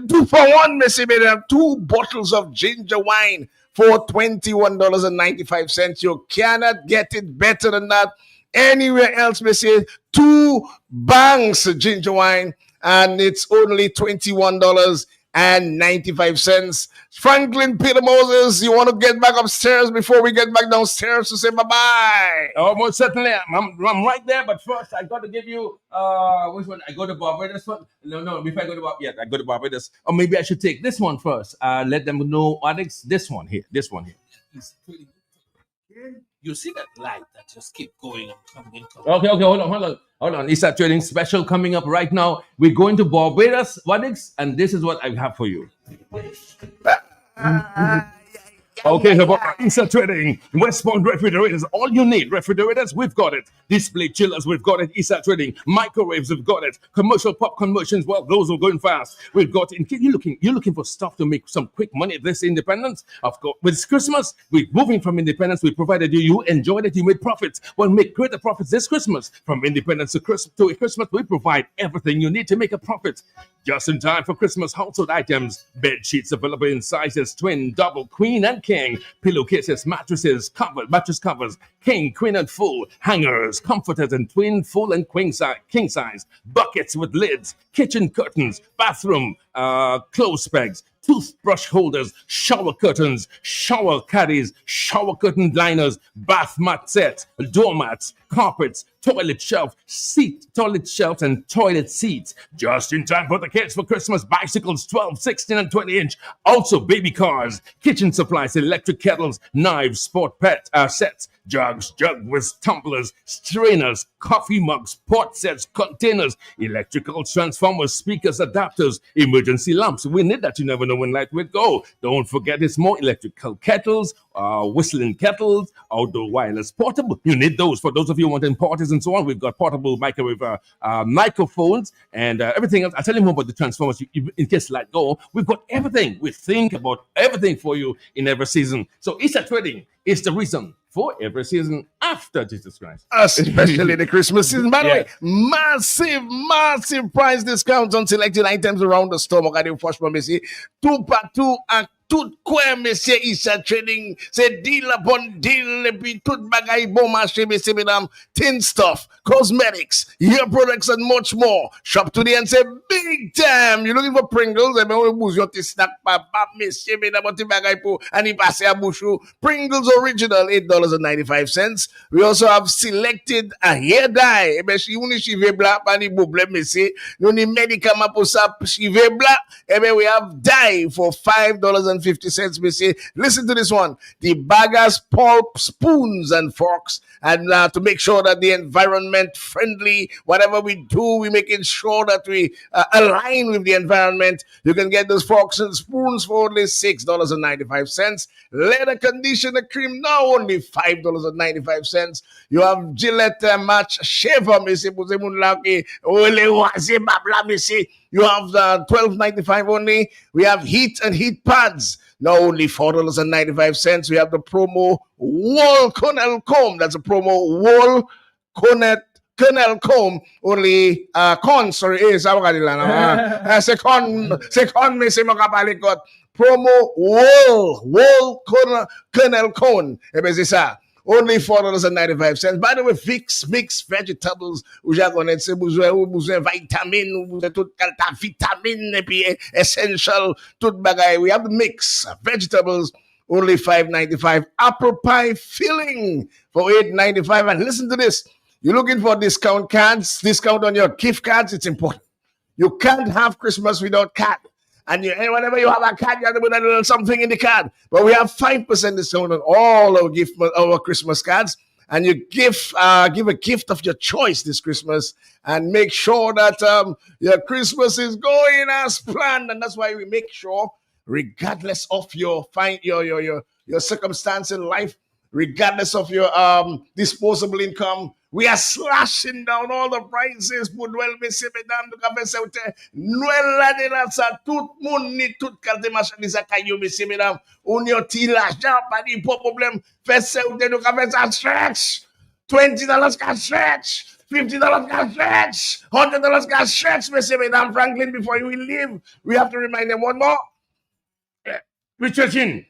2 for 1, messieurs, mesdames. 2 bottles of ginger wine for $21.95. You cannot get it better than that anywhere else, messieurs. 2 banks of ginger wine, and it's only $21.95. Franklin Peter Moses, you want to get back upstairs before we get back downstairs to say bye-bye? Oh, most certainly. I'm right there, but first I got to give you, which one? I go to Barbados one? No, before I go to Barbados, yeah, I go to Barbados. Or maybe I should take this one first. Let them know, Alex, this one here. You see that light that just keep going and coming. Okay, hold on. Issa Trading special coming up right now. We're going to Barbados, Wadix, and this is what I have for you. Okay, Issa Trading, Westbound Refrigerators, all you need. Refrigerators, we've got it. Display chillers, we've got it. Issa Trading, microwaves, we've got it. Commercial popcorn machines, well, those are going fast. We've got it. You're looking for stuff to make some quick money this Independence. Of course, with Christmas, we're moving from Independence. We provided you enjoyed it, you made profits. Well, make greater profits this Christmas. From Independence to Christmas, we provide everything you need to make a profit. Just in time for Christmas household items. Bed sheets available in sizes twin, double, queen, and king. Pillowcases, mattresses, mattress covers, king, queen, and full. Hangers, comforters, and twin, full, and king size. Buckets with lids, kitchen curtains, bathroom, clothes pegs, toothbrush holders, shower curtains, shower caddies, shower curtain liners, bath mat sets, doormats, carpets, toilet shelves, and toilet seats. Just in time for the kids for Christmas. Bicycles, 12, 16, and 20-inch. Also, baby cars, kitchen supplies, electric kettles, knives, sport pet sets, jugs, jug with tumblers, strainers, coffee mugs, pot sets, containers, electrical transformers, speakers, adapters, emergency lamps. We need that. You never know when light will go. Don't forget it's more electrical kettles, whistling kettles, outdoor wireless portable. You need those. For those of you wanting parties and so on, we've got portable microwave microphones and everything else. I'll tell you more about the transformers in case light go. We've got everything. We think about everything for you in every season. So Issa Trading is the reason for every season after Jesus Christ. Especially the Christmas season. By the way, massive price discounts on selected items around the store. Two pack, 2 and tout quoi, monsieur Issa Trading, c'est deal upon deal, et puis tout bagay bon marché, messieurs, mesdames, tin stuff, cosmetics, hair products, and much more. Shop today and say big time. You're looking for Pringles, and on bouge your snack, messieurs, mesdames, what bagay pour, and y passe à bouchou. Pringles Original, $8.95. We also have selected a hair dye. Eh bien, si vous n'y chive blanc, pas ni problème, messieurs. Nous ni médicament pour ça, chive blanc. Eh bien, we have dye for $5.50, messieurs. Listen to this one. The Bagas Pulp spoons and forks. And to make sure that the environment friendly, whatever we do, we making sure that we align with the environment. You can get those forks and spoons for only $6.95. Leather conditioner cream now only $5.95. You have Gillette Match Shaver, messieurs. You have $12.95 only. We have heat and heat pads. Now only $4.95. We have the promo Wall Cornell Comb. That's a promo Wall Cornell Comb. Only promo Wall Cornell Comb. Only $4.95. By the way, Fix Mix Vegetables, vous avez besoin vitamine, vous avez toute vitamine et puis essential, tout bagay. We have the mix vegetables, only $5.95. Apple pie filling for $8.95. And listen to this. You're looking for discount cards, discount on your gift cards. It's important. You can't have Christmas without card. And whenever you have a card, you have to put a little something in the card. But we have 5% discount on all our Christmas cards. and you give a gift of your choice this Christmas, and make sure that your Christmas is going as planned. And that's why we make sure, regardless of your circumstance in life, regardless of your disposable income, we are slashing down all the prices. Budwell me se mesdames, nous avons fait ça. Noël l'année là, ça tout monde ni tout carte machin ça caillou messieurs mesdames. On y a l'argent, pas de problème. Fait ça, nous avons fait ça stretch. $20 can stretch. $50 can stretch. $100 can stretch, messieurs mesdames. Franklin, before you leave, we have to remind them one more. Richard Chin.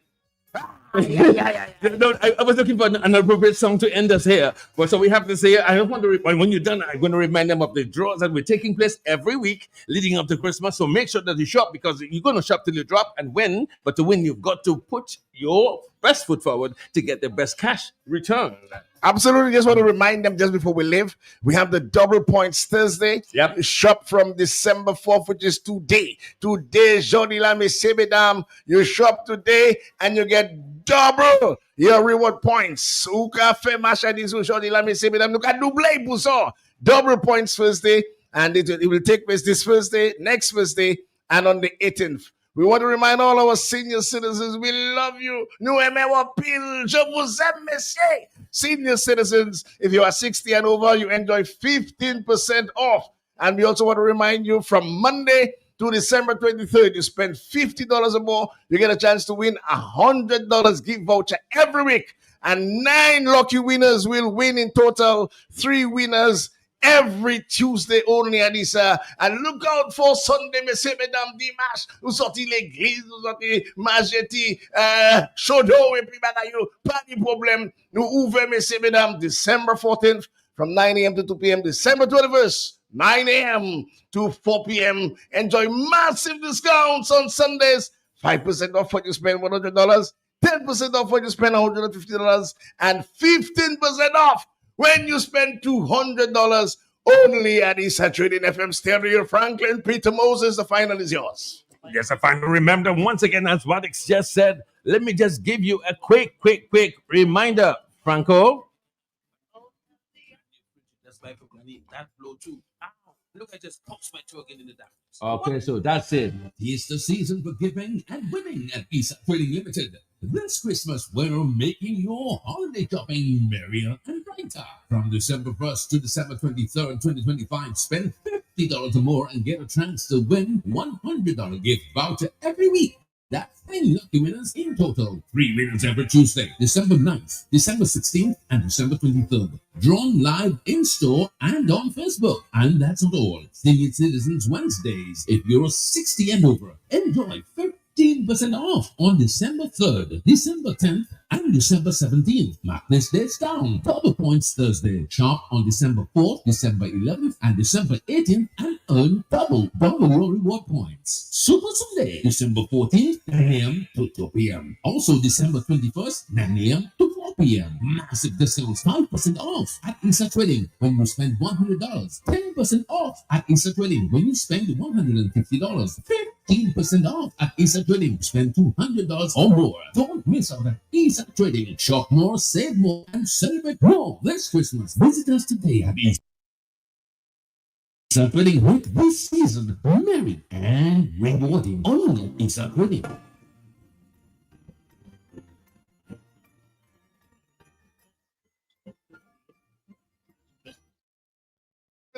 No, I was looking for an appropriate song to end us here. But so we have to say, I just want to, when you're done, I'm going to remind them of the draws that we're taking place every week leading up to Christmas. So make sure that you shop, because you're going to shop till you drop and win. But to win, you've got to put your best foot forward to get the best cash return. Absolutely. Just want to remind them just before we leave, we have the double points Thursday. Yep. Shop from December 4th, which is today. Today, Jody la Messieurs Mesdames. You shop today and you get double your reward points. Ou ka fe marchandise ou Jody la Messieurs Mesdames. Nou ka double pour ça. Double points Thursday, and it will take place this Thursday, next Thursday, and on the 18th. We want to remind all our senior citizens, we love you. Nous aimons vos piles. Je vous aime, messieurs. Senior citizens, if you are 60 and over, you enjoy 15% off. And we also want to remind you, from Monday to December 23rd, you spend $50 or more, you get a chance to win $100 gift voucher every week. And 9 lucky winners will win in total. 3 winners every Tuesday only, Anissa. And look out for Sunday, messieurs, mesdames, dimanche. Nous sorti l'église, nous sorti Majetti, Chodo, et puis bagayo. Pas de problème. Nous ouvrons, messieurs, mesdames, December 14th from 9 a.m. to 2 p.m. December 21st, 9 a.m. to 4 p.m. Enjoy massive discounts on Sundays. 5% off when you spend $100, 10% off when you spend $150, and 15% off when you spend $200 only at East Trading FM Stereo. Franklin, Peter Moses, the final is yours. Yes, I finally remember once again, as Wadix just said. Let me just give you a quick reminder, Franco. That's my that blow too. Look, I just popped my toe again in the dark. Okay, so that's it. It's the season for giving and winning at East Trading Limited. This Christmas, we're making your holiday shopping merrier and brighter. From December 1st to December 23rd, 2025, spend $50 or more and get a chance to win $100 gift voucher every week. That's 10 lucky winners in total. 3 winners every Tuesday, December 9th, December 16th, and December 23rd. Drawn live in-store and on Facebook. And that's not all. Senior Citizens Wednesdays. If you're 60 and over, enjoy 15% off on December 3rd, December 10th, and December 17th. Mark this dates down. Double points Thursday. Shop on December 4th, December 11th, and December 18th, and earn double your reward points. Super Sunday, December 14th, 9 a.m. to 2 p.m. Also December 21st, 9 a.m. to 4 p.m. Massive discounts, 5% off at Insta Trading when you spend $100. 10% off at Insta Trading when you spend $150. 15% off at Insta Trading. Spend $200 or more. Don't miss out at Insta Trading. Shop more, save more, and celebrate more this Christmas. Visit us today at Insta Trading with this season merry and rewarding. Only at Insta Trading.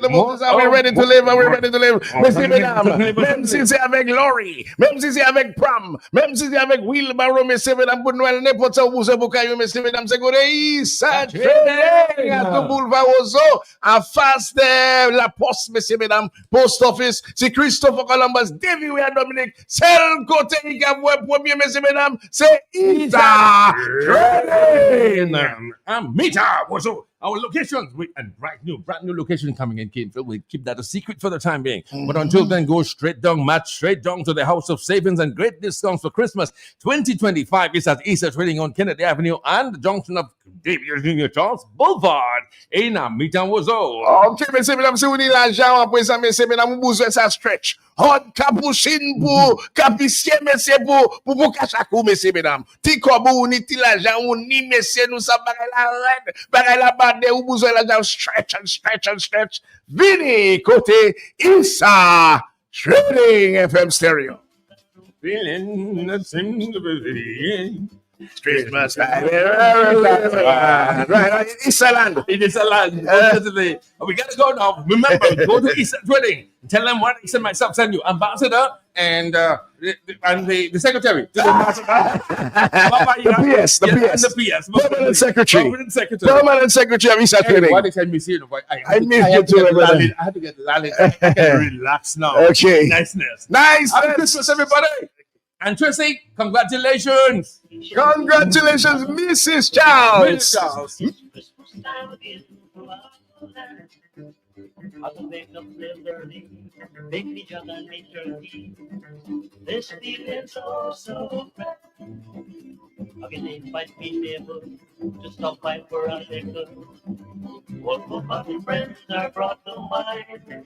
Are we ready to live? Are we ready to live? Messieurs, mesdames, même si c'est avec Laurie, même si c'est avec Pram, même si c'est avec Wilbaro, messieurs, mesdames, pour Noël, n'importe où vous êtes, messieurs, mesdames, c'est Goreï, ça Trading, à tout boulevard Ozo, en face de la poste, messieurs, mesdames, post office, c'est Christopher Columbus, Davy Weir Dominique, c'est le côté qui a voué premier, messieurs, mesdames, c'est Ita Trading. I'm Mita Wozo. our locations, and brand new location coming in Caneville. We keep that a secret for the time being. But until then, go straight down to the House of Savings and great discounts for Christmas 2025. It's at Easter Trading on Kennedy Avenue and the junction of David Junior Charles Boulevard in Amitan Wozo. Ok, mese menam, se ou ni la jan apwe sa mese menam, ou bouzwe sa stretch. Hot kapouchin pou kapisye mese pou kachakou mese menam. Ti kobou ni ti la jan ou ni mese nou sa bagay la red, bagay la bade ou bouzwe la jan stretch. Vini kote Isa Trading FM Stereo. Feeling that seems to be Christmas time. Right. It's a land. It is a land. We got to go now. Remember, go to Easter Trading. Tell them what Easter myself send you. Ambassador and the secretary. The PS. Permanent secretary of Easter Trading. What they send me here? I miss you too, brother. I have to get lolly. I can relax now. Okay. Niceness. Happy Christmas, everybody. And Tracy, congratulations. Congratulations, Mrs. Charles. Mrs. Charles. This feeling so fresh. Again, they invite me never to stop by for a liquor. What for my friends are brought to mind.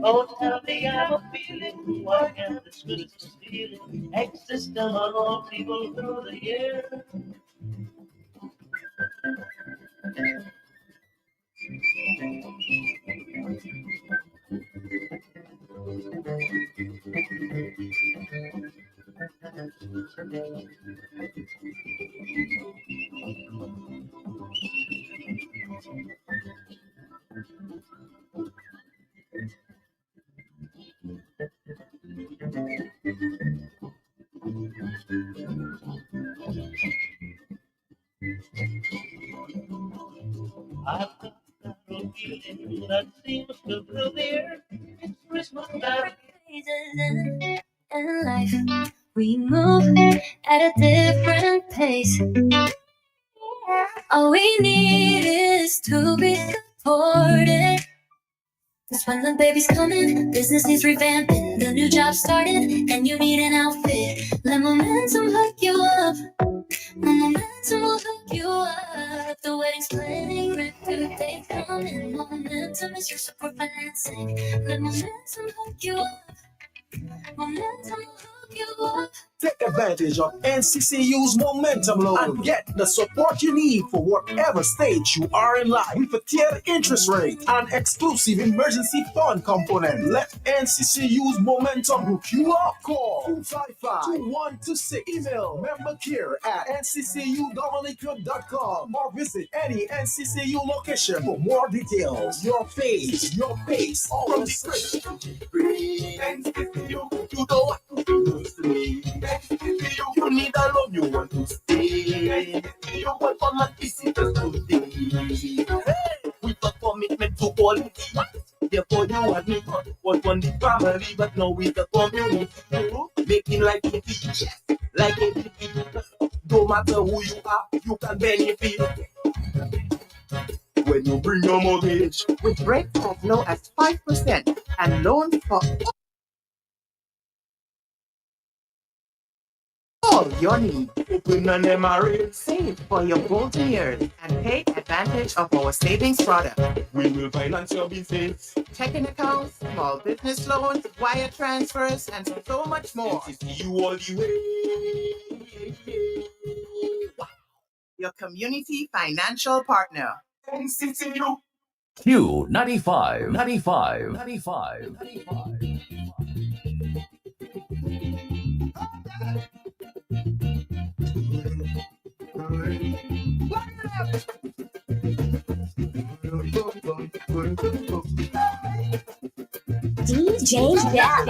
Oh, tell me I'm a feeling why am this good as feeling exists among all people through the year. I've got a feeling that seems to fill the air. It's Christmas time. In life, we move at a different pace. All we need is to be supported. Cause when the baby's coming, business needs revamping, the new job started, and you need an outfit. Let momentum hook you up. Momentum will hook you up. The wedding's planning, record date coming. Momentum is your support financing. Let momentum hook you up. Momentum will hook you up. Take advantage of NCCU's Momentum Loan and get the support you need for whatever stage you are in life with a tiered interest rate and exclusive emergency fund component. Let NCCU's Momentum hook you up. Call 255-2126. Email membercare@nccudominica.com or visit any NCCU location for more details. Your face, your pace, from the Free NCCU, you don't want to lose me. You need a love, you want to stay. You want fun and visitors to stay. With a commitment to quality. Therefore you and me was one the family, but now with the community. Making life easy, like everything. No matter who you are, you can benefit. When you bring your mortgage. With rates as low as 5% and loans for all your needs. Open an MRA. Save for your golden years and take advantage of our savings product. We will finance your business. Checking accounts, small business loans, wire transfers, and so much more. NCCU all the way. Your community financial partner. NCCU. Q95. DJ Jack.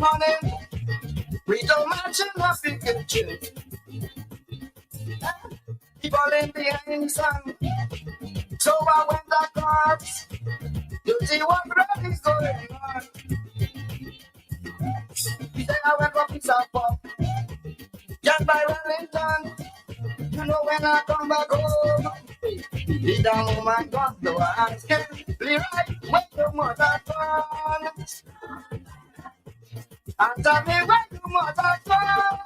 morning, we don't match enough in the kitchen. People in behind the sun. So I went to court to see what really is going on. Then I went up piece of pop, just by Wellington. You know when I come back home, he down on my gun, so I ask him, Leroy, where your mother gone? And tell me where your mother gone?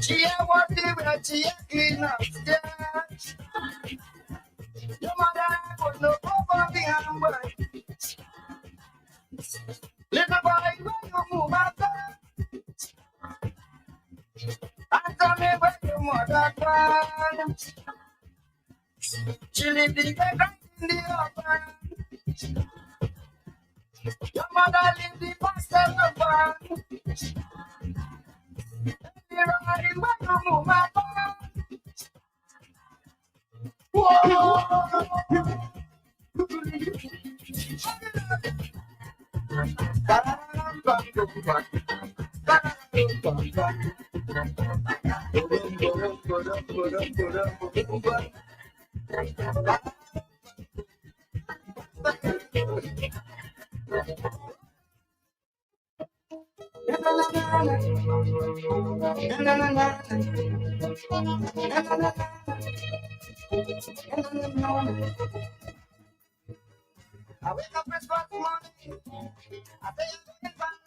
She ain't what they wear, she ain't clean upstairs. Your mother put no over behind work. Little boy, where you move my gun? And tell me where your mother gone? She lived in the ground in the open. Your mother lived the past of the barn. You're riding where you move my gun. Whoa! I wake up Christmas morning, I say I'm going back.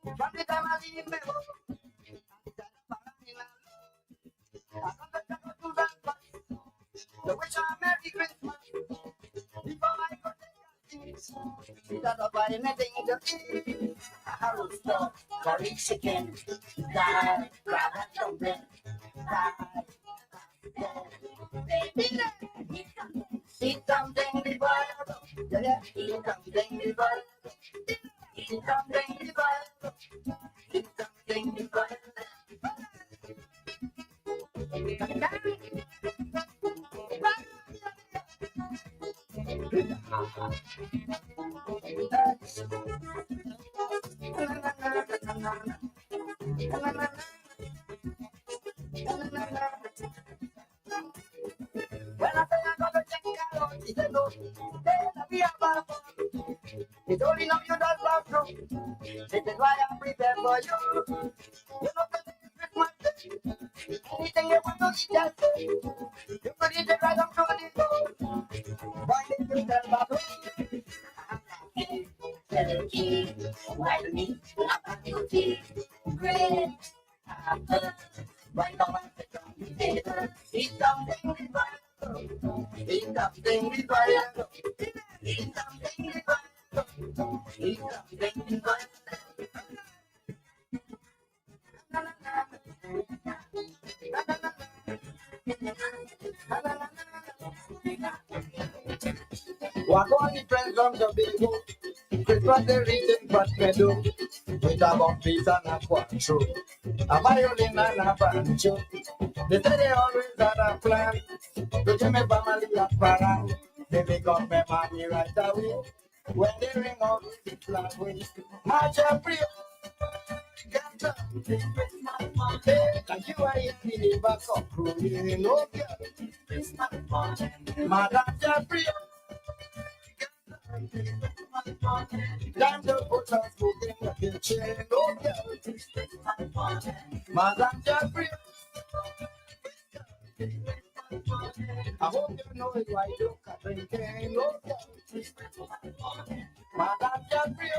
From the time I leave my home, I come to the back. The wish I Merry Christmas before I go to things. Without a buy anything to eat. A rooster, curry chicken, dal, crab and dumpling, baby, eat something before I go. Yeah, eat something before I go. Eat something before I go. Eat something before I go. When I say I'm gonna check it out, he said no, then we have a fun. It's only now you don't love through. This is why I prepare for you. You know that it's Christmas Day. Anything you want to eat, just say. You could eat it right up to the door. Why did you tell my home? Turkey, white meat, beauty, bread, apple, right on the table. Eat something before you go. Eat something before you go. Eat something before you go. Eat something before you go. Walk on the friends from the big Christmas they reaching but meadow. With a bumpy and a quattro, a violin and a banjo. They say they always had a plan to give me family a parang. They make up my money right away when they ring out with the flag way. March April, get up. Like you are in the back of crew, you know, girl. Madam Jeffrey. Time to put a food in the kitchen, oh girl. Madam Jeffrey, I hope you know why you can drinking, oh girl. Madam Jeffrey,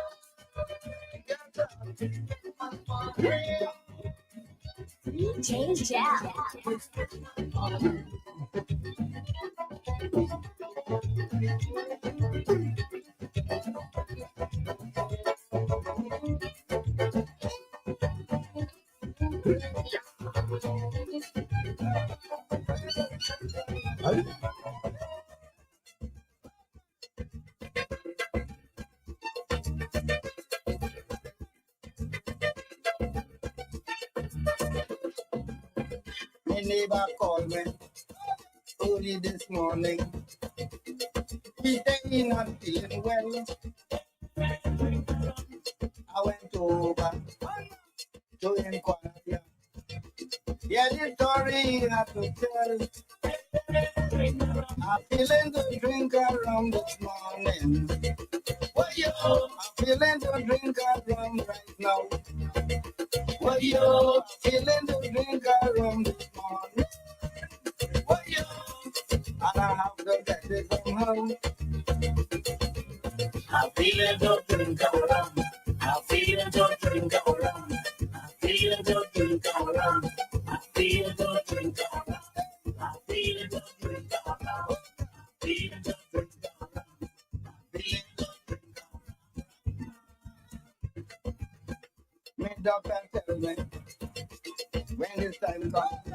Change out. My neighbor called me early this morning. He said he's not feeling well. October to inquire. Yeah, the story you have to tell. I'm feeling to drink a rum this morning. What yo? I'm feeling to drink a rum right now. What yo? I'm feeling to drink a rum this morning. What yo? And I have to get it somehow. I'm feeling to drink a rum. I'm feeling to drink a rum. I'm feeling to drink a rum. I'm feeling to drink a rum. I'm feeling to drink a rum. Feeling to drink a rum. Feeling to drink a rum. My doctor tell me when this time comes,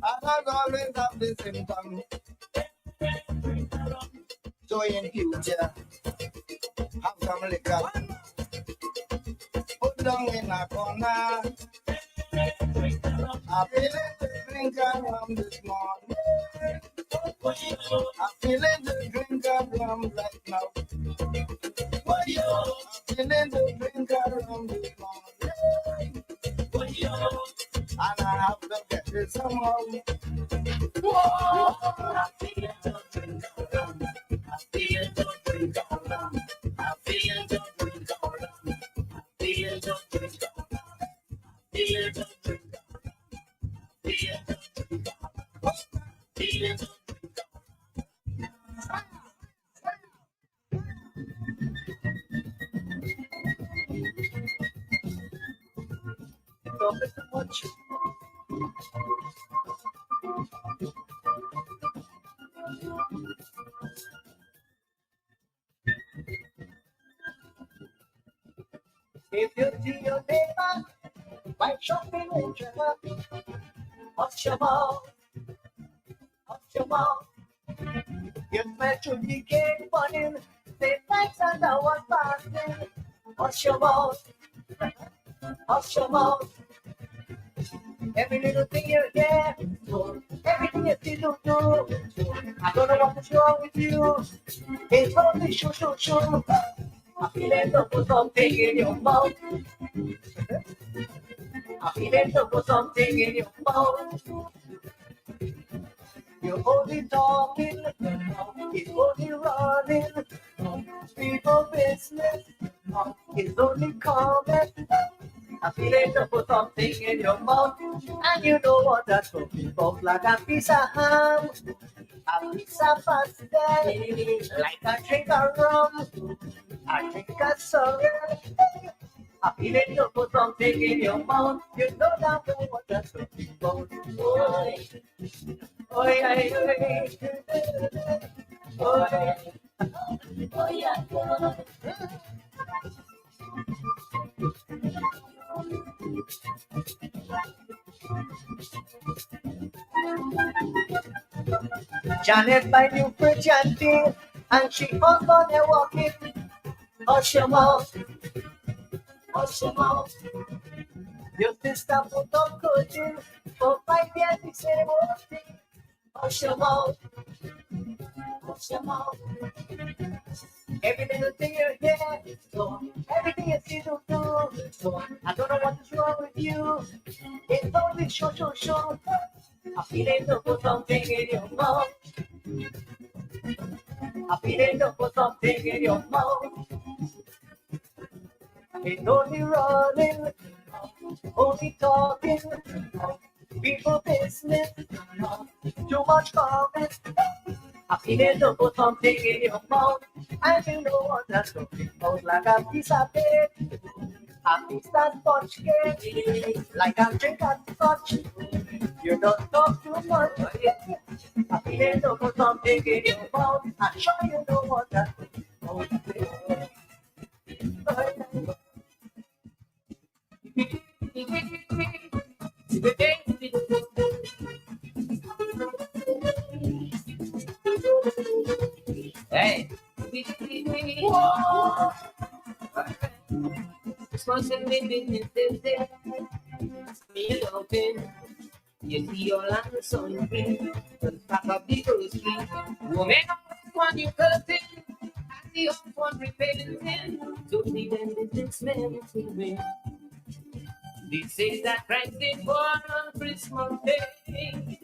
I don't always have the symptoms. So in future, have some liquor, put down in a corner. I'm feeling to drink a rum this morning. I'm feeling to drink a rum right now. I'm feeling to drink a rum this morning. And I have to get it somehow. I'm feeling to drink a rum. I'm feeling to drink a rum. I'm feeling to drink a rum. I'm feeling to drink a rum. Feeling to drink a rum. Feeling to drink a rum. Feeling to drink a rum. Don't listen much. If you see your neighbor by shopping in Java, hush your mouth, hush your mouth. You met to be game running, say thanks and I was passing. Hush your mouth, hush your mouth. Every little thing you get, everything you see to do. I don't know what is wrong with you. It's only shoo. I feel it to put something in your mouth. I feel it to put something in your mouth. You're only talking, it's only running. People business, it's only comment. I feel it to put something in your mouth. And you know what that's talking about, like a piece of ham, a piece of pasta, like a drink of rum, a drink of soda. I feel it to put something in your mouth. You know that what that's talking about. Oh yeah. Janet by new fridge auntie, and she was on there walking. Hush your mouth, hush your mouth. Your sister put up coaching for 5 years, the same old thing. Hush your mouth, hush your mouth. Every little thing you hear, everything you see to do. I don't know what is wrong with you. It's only show. I feel it to put something in your mouth. I feel it to put something in your mouth. It's only running, only talking. People business, too much comment. I feel it to put something in your mouth. And you know what that's talking about, like a piece of cake, a piece of sponge cake, like a drink of scotch. You don't talk too much. I feel it to put something in your mouth. I'm sure you know what that's talking about. Hey. Whoa. Sponsoring business is there. Me open. You see your land sun green. The top of the Grove Street. Woman, when you cursing, I the old one repenting, to the dentist men to win. They say that Christ is born on Christmas Day.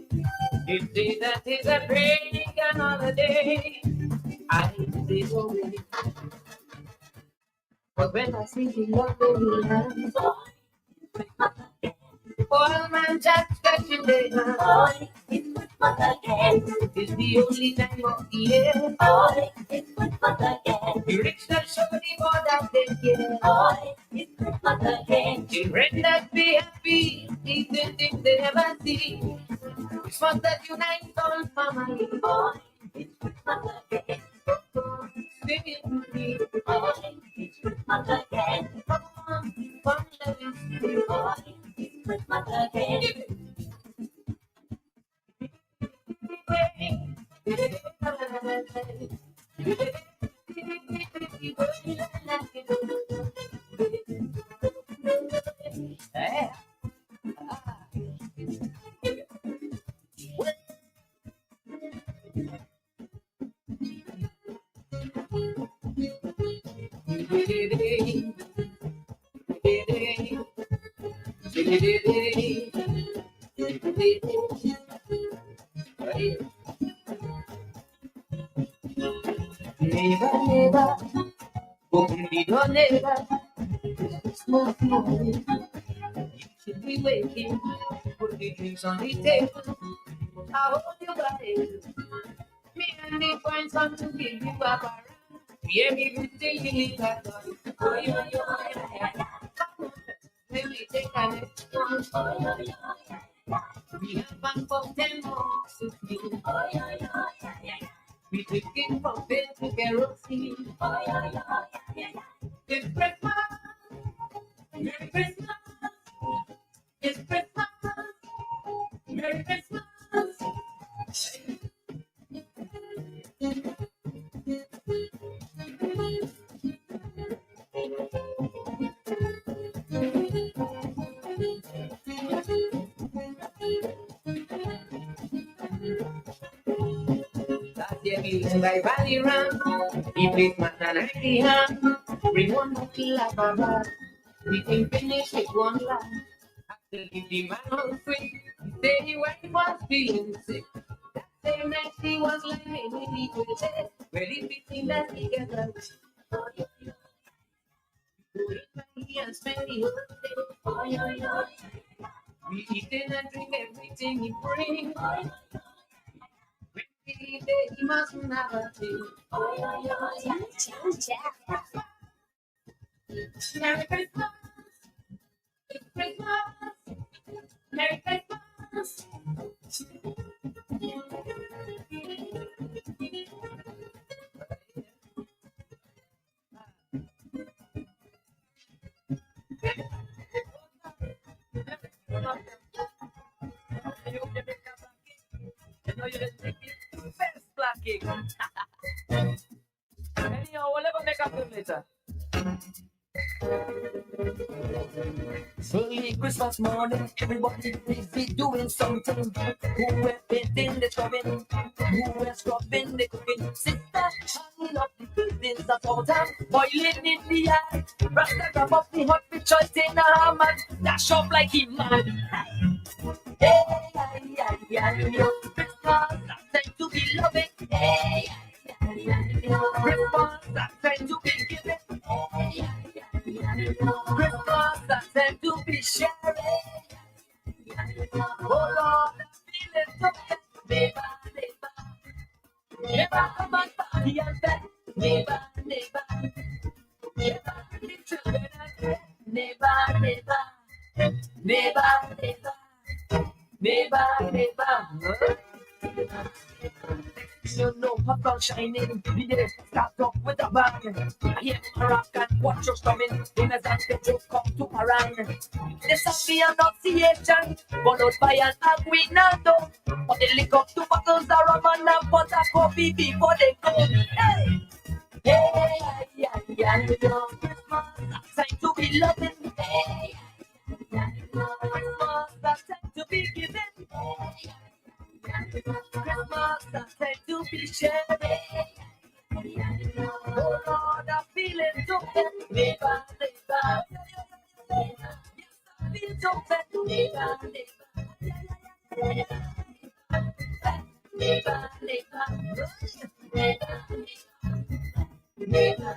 They say that it's a pagan holiday. I say so many. But when I see the lovely hands, all man just touching their hands. It's the only time of the year. It's the rich that show the more that they care. Children that be happy, eating things they never see. It's fun that unites all family. Sing it to me. It's Christmas again. Come on, let me see. It's Christmas again. Never, open the door, never. Smoke morning, you should be waiting. Put the drinks on the table. I hold you by the hand. Me and the friends come to give you back around. Yeah, everything you need that done. Oh, yeah. Come on, let me take a next one. We have fun for 10 more to do. We taking from bed to kerosene. It's Christmas. Merry Christmas. It's Christmas. Merry Christmas. By Valley Ram, he played man and I the hand. Bring one bottle of baba, we can finish with one laugh. After the man was free, he said his wife was feeling sick. That same night she was lying in the bed, ready to sing that together. And spend the whole day. We eat and drink everything he brings. He mustn't have a thing. Merry Christmas. It's Christmas. Merry Christmas. Best black cake. Anyhow, we'll never make up film later. Early Christmas morning, everybody busy doing something. Who were painting the scrubbing? Who were scrubbing the cooking? Sister, hanging up the buildings at all time, boiling in the eye. Rasta grab up the hot with choice in a hammer, dash up like he mad. Hey, yo, Christmas, that's time to be loving. Hey, Christmas, that's time to be giving. Christmas, that's time to be sharing. Oh Lord, I'm feeling so good. Never come on party and bed. Never the children and bed. Never. You know, pop out shining. The day start off with a bang. I hear rock and watch us coming. In a dance, they just come to Paran. This will be an annunciation, followed by an aguinaldo. But they lick up two bottles of rum and a pot of coffee before they go. Hey, yo, Christmas, that's time to be loving. Hey, Christmas, that's time to be giving. Christmas, that's time to be sharing. Oh Oh Lord, I feel it so bad. Neighbor, neighbor. Yes, I feel so bad. Neighbor, neighbor. Neighbor, neighbor. Neighbor, neighbor. Neighbor,